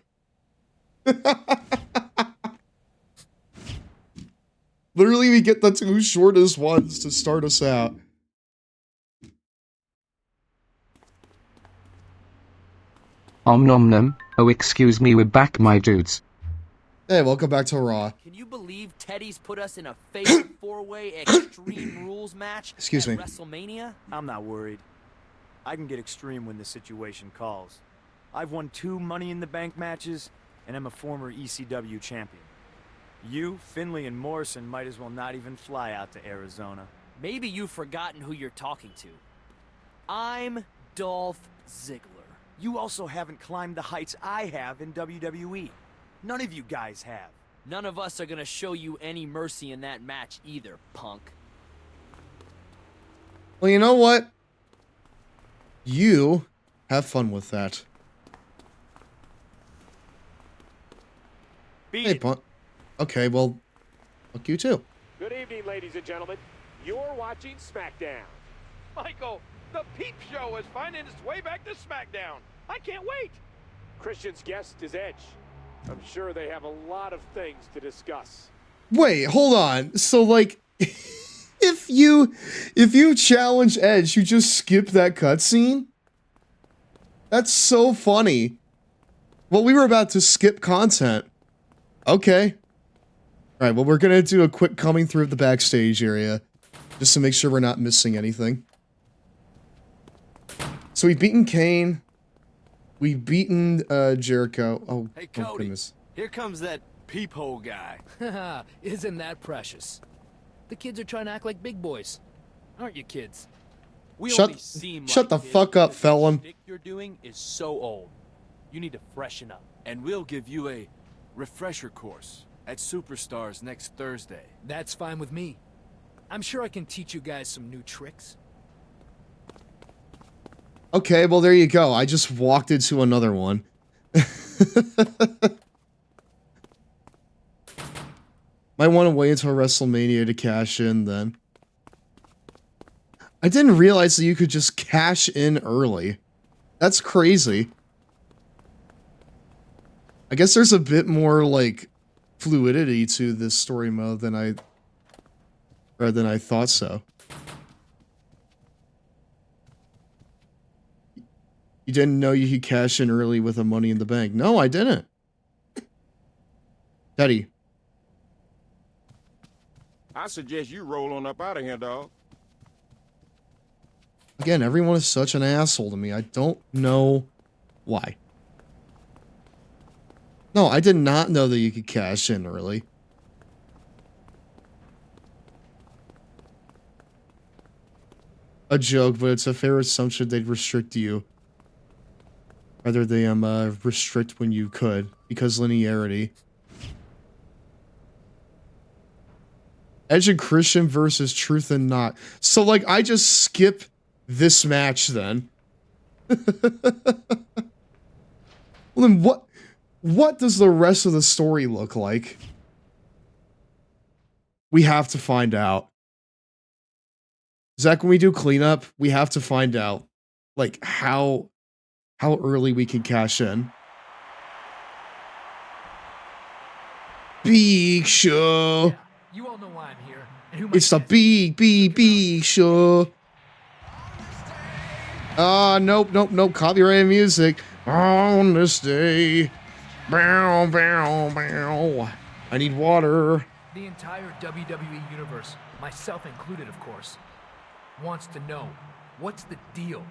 Literally, we get the two shortest ones to start us out. Nom nom. Oh, excuse me, we're back, my dudes. Hey, welcome back to Raw. Can you believe Teddy's put us in a fatal four-way Extreme Rules match Excuse me. at WrestleMania? I'm not worried. I can get extreme when the situation calls. I've won 2 Money in the Bank matches, and I'm a former ECW champion. You, Finley, and Morrison might as well not even fly out to Arizona. Maybe you've forgotten who you're talking to. I'm Dolph Ziggler. You also haven't climbed the heights I have in WWE. None of you guys have. None of us are gonna show you any mercy in that match either, punk. Well, you know what? You have fun with that. Hey, punk. Okay, well, fuck you too. Good evening, ladies and gentlemen. You're watching SmackDown. Michael, the Peep Show is finding its way back to SmackDown. I can't wait. Christian's guest is Edge. I'm sure they have a lot of things to discuss. Wait, hold on. So, like, if you challenge Edge, you just skip that cutscene? That's so funny. Well, we were about to skip content. Okay. Alright, well, we're gonna do a quick coming through of the backstage area, just to make sure we're not missing anything. So we've beaten Kane. We've beaten, Jericho. Oh, Hey, oh Cody, goodness. here comes that peephole guy. Isn't that precious? The kids are trying to act like big boys. Aren't you, kids? We Shut only seem the like fuck up, Felon. shtick you're doing is so old. You need to freshen up. And we'll give you a refresher course at Superstars next Thursday. That's fine with me. I'm sure I can teach you guys some new tricks. Okay, well, there you go. I just walked into another one. Might want to wait until WrestleMania to cash in, then. I didn't realize that you could just cash in early. That's crazy. I guess there's a bit more, like, fluidity to this story mode than I thought so. You didn't know you could cash in early with a Money in the Bank. No, I didn't. Teddy. I suggest you roll on up out of here, dog. Again, everyone is such an asshole to me. I don't know why. No, I did not know that you could cash in early. a joke, but it's a fair assumption they'd restrict you. Rather than restrict when you could, because linearity. Edge and Christian versus Truth and Not. So, like, I just skip this match then. Well, then what does the rest of the story look like? We have to find out. Zach, when we do cleanup, we have to find out, like, how early we can cash in. Big Show. Yeah, you all know why I'm here. And who It's the big show. Nope. Copyrighted music. On this day. Bow, bow, bow. I need water. The entire WWE universe, myself included, of course, wants to know what's the deal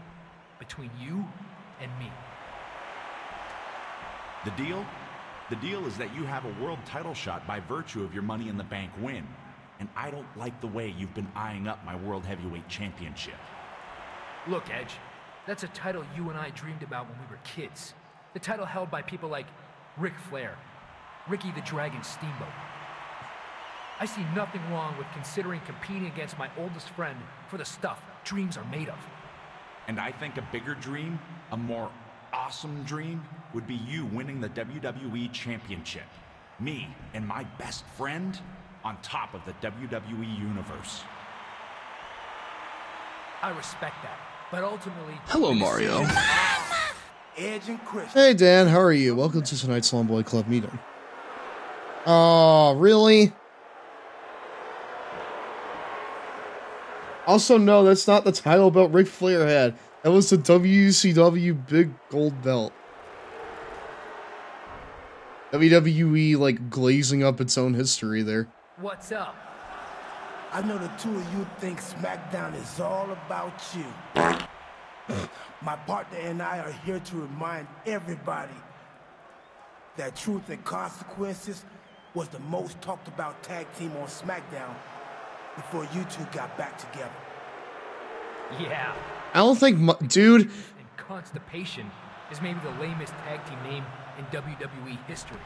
between you and me. The deal? The deal is that you have a world title shot by virtue of your Money in the Bank win. And I don't like the way you've been eyeing up my World Heavyweight Championship. Look, Edge, that's a title you and I dreamed about when we were kids. The title held by people like Ric Flair, Ricky the Dragon Steamboat. I see nothing wrong with considering competing against my oldest friend for the stuff dreams are made of. And I think a bigger dream, a more awesome dream, would be you winning the WWE Championship. Me and my best friend on top of the WWE Universe. I respect that, but ultimately... Hello, Mario. Edge and Chris. Hey, Dan, how are you? Welcome to tonight's Slum Boy Club meeting. Oh, really? Also, no, that's not the title belt Ric Flair had. That was the WCW Big Gold Belt. WWE, like, glazing up its own history there. What's up? I know the two of you think SmackDown is all about you. My partner and I are here to remind everybody that Truth and Consequences was the most talked about tag team on SmackDown before you two got back together. Yeah. I don't think, dude. And Constipation is maybe the lamest tag team name in WWE history.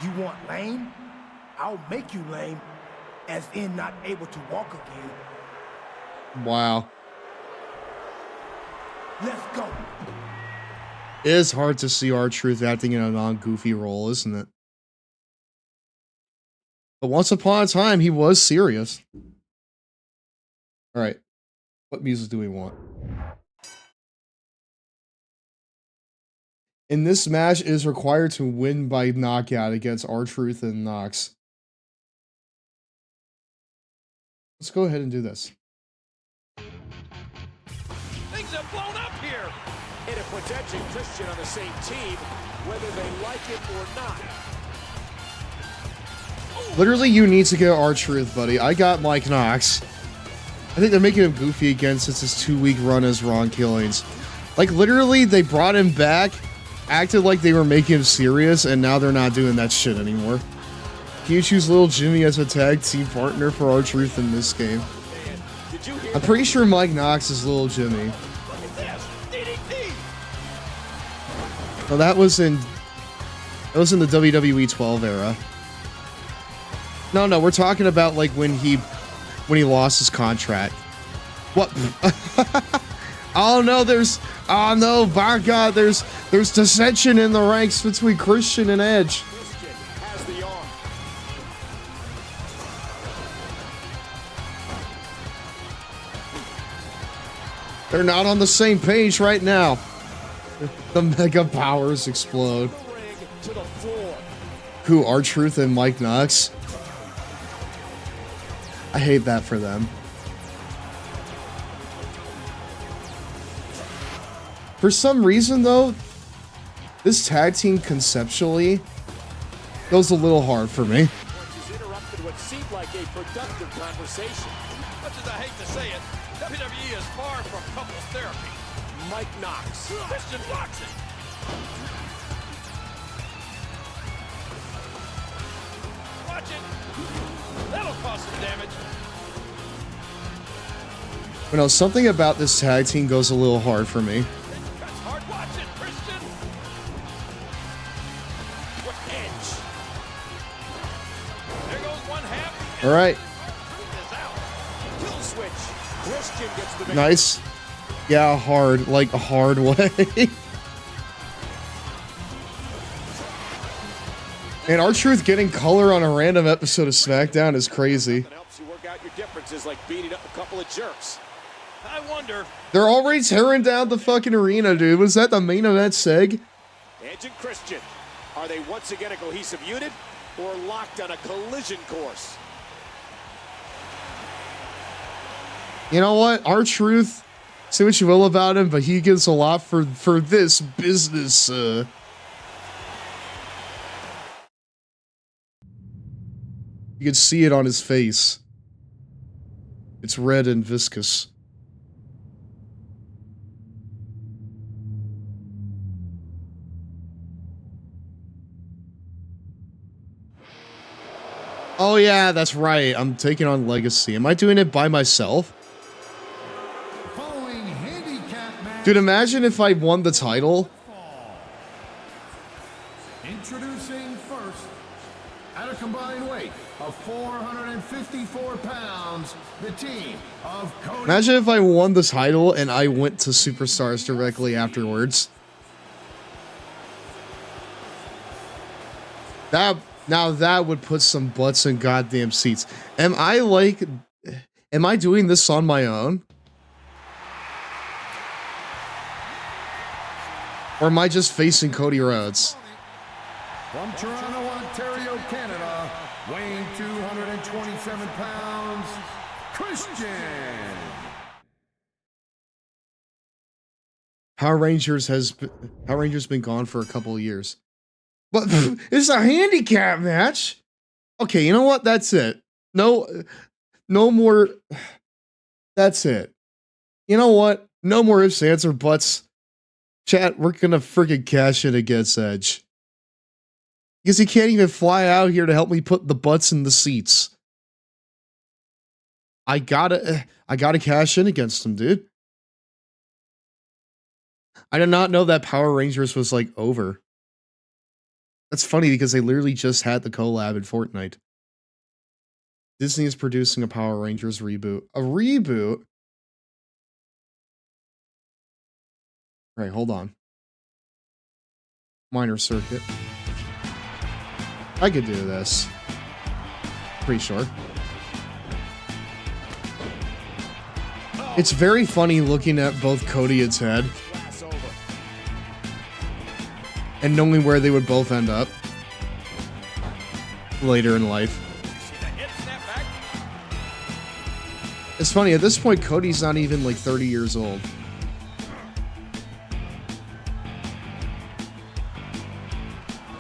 You want lame? I'll make you lame, as in not able to walk again. Wow. Let's go. It is hard to see R-Truth acting in a non-goofy role, isn't it? But once upon a time, he was serious. Alright. What music do we want? In this match, it is required to win by knockout against R-Truth and Knox. Let's go ahead and do this. Things have blown up here. And it puts Edge and Christian on the same team, whether they like it or not. Literally, you need to get R-Truth, buddy. I got Mike Knox. I think they're making him goofy again since his 2-week run as Ron Killings. Like, literally, they brought him back, acted like they were making him serious, and now they're not doing that shit anymore. Can you choose Little Jimmy as a tag team partner for R-Truth in this game? I'm pretty sure Mike Knox is Little Jimmy. No, that was in the WWE 12 era. No, we're talking about like when he lost his contract. What? Oh no, by God, there's dissension in the ranks between Christian and Edge. Christian has the arm. They're not on the same page right now. The mega powers explode. To the floor. Who, R-Truth and Mike Knox? I hate that for them. For some reason, though, this tag team conceptually goes a little hard for me. She's interrupted what seemed like a productive conversation. Much as I hate to say it, WWE is far from couples therapy. Mike Knox. Christian blocks it. Watch it. That'll cause some damage. You know, something about this tag team goes a little hard for me. That's hard. Watch it, Christian. What edge? There goes one half. All right. Kill switch. Christian gets the Nice. Yeah, hard. Like a hard way. And R-Truth getting color on a random episode of SmackDown is crazy. Helps you work out your differences like beating up a couple of jerks. I wonder. They're already tearing down the fucking arena, dude. Was that the main event seg? Edge and Christian. Are they once again a cohesive unit or locked on a collision course? You know what? R-Truth, say what you will about him, but he gives a lot for this business. You can see it on his face. It's red and viscous. Oh yeah, that's right. I'm taking on Legacy. Am I doing it by myself? Dude, imagine if I won the title. Introducing first, at a combined weight of 454 pounds, the team of Cody. Imagine if I won the title and I went to Superstars directly afterwards. Now that would put some butts in goddamn seats. Am I doing this on my own? Or am I just facing Cody Rhodes? From Toronto, Ontario, Canada, weighing 227 pounds, Christian. Power Rangers been gone for a couple of years. But it's a handicap match. Okay, you know what? That's it. No more. That's it. You know what? No more ifs, ands, or buts. Chat, we're gonna freaking cash in against Edge. Because he can't even fly out here to help me put the butts in the seats. I gotta cash in against him, dude. I did not know that Power Rangers was like over. That's funny because they literally just had the collab in Fortnite. Disney is producing a Power Rangers reboot. A reboot? Right, hold on. Minor circuit. I could do this. Pretty sure. It's very funny looking at both Cody and Ted. And knowing where they would both end up later in life. It's funny, at this point, Cody's not even like 30 years old.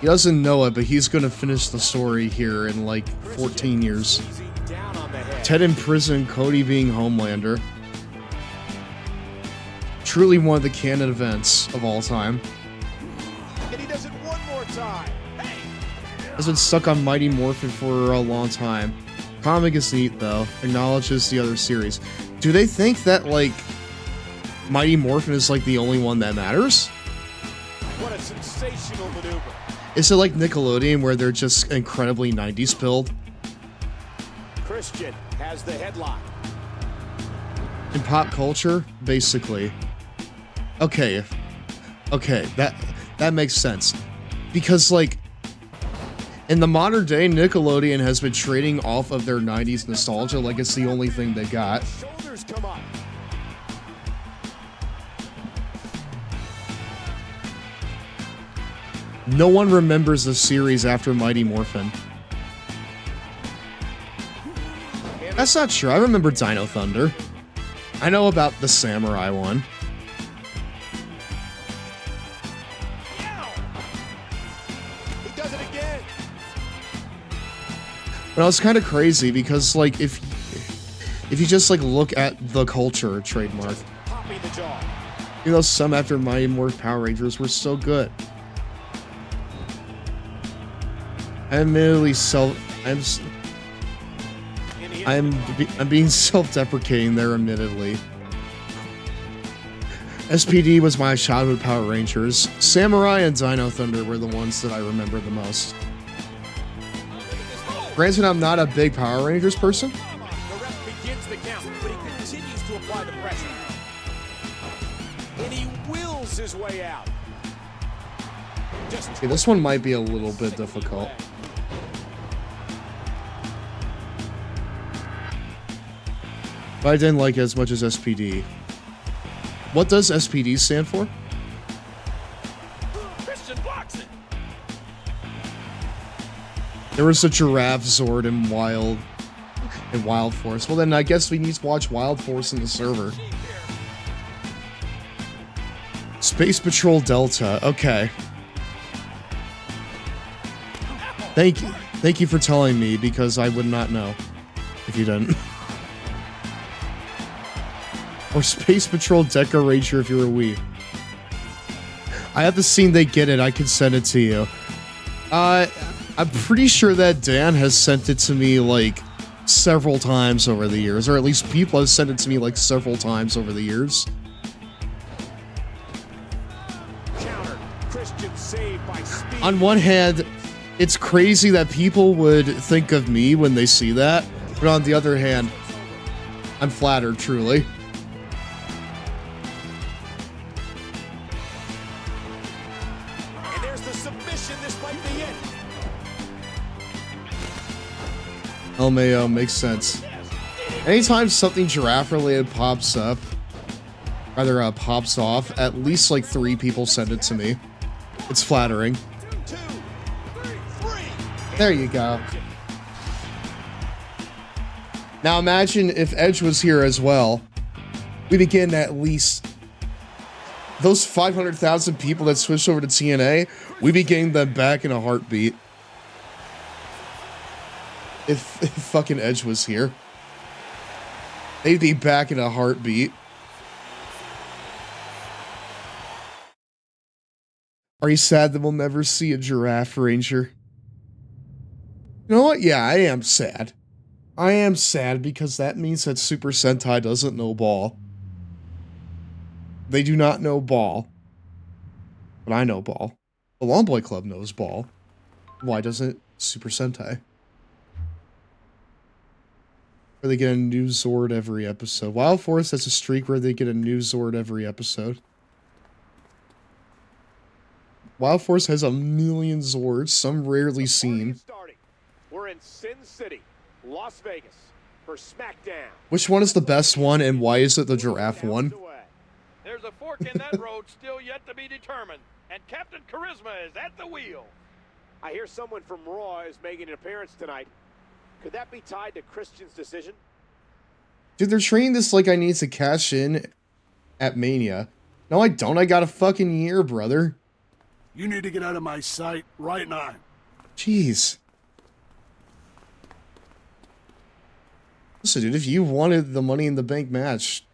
He doesn't know it, but he's gonna finish the story here in like 14 years. Ted in prison, Cody being Homelander. Truly one of the canon events of all time. And he does it one more time. Has been stuck on Mighty Morphin for a long time. Comic is neat though. Acknowledges the other series. Do they think that like Mighty Morphin is like the only one that matters? What a sensational maneuver. Is it like Nickelodeon where they're just incredibly 90s pilled? Christian has the headlock. In pop culture, basically. Okay, that makes sense. Because like in the modern day, Nickelodeon has been trading off of their 90s nostalgia like it's the only thing they got. Shoulders come up. No one remembers the series after Mighty Morphin. That's not true. I remember Dino Thunder. I know about the Samurai one. He does it again. But it's kind of crazy because like if you just like look at the culture trademark, Popping the jaw. you know, some after Mighty Morphin Power Rangers were so good. I admittedly I'm being self-deprecating there, admittedly. SPD was my childhood Power Rangers. Samurai and Dino Thunder were the ones that I remember the most. Granted, I'm not a big Power Rangers person. The ref begins the count, but he continues to apply the pressure. And he wills his way out. Okay, this one might be a little bit difficult. But I didn't like it as much as SPD. What does SPD stand for? Christian blocks it. There was a Giraffe Zord in Wild Force. Well, then I guess we need to watch Wild Force in the server. Space Patrol Delta. Okay. Thank you for telling me, because I would not know if you didn't. Or Space Patrol Deca Ranger if you're a Wii. I have the scene they get it. I can send it to you. I'm pretty sure that Dan has sent it to me like several times over the years, or at least people have sent it to me like several times over the years. Counter. Christian saved by speed. On one hand, it's crazy that people would think of me when they see that, but on the other hand, I'm flattered, truly. And there's the submission. This might be it. LMAO makes sense. Anytime something giraffe related pops up, rather pops off, at least like 3 people send it to me. It's flattering. There you go. Now imagine if Edge was here as well. We begin at least those 500,000 people that switched over to TNA. We be getting them back in a heartbeat. If fucking Edge was here, they'd be back in a heartbeat. Are you sad that we'll never see a Giraffe Ranger? You know what? Yeah, I am sad. I am sad because that means that Super Sentai doesn't know ball. They do not know ball. But I know ball. The Long Boy Club knows ball. Why doesn't Super Sentai? Where they get a new Zord every episode. Wild Force has a streak where they get a new Zord every episode. Wild Force has a million Zords, some rarely seen. We're in Sin City, Las Vegas, for SmackDown. Which one is the best one, and why is it the giraffe one? There's a fork in that road still yet to be determined, and Captain Charisma is at the wheel. I hear someone from Raw is making an appearance tonight. Could that be tied to Christian's decision? Dude, they're treating this like I need to cash in at Mania. No, I don't. I got a fucking year, brother. You need to get out of my sight right now. Jeez. Listen, dude, if you wanted the Money in the Bank match,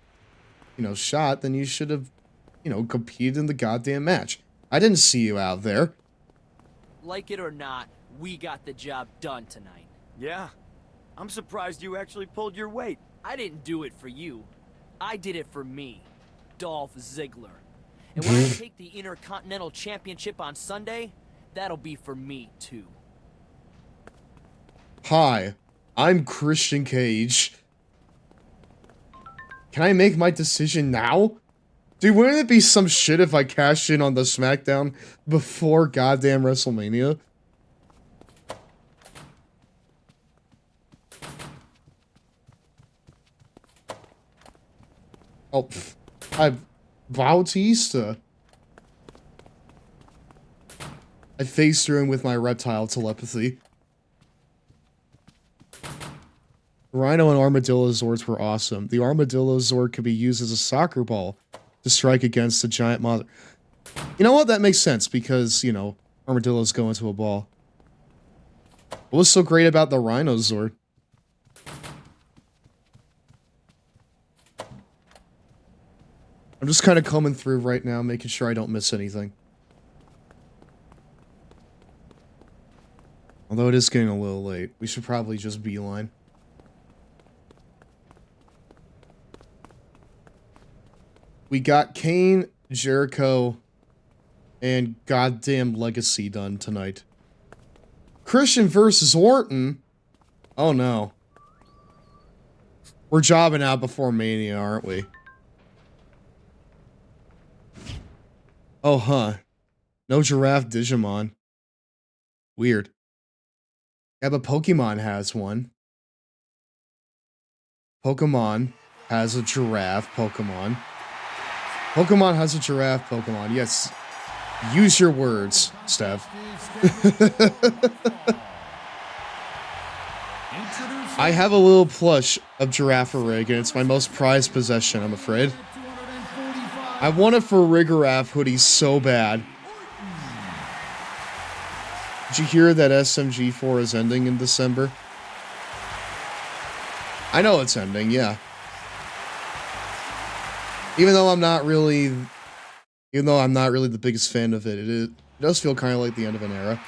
shot, then you should have, competed in the goddamn match. I didn't see you out there. Like it or not, we got the job done tonight. Yeah. I'm surprised you actually pulled your weight. I didn't do it for you. I did it for me, Dolph Ziggler. And when I take the Intercontinental Championship on Sunday, that'll be for me, too. Hi, I'm Christian Cage. Can I make my decision now? Dude, wouldn't it be some shit if I cashed in on the SmackDown before goddamn WrestleMania? Oh, Bautista. I phased through him with my reptile telepathy. Rhino and Armadillo Zords were awesome. The Armadillo Zord could be used as a soccer ball to strike against the giant monster. You know what? That makes sense because, Armadillos go into a ball. What was so great about the Rhino Zord? I'm just kind of combing through right now, making sure I don't miss anything. Although it is getting a little late. We should probably just beeline. We got Kane, Jericho, and goddamn Legacy done tonight. Christian versus Orton? Oh no. We're jobbing out before Mania, aren't we? Oh, huh. No Giraffe Digimon. Weird. Yeah, but Pokemon has one. Pokemon has a giraffe Pokemon. Pokemon has a giraffe Pokemon. Yes. Use your words, Stev. I have a little plush of Girafa-Rig, and it's my most prized possession, I'm afraid. I want it for Rigoraph hoodie so bad. Did you hear that SMG4 is ending in December? I know it's ending, yeah. Even though I'm not really the biggest fan of it, it does feel kind of like the end of an era.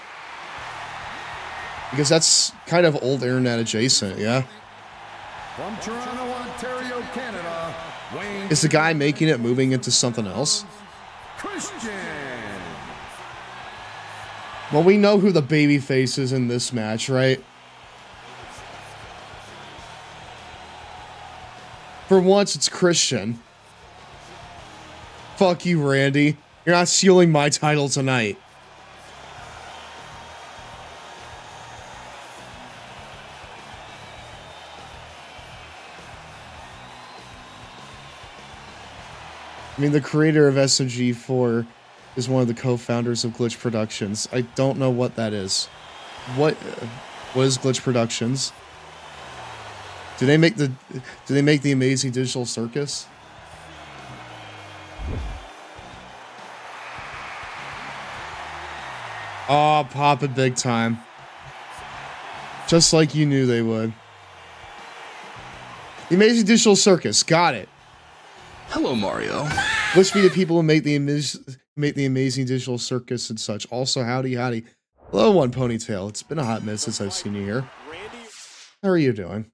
Because that's kind of old internet adjacent, yeah? From Toronto, Ontario, Canada, Wayne. Is the guy making it moving into something else? Christian. Well, we know who the babyface is in this match, right? For once, it's Christian. Fuck you, Randy. You're not stealing my title tonight. I mean, the creator of SMG4 is one of the co-founders of Glitch Productions. I don't know what that is. What is Glitch Productions? Do they make the Amazing Digital Circus? Oh, pop it big time. Just like you knew they would. The Amazing Digital Circus, got it. Hello, Mario. Let's be the people who make the Amazing Digital Circus and such. Also, howdy. Hello, One Ponytail. It's been a hot minute since I've seen you here. How are you doing?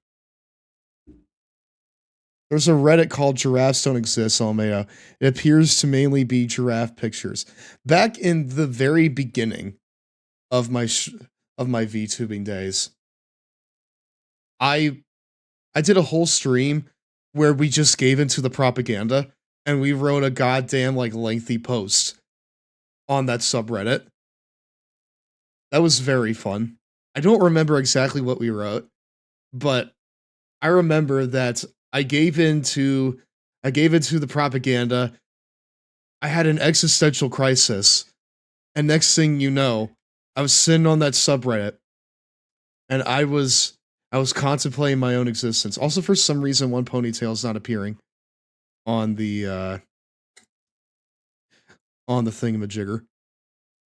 There's a Reddit called Giraffes Don't Exist, LMAO. It appears to mainly be giraffe pictures. Back in the very beginning of my VTubing days, I did a whole stream where we just gave into the propaganda and we wrote a goddamn lengthy post on that subreddit. That was very fun. I don't remember exactly what we wrote, but I remember that I gave into the propaganda. I had an existential crisis, and next thing you know, I was sitting on that subreddit, and I was contemplating my own existence. Also, for some reason, One Ponytail is not appearing on the thingamajigger.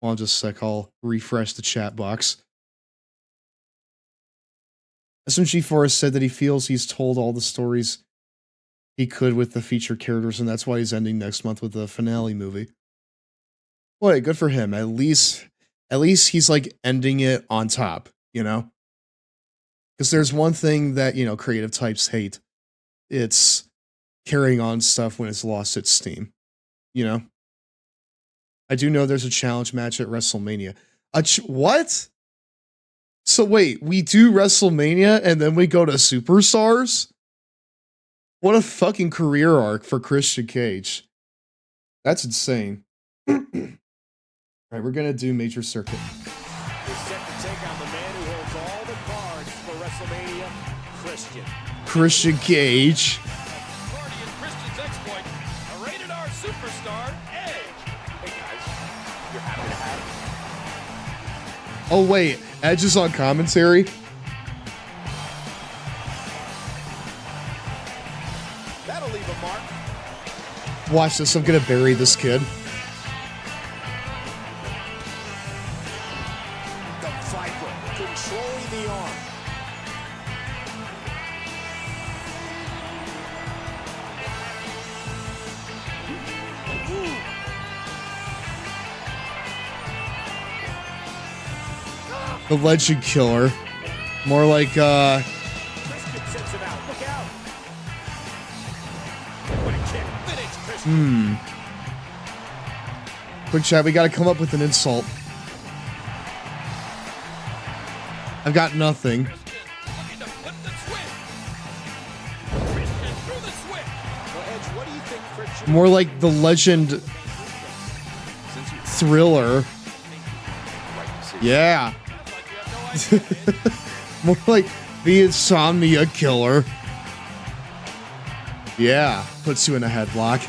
Hold on just a sec, I'll refresh the chat box. SMG Forrest said that he feels he's told all the stories he could with the featured characters, and that's why he's ending next month with the finale movie. Boy, good for him. At least he's ending it on top, you know? Because there's one thing that, creative types hate. It's carrying on stuff when it's lost its steam, you know? I do know there's a challenge match at WrestleMania. What? So wait, we do WrestleMania and then we go to Superstars? What a fucking career arc for Christian Cage. That's insane. Alright, we're gonna do Major Circuit. Is set to take on the man who holds all the cards for WrestleMania, Christian. Christian Cage. Party in Christian's exploit, a rated R superstar, Edge. Hey guys, you're happy to have Oh wait, Edge is on commentary? That'll leave a mark. Watch this, I'm gonna bury this kid. The Viper controlling the arm. The Legend Killer. More like, Christian sends him out. Look out. What a kick. Finish, Christian. Quick chat, we gotta come up with an insult. I've got nothing. More like the Legend Thriller. Yeah. More like the Insomnia Killer. Yeah. Puts you in a headlock.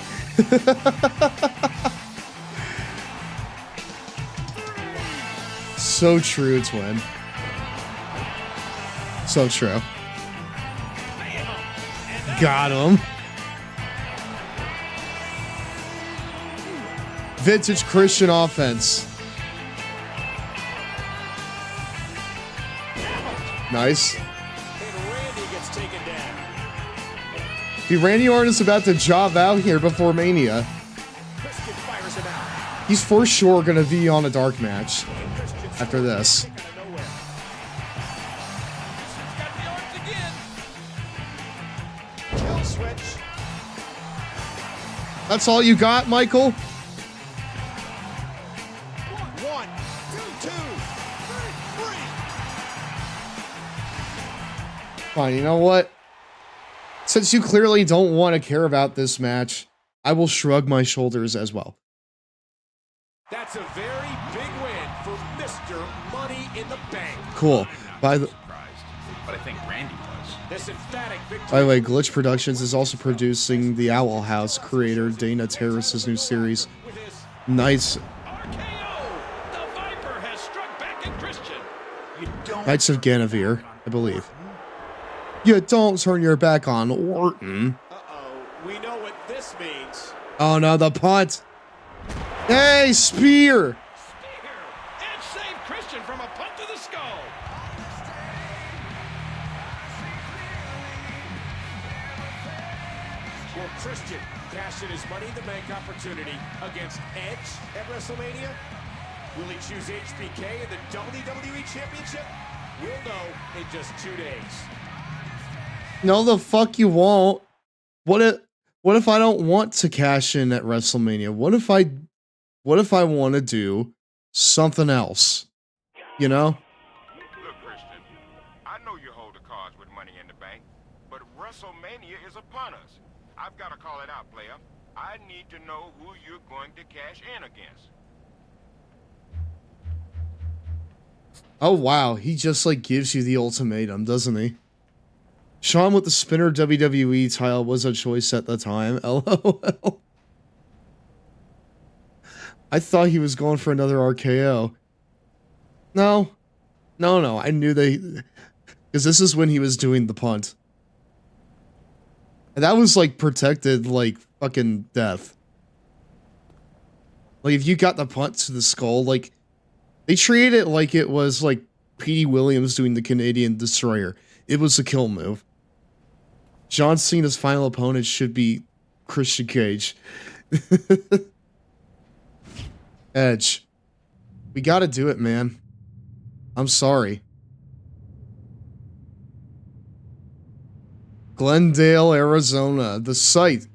So true, twin. So true. Got him. Vintage Christian offense. Nice. Dude, Randy Orton is about to job out here before Mania. He's for sure gonna be on a dark match after this. That's all you got, Michael? 1, 2, 3. Fine, you know what? Since you clearly don't want to care about this match, I will shrug my shoulders as well. That's a very big win for Mr. Money in the Bank. Cool. By the But I think Randy was. This emphatic victory. By the way, Glitch Productions is also producing the Owl House creator Dana Terrace's new series, Knights of Ganavir, I believe. You don't turn your back on Orton. We know what this means. Oh no, the punt. Hey, spear. Edge saved Christian from a punt to the skull. Will Christian cash in his Money in the Bank opportunity against Edge at WrestleMania? Will he choose HBK in the WWE Championship? We'll know in just 2 days. No, the fuck you won't. What if I don't want to cash in at WrestleMania? What if I want to do something else? You know? Look, Christian, I know you hold the cards with Money in the Bank, but WrestleMania is upon us. I've got to call it out, player. I need to know who you're going to cash in against. Oh wow, he just like gives you the ultimatum, doesn't he? Shawn with the spinner WWE title was a choice at the time. LOL. I thought he was going for another RKO. No. I knew because this is when he was doing the punt. And that was like protected like fucking death. Like if you got the punt to the skull, like they treated it like it was like Petey Williams doing the Canadian Destroyer. It was a kill move. John Cena's final opponent should be Christian Cage. Edge. We gotta do it, man. I'm sorry. Glendale, Arizona. The site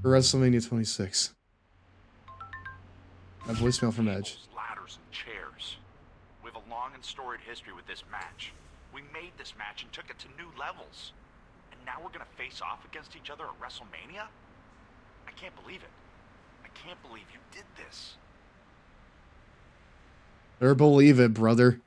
for WrestleMania 26. A voicemail from Edge. Ladders and chairs. We have a long and storied history with this match. We made this match and took it to new levels. And now we're gonna face off against each other at WrestleMania? I can't believe it. I can't believe you did this. Better believe it, brother.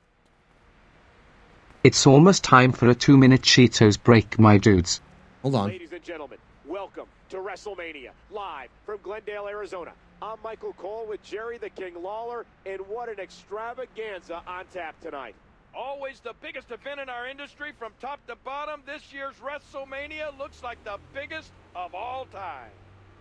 It's almost time for a 2-minute Cheetos break, my dudes. Hold on. Ladies and gentlemen, welcome to WrestleMania, live from Glendale, Arizona. I'm Michael Cole with Jerry the King Lawler, and what an extravaganza on tap tonight. Always the biggest event in our industry from top to bottom. This year's WrestleMania looks like the biggest of all time.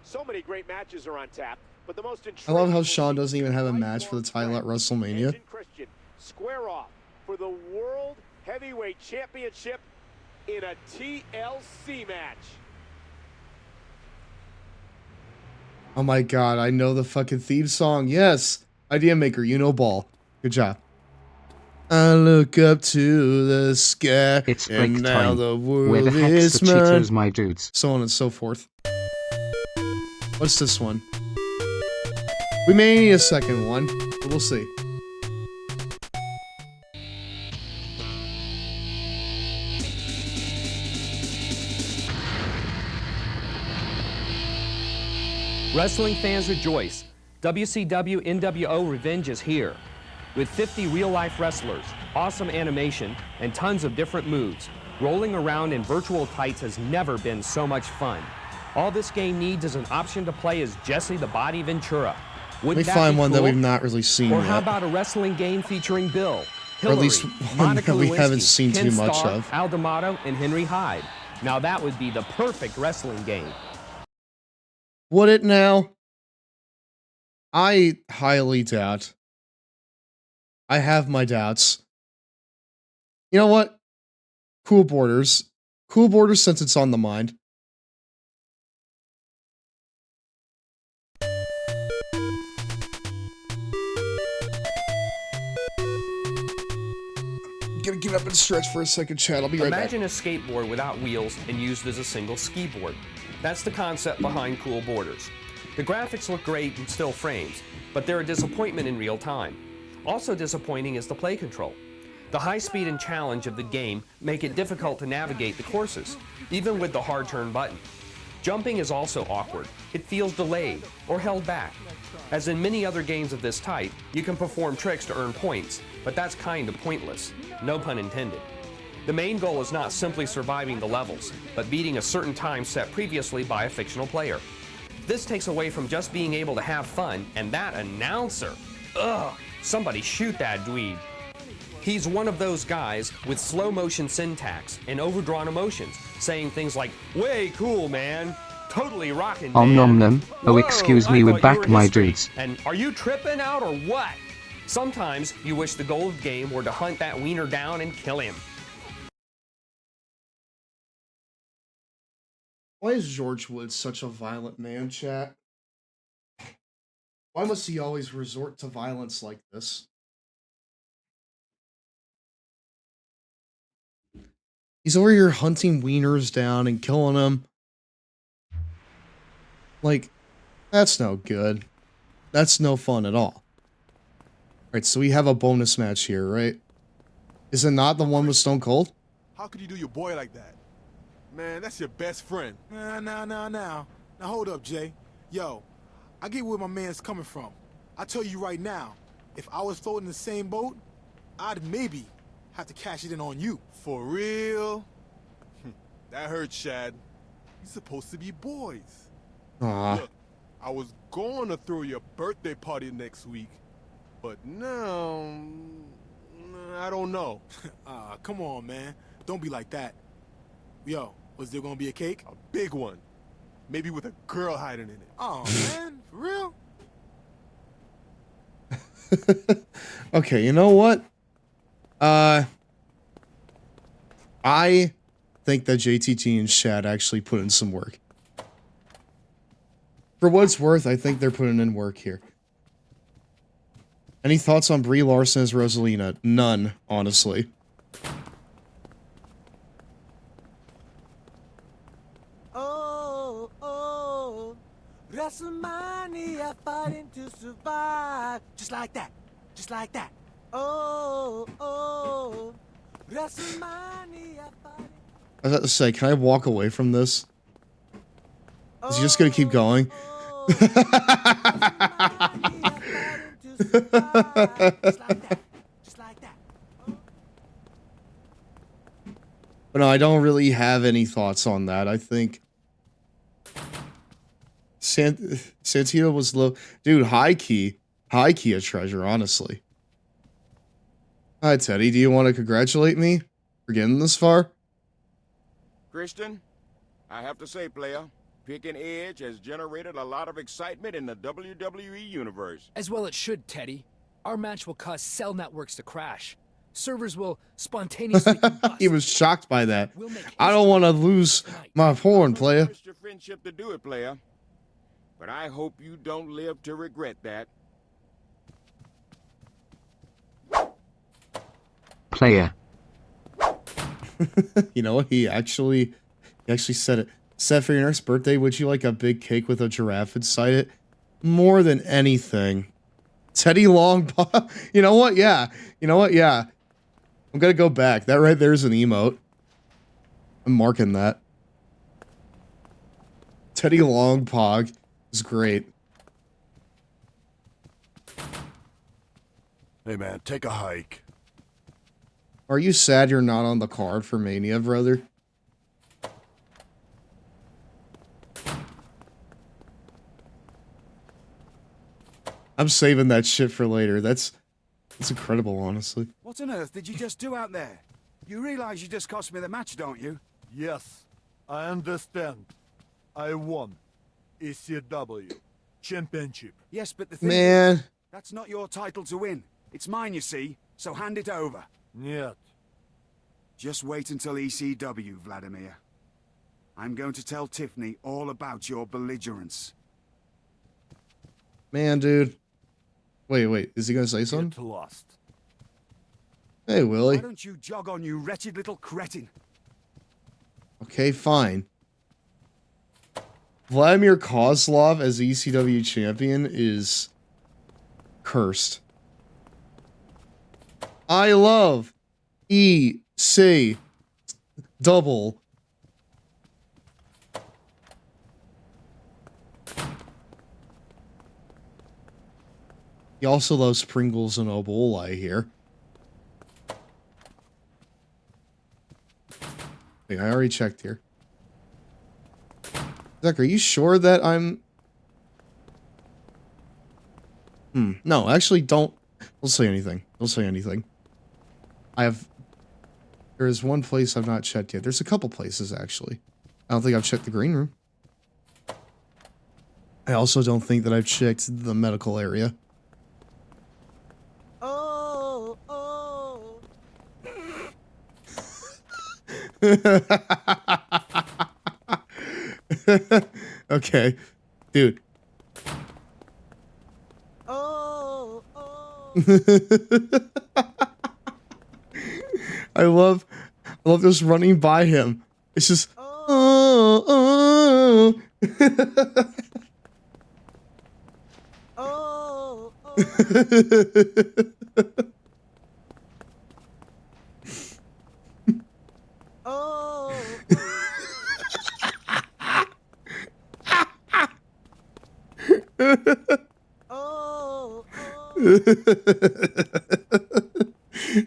So many great matches are on tap, but the most I love how Shawn doesn't even have a match for the title at WrestleMania. Christian square off for the World Heavyweight Championship in a TLC match. Oh my god, I know the fucking theme song. Yes. Idea maker, you know ball. Good job. I look up to the sky. It's break and now time. the world Where the heck's is the mine. Cheetos, my dudes? So on and so forth. What's this one? We may need a second one, but we'll see. Wrestling fans rejoice. WCW NWO Revenge is here. With 50 real-life wrestlers, awesome animation, and tons of different moves, rolling around in virtual tights has never been so much fun. All this game needs is an option to play as Jesse the Body Ventura. Let me find one that we've not really seen Or yet. how about a wrestling game featuring Bill, Or Hillary, at least one Monica that we Lewinsky, haven't seen Ken too much Starr, of. Al D'Amato, and Henry Hyde. Now that would be the perfect wrestling game. Would it now? I highly doubt. I have my doubts. You know what? Cool Borders. Cool Borders since it's on the mind. Gonna get up and stretch for a second, chat. I'll be right back. Imagine a skateboard without wheels and used as a single ski board. That's the concept behind Cool Borders. The graphics look great in still frames, but they're a disappointment in real time. Also disappointing is the play control. The high speed and challenge of the game make it difficult to navigate the courses, even with the hard turn button. Jumping is also awkward. It feels delayed or held back. As in many other games of this type, you can perform tricks to earn points, but that's kind of pointless. No pun intended. The main goal is not simply surviving the levels, but beating a certain time set previously by a fictional player. This takes away from just being able to have fun, and that announcer, ugh, somebody shoot that dweeb. He's one of those guys with slow motion syntax and overdrawn emotions, saying things like, way cool, man, totally rockin', man. Nom nom. Oh, Whoa, excuse I me, we're thought you back, were my history. dudes. And are you tripping out or what? Sometimes you wish the goal of the game were to hunt that wiener down and kill him. Why is George Woods such a violent man, chat? Why must he always resort to violence like this? He's over here hunting wieners down and killing them. Like, that's no good. That's no fun at all. Alright, so we have a bonus match here, right? Is it not the one with Stone Cold? How could you do your boy like that? Man, that's your best friend. Now hold up, Jay. Yo, I get where my man's coming from. I tell you right now, if I was floating in the same boat, I'd maybe have to cash it in on you. For real? That hurts, Shad. You're supposed to be boys. Aw. Look, I was going to throw your birthday party next week, but now, I don't know. Come on, man. Don't be like that. Yo, was there gonna be a cake? A big one. Maybe with a girl hiding in it. Oh, man, for real? Okay, you know what? I think that JTT and Shad actually put in some work. For what it's worth, I think they're putting in work here. Any thoughts on Brie Larson as Rosalina? None, honestly. Oh, WrestleMania fighting to survive. Just like that. Just like that. Oh, WrestleMania fighting. I was about to say, can I walk away from this? Is he just gonna keep going? But no, I don't really have any thoughts on that. I think Santino was low. Dude, high key a treasure, honestly. Hi, Teddy. Do you want to congratulate me for getting this far? Christian, I have to say, player, picking Edge has generated a lot of excitement in the WWE universe. As well it should, Teddy. Our match will cause cell networks to crash. Servers will spontaneously combust. He was shocked by that. I don't want to lose my porn, player. Trust your friendship to do it, player. But I hope you don't live to regret that. Player. You know what? He actually said it. Said for your next birthday, would you like a big cake with a giraffe inside it? more than anything. Teddy Long Paw. You know what? Yeah. You know what? Yeah. I'm gonna go back. That right there's an emote. I'm marking that. Teddy Long Pog is great. Hey man, take a hike. Are you sad you're not on the card for Mania, brother? I'm saving that shit for later. That's incredible, honestly. What on earth did you just do out there? You realize you just cost me the match, don't you? Yes, I understand. I won. ECW Championship. Yes, but the thing Man. is, that's not your title to win. It's mine, you see, so hand it over. Нет. Just wait until ECW, Vladimir. I'm going to tell Tiffany all about your belligerence. Man, dude. Wait. Is he gonna say something? Get lost. Hey, Willie. Why don't you jog on, you wretched little cretin? Okay, fine. Vladimir Kozlov as ECW champion is cursed. I love EC double. He also loves Pringles and Obola, I hear. Wait, I already checked here. Zach, are you sure that I'm... No, actually, don't say anything. Don't say anything. There is one place I've not checked yet. There's a couple places, actually. I don't think I've checked the green room. I also don't think that I've checked the medical area. Okay, dude. I love just running by him. It's just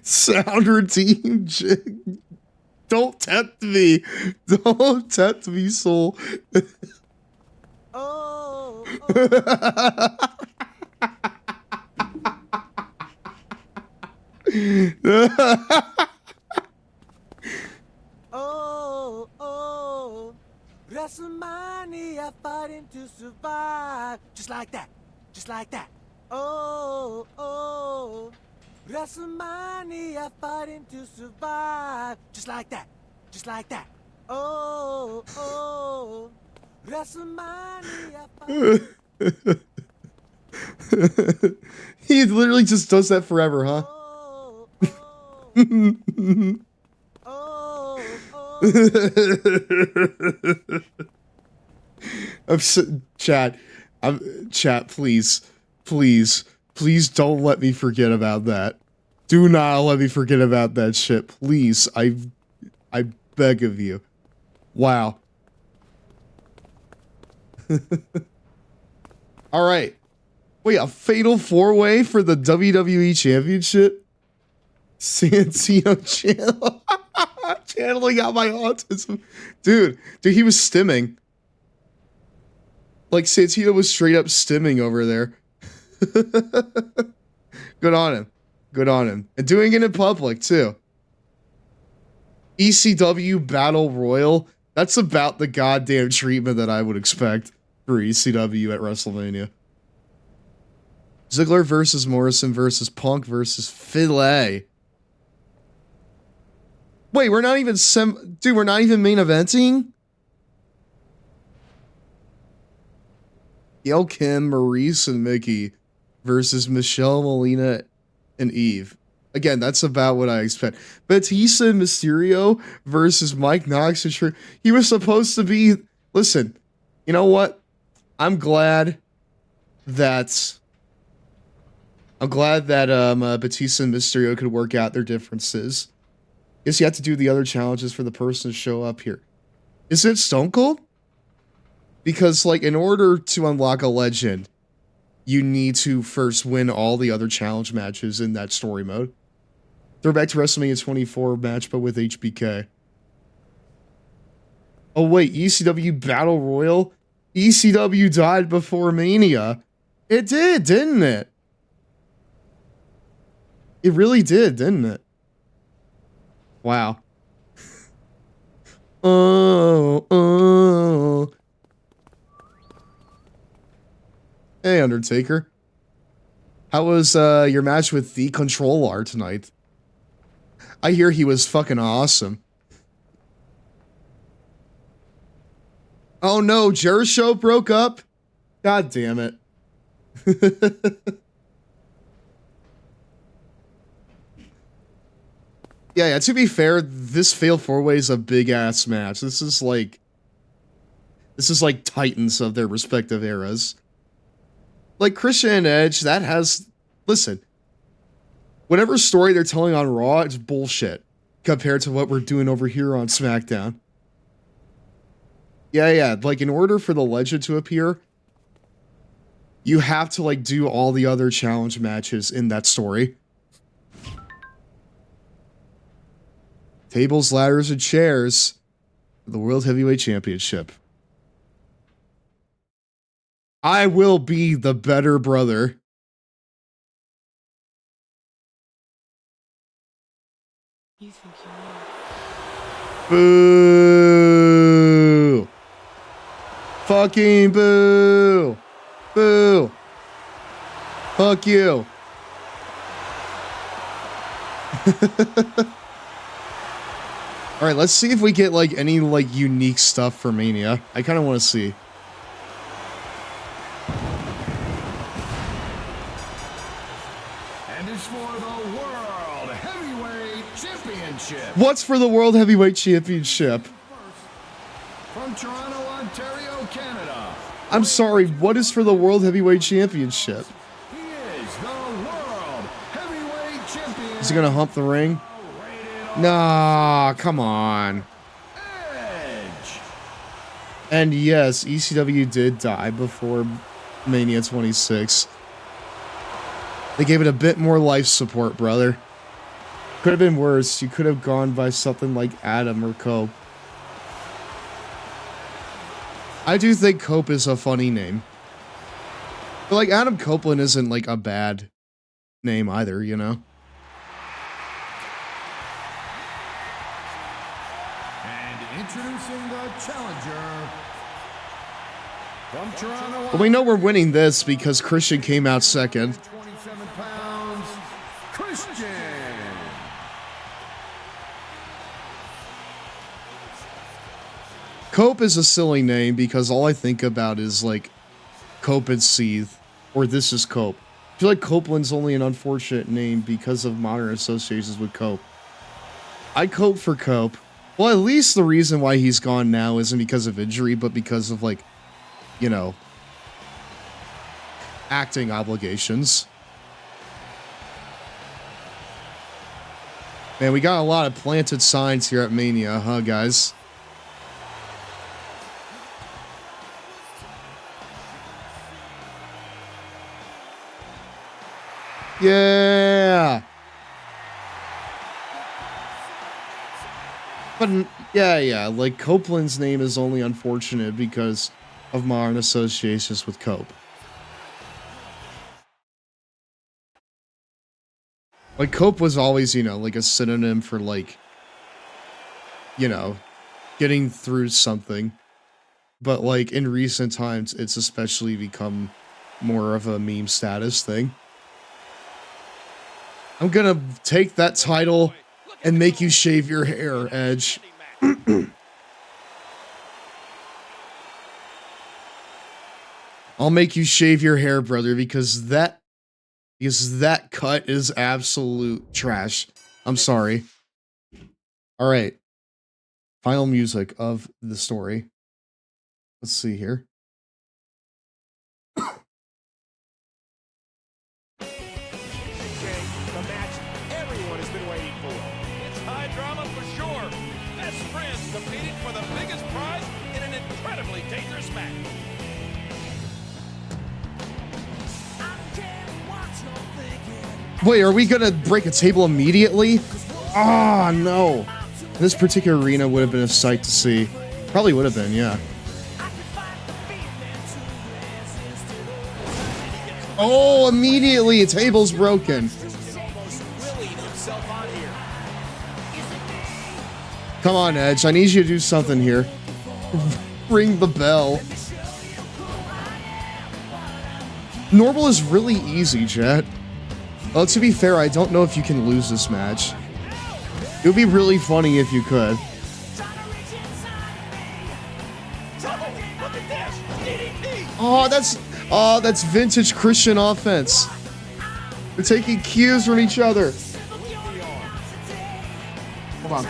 sound routine jig. Don't tempt me. Don't tempt me, soul. WrestleMania fighting to survive. Just like that. Just like that. WrestleMania fighting to survive. Just like that. Just like that. WrestleMania fighting. He literally just does that forever, huh? Chat, please don't let me forget about that. Do not let me forget about that shit, please. I beg of you. Wow. All right. Wait, a fatal four-way for the WWE Championship? Santino channeling out my autism. Dude, he was stimming. Like, Santino was straight up stimming over there. Good on him. Good on him. And doing it in public, too. ECW Battle Royal. That's about the goddamn treatment that I would expect for ECW at WrestleMania. Ziggler versus Morrison versus Punk versus Filet. Wait, we're not even we're not even main eventing? Gail Kim, Maurice, and Mickey versus Michelle Molina and Eve. Again, that's about what I expect. Batista and Mysterio versus Mike Knox and Trick. He was supposed to be... Listen, you know what? I'm glad that Batista and Mysterio could work out their differences. Guess you have to do the other challenges for the person to show up here. Is it Stone Cold? Because, like, in order to unlock a legend, you need to first win all the other challenge matches in that story mode. Throwback to WrestleMania 24 match, but with HBK. Oh wait, ECW Battle Royal? ECW died before Mania. It did, didn't it? It really did, didn't it? Wow. Oh. Hey, Undertaker. How was your match with the Controller tonight? I hear he was fucking awesome. Oh no, Jericho broke up? God damn it. Yeah, to be fair, this Fatal 4-Way is a big-ass match. This is like titans of their respective eras. Like, Christian and Edge, that has... Listen. Whatever story they're telling on Raw, it's bullshit. Compared to what we're doing over here on SmackDown. Yeah, like, in order for the legend to appear, you have to, like, do all the other challenge matches in that story. Tables, ladders, and chairs. The World Heavyweight Championship. I will be the better brother. You think you know? Boo! Fucking boo! Boo! Fuck you! Alright, let's see if we get, like, any, like, unique stuff for Mania. I kind of want to see. And it's for the World Heavyweight Championship. What's for the World Heavyweight Championship? From Toronto, Ontario, Canada. I'm sorry, what is for the World Heavyweight Championship? He is the World Heavyweight Champion. Is he gonna hump the ring? Nah, come on. Edge. And yes, ECW did die before Mania 26. They gave it a bit more life support, brother. Could have been worse. You could have gone by something like Adam or Cope. I do think Cope is a funny name. But, like, Adam Copeland isn't, like, a bad name either, you know? And introducing the challenger from Toronto. But we know we're winning this because Christian came out second. 27 pounds, Christian. Cope is a silly name because all I think about is, like, Cope and Seethe, or This Is Cope. I feel like Copeland's only an unfortunate name because of modern associations with Cope. I cope for Cope. Well, at least the reason why he's gone now isn't because of injury, but because of, like, you know, acting obligations. Man, we got a lot of planted signs here at Mania, huh, guys? Yeah. But yeah, like Copeland's name is only unfortunate because of modern associations with Cope. Like Cope was always, you know, like a synonym for like, you know, getting through something. But like in recent times, it's especially become more of a meme status thing. I'm gonna take that title and make you shave your hair, Edge. I'll make you shave your hair, brother, because that cut is absolute trash. I'm sorry. All right. Final music of the story. Let's see here. for. It's high drama for sure. Best friends competing for the biggest prize in an incredibly dangerous match. Wait, are we gonna break a table immediately? Ah, no. This particular arena would have been a sight to see. Probably would have been, yeah. Oh, immediately a table's broken. Come on, Edge. I need you to do something here. Ring the bell. Normal is really easy, Jet. Well, to be fair, I don't know if you can lose this match. It would be really funny if you could. Oh, that's vintage Christian offense. They're taking cues from each other. Hold on.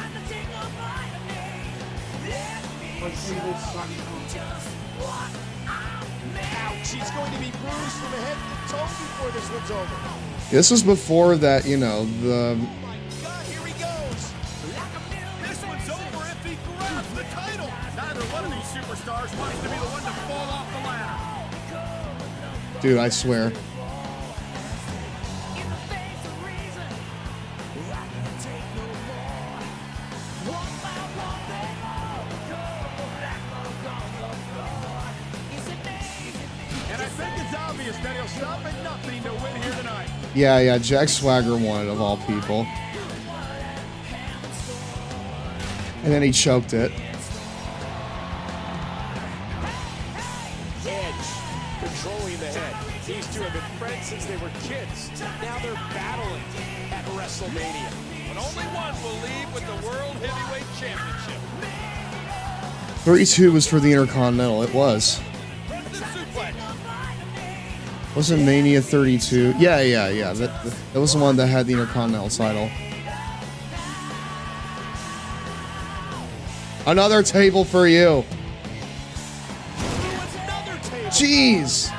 Ouch, he's going to be bruised from head to toe before this one's over. This was before that, you know, the... Here he goes. This one's over if he grabs the title. Neither one of these superstars wants to be the one to fall off the ladder. Dude, I swear. And I think it's obvious that he'll stop at nothing to win here tonight. Yeah, Jack Swagger won it, of all people. And then he choked it. Edge controlling the head. These two have been friends since they were kids. Now they're battling at WrestleMania. But only one will leave with the World Heavyweight Championship. 32 was for the Intercontinental. It was. Wasn't Mania 32? Yeah. That was the one that had the Intercontinental title. Another table for you. Jeez.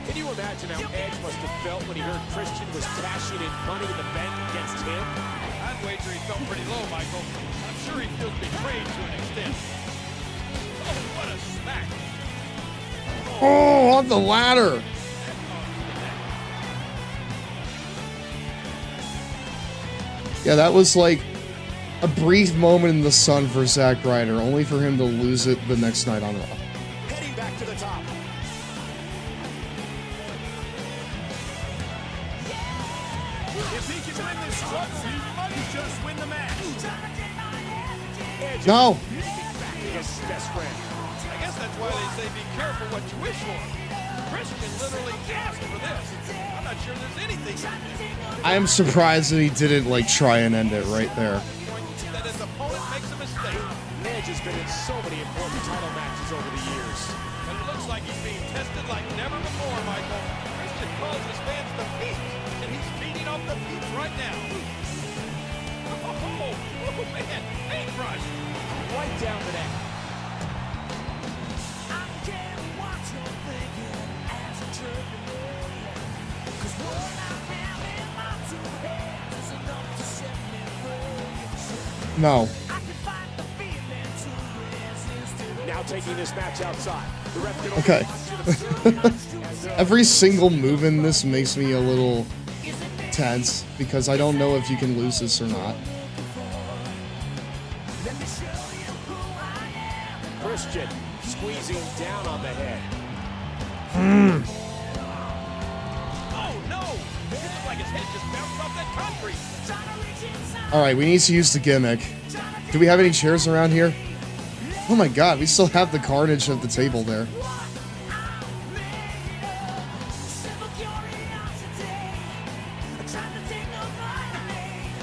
Can you imagine how Edge must have felt when he heard Christian was cashing in Money in the Bank against him? I'd wager he felt pretty low, Michael. I'm sure he feels betrayed to an extent. Oh, what a smack. Oh, on the ladder. Yeah, that was like a brief moment in the sun for Zack Ryder, only for him to lose it the next night on Raw. Heading back to the top. If he can win this struggle, he might just win the match. Edge No. against his best friend. I guess that's why they say be careful what you wish for. Christian literally asked for this. I'm not sure there's anything. I am surprised that he didn't like try and end it right there. That his opponent makes a mistake. Edge has been in so many important title matches over the years. But it looks like he's being tested like never before, Michael. Christian calls his fans the Peach, and he's feeding off the Peach right now. Oh man, paintbrush. Right down the neck. No. Now taking this match outside. The ref can Okay. Every single move in this makes me a little tense because I don't know if you can lose this or not. Christian squeezing down on the head. Oh no! It looks like his head just bounced off that concrete. Alright, we need to use the gimmick. Do we have any chairs around here? Oh my god, we still have the carnage of the table there.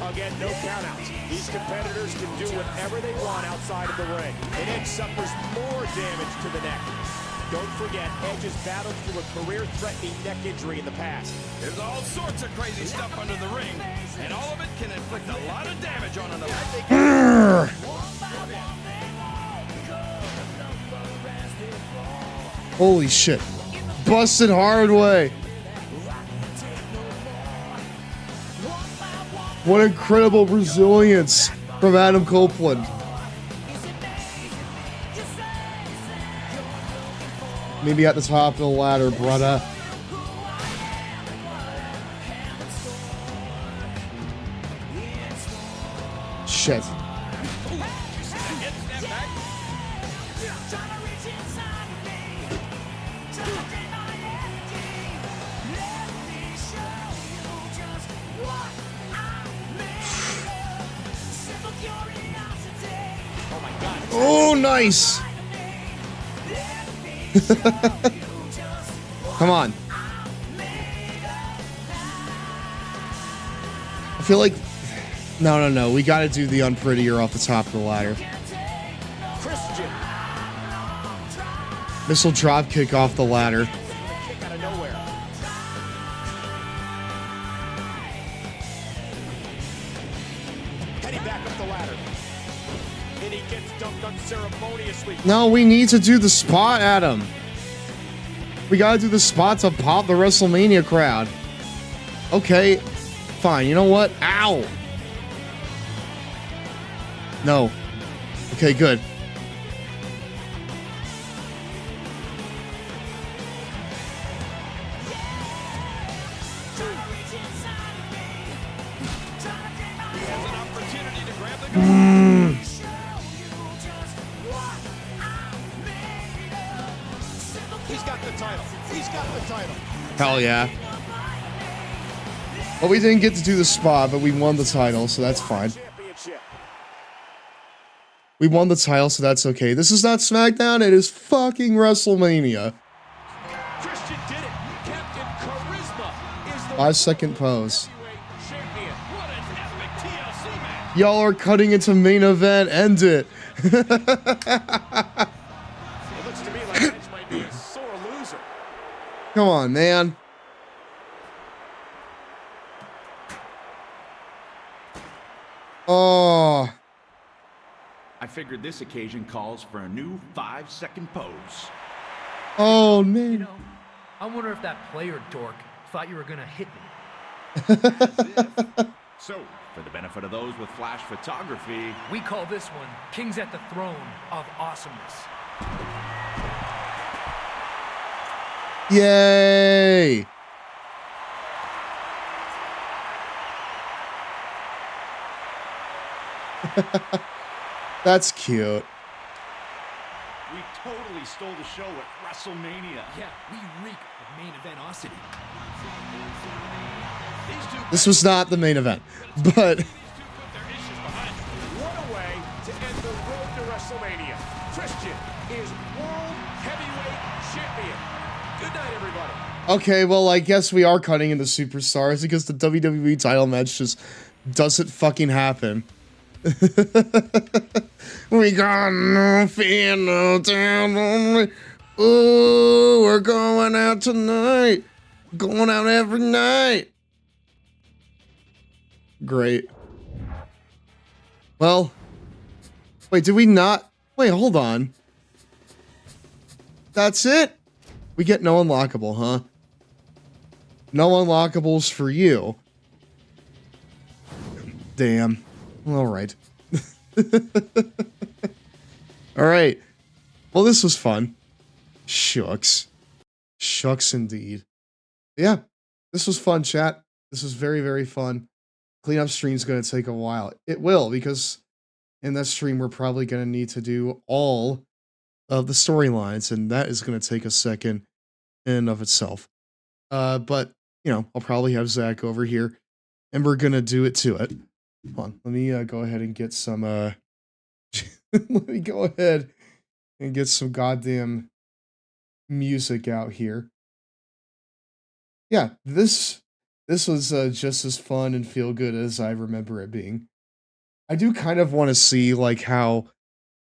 Again, no countouts. These competitors can do whatever they want outside of the ring. And Edge suffers more damage to the neck. Don't forget, Edge has battled through a career-threatening neck injury in the past. There's all sorts of crazy stuff under the ring, and all of it can inflict a lot of damage on another. Holy shit. Busted hard way. What incredible resilience from Adam Copeland. Maybe at the top of the ladder, brother. Shit. Oh, nice. Come on. I feel like... No. We gotta do the unprettier off the top of the ladder. Christian. Missile drop kick off the ladder. Kick out of nowhere. Heading back up the ladder. And he gets dumped unceremoniously. No, we need to do the spot, Adam. We gotta do the spot to pop the WrestleMania crowd. Okay, fine. You know what? Ow! No. Okay, good. He's got the title. He's got the title. Hell yeah. Well, we didn't get to do the spot, but we won the title, so that's fine. We won the title, so that's okay. This is not SmackDown, it is fucking WrestleMania. Christian did it. Captain Charisma is the 5-second pose. champion. What an epic TLC match. Y'all are cutting into main event. End it. It looks to me like Edge might be a sore loser. Come on, man. Oh. I figured this occasion calls for a new 5-second pose. Oh, man. You know, I wonder if that player dork thought you were gonna hit me. So, for the benefit of those with flash photography, We call this one Kings at the Throne of Awesomeness. Yay. That's cute. we totally stole the show at WrestleMania. Yeah, we reek of main event -osity. This was not the main event, but What a way to end the road to WrestleMania. Christian is World Heavyweight Champion. Good night, everybody. okay, well, I guess we are cutting into superstars because the WWE title match just doesn't fucking happen. We got no fear, no doubt, only. Ooh, we're going out tonight. Going out every night. Great. Well, wait, did we not? Wait, hold on. That's it? We get no unlockable, huh? No unlockables for you. Damn. All right. All right. Well, this was fun. Shucks. Shucks indeed. Yeah. This was fun, chat. This was very, very fun. Cleanup stream's going to take a while. It will, because in that stream, we're probably going to need to do all of the storylines, and that is going to take a second in and of itself. But, you know, I'll probably have Zach over here, and we're going to do it to it. Hold on, let me go ahead and get some, let me go ahead and get some goddamn music out here. Yeah, this was just as fun and feel good as I remember it being. I do kind of want to see, like, how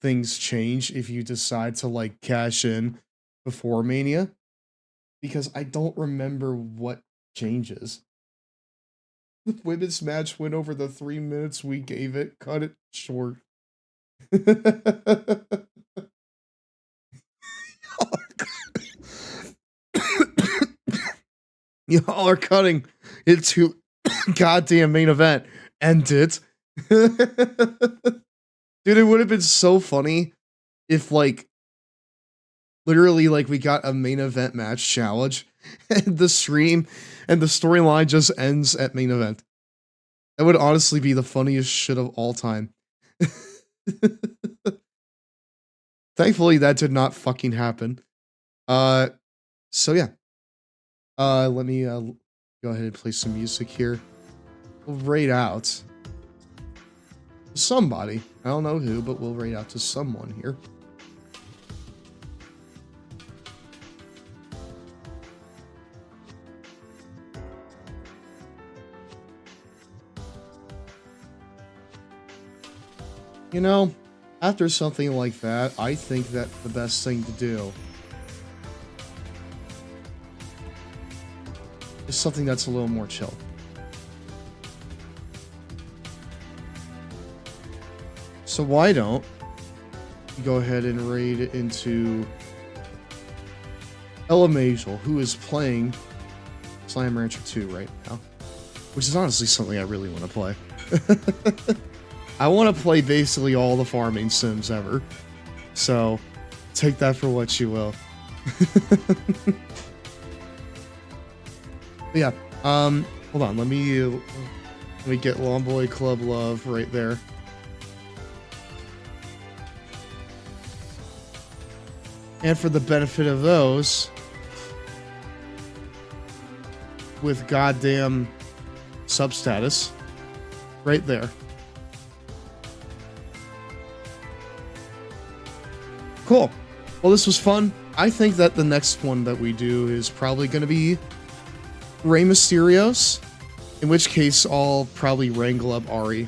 things change if you decide to, like, cash in before Mania, because I don't remember what changes. The women's match went over the 3 minutes we gave it. Cut it short. Y'all are cutting into goddamn main event end it. Dude, it would have been so funny if, like, literally, like, we got a main event match challenge, and the stream and the storyline just ends at main event. That would honestly be the funniest shit of all time. Thankfully, that did not fucking happen. So yeah. Let me go ahead and play some music here. We'll raid out somebody. I don't know who, but we'll raid out to someone here. You know, after something like that, I think that the best thing to do is something that's a little more chill. So why don't you go ahead and raid into Ella Majel, who is playing Slime Rancher 2 right now, which is honestly something I really want to play. I want to play basically all the farming sims ever, so take that for what you will. Yeah, hold on, let me get Longboy Club Love right there. And for the benefit of those with goddamn sub status, right there. Cool. Well, this was fun. I think that the next one that we do is probably going to be Rey Mysterio's, in which case I'll probably wrangle up Ari,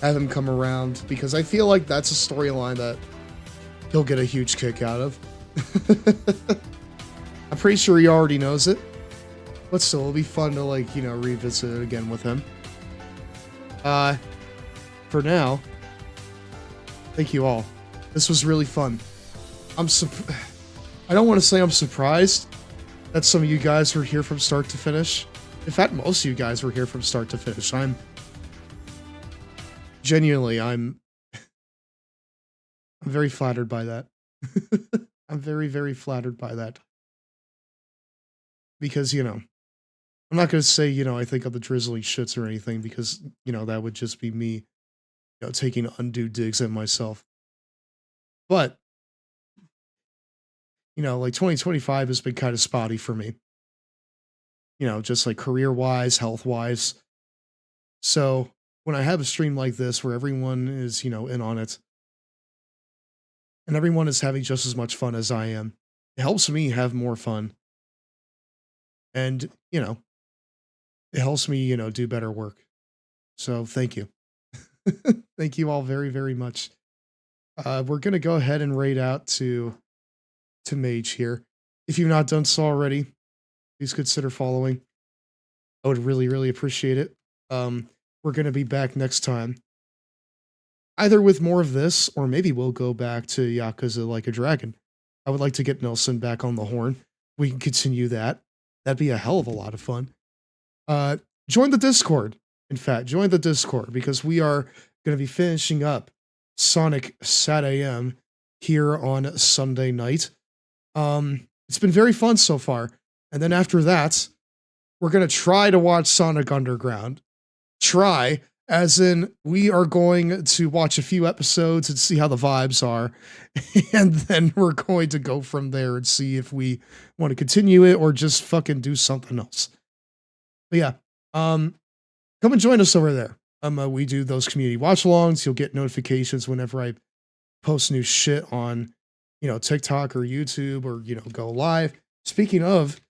have him come around, because I feel like that's a storyline that he'll get a huge kick out of. I'm pretty sure he already knows it, but still, it'll be fun to, like, you know, revisit it again with him. For now, thank you all. This was really fun. I don't want to say I'm surprised that some of you guys were here from start to finish. In fact, most of you guys were here from start to finish. I'm very flattered by that. I'm very, very flattered by that. Because, you know, I'm not going to say, you know, I think of the drizzly shits or anything, because, you know, that would just be me, you know, taking undue digs at myself. But, you know, like 2025 has been kind of spotty for me. You know, just like career-wise, health-wise. So when I have a stream like this where everyone is, you know, in on it, and everyone is having just as much fun as I am, it helps me have more fun. And, you know, it helps me, you know, do better work. So thank you. Thank you all very, very much. We're going to go ahead and raid out to Mage here. If you've not done so already, please consider following. I would really, really appreciate it. We're going to be back next time, either with more of this, or maybe we'll go back to Yakuza Like a Dragon. I would like to get Nelson back on the horn. We can continue that. That'd be a hell of a lot of fun. Join the Discord. In fact, join the Discord, because we are going to be finishing up Sonic Sat AM here on Sunday night. It's been very fun so far. And then after that, we're going to try to watch Sonic Underground. Try, as in we are going to watch a few episodes and see how the vibes are. And then we're going to go from there and see if we want to continue it or just fucking do something else. But yeah, come and join us over there. We do those community watch-alongs. You'll get notifications whenever I post new shit on, you know, TikTok or YouTube, or, you know, go live. Speaking of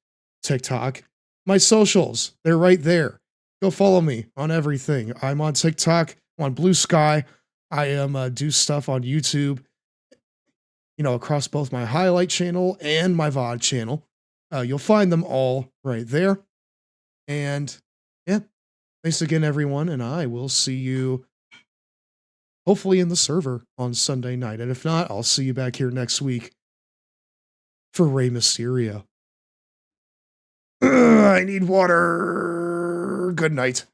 TikTok, my socials, they're right there. Go follow me on everything. I'm on TikTok, I'm on Blue Sky. I am do stuff on YouTube, you know, across both my highlight channel and my VOD channel. You'll find them all right there. And yeah, thanks again, everyone. And I will see you hopefully in the server on Sunday night. And if not, I'll see you back here next week for Rey Mysterio. I need water. Good night.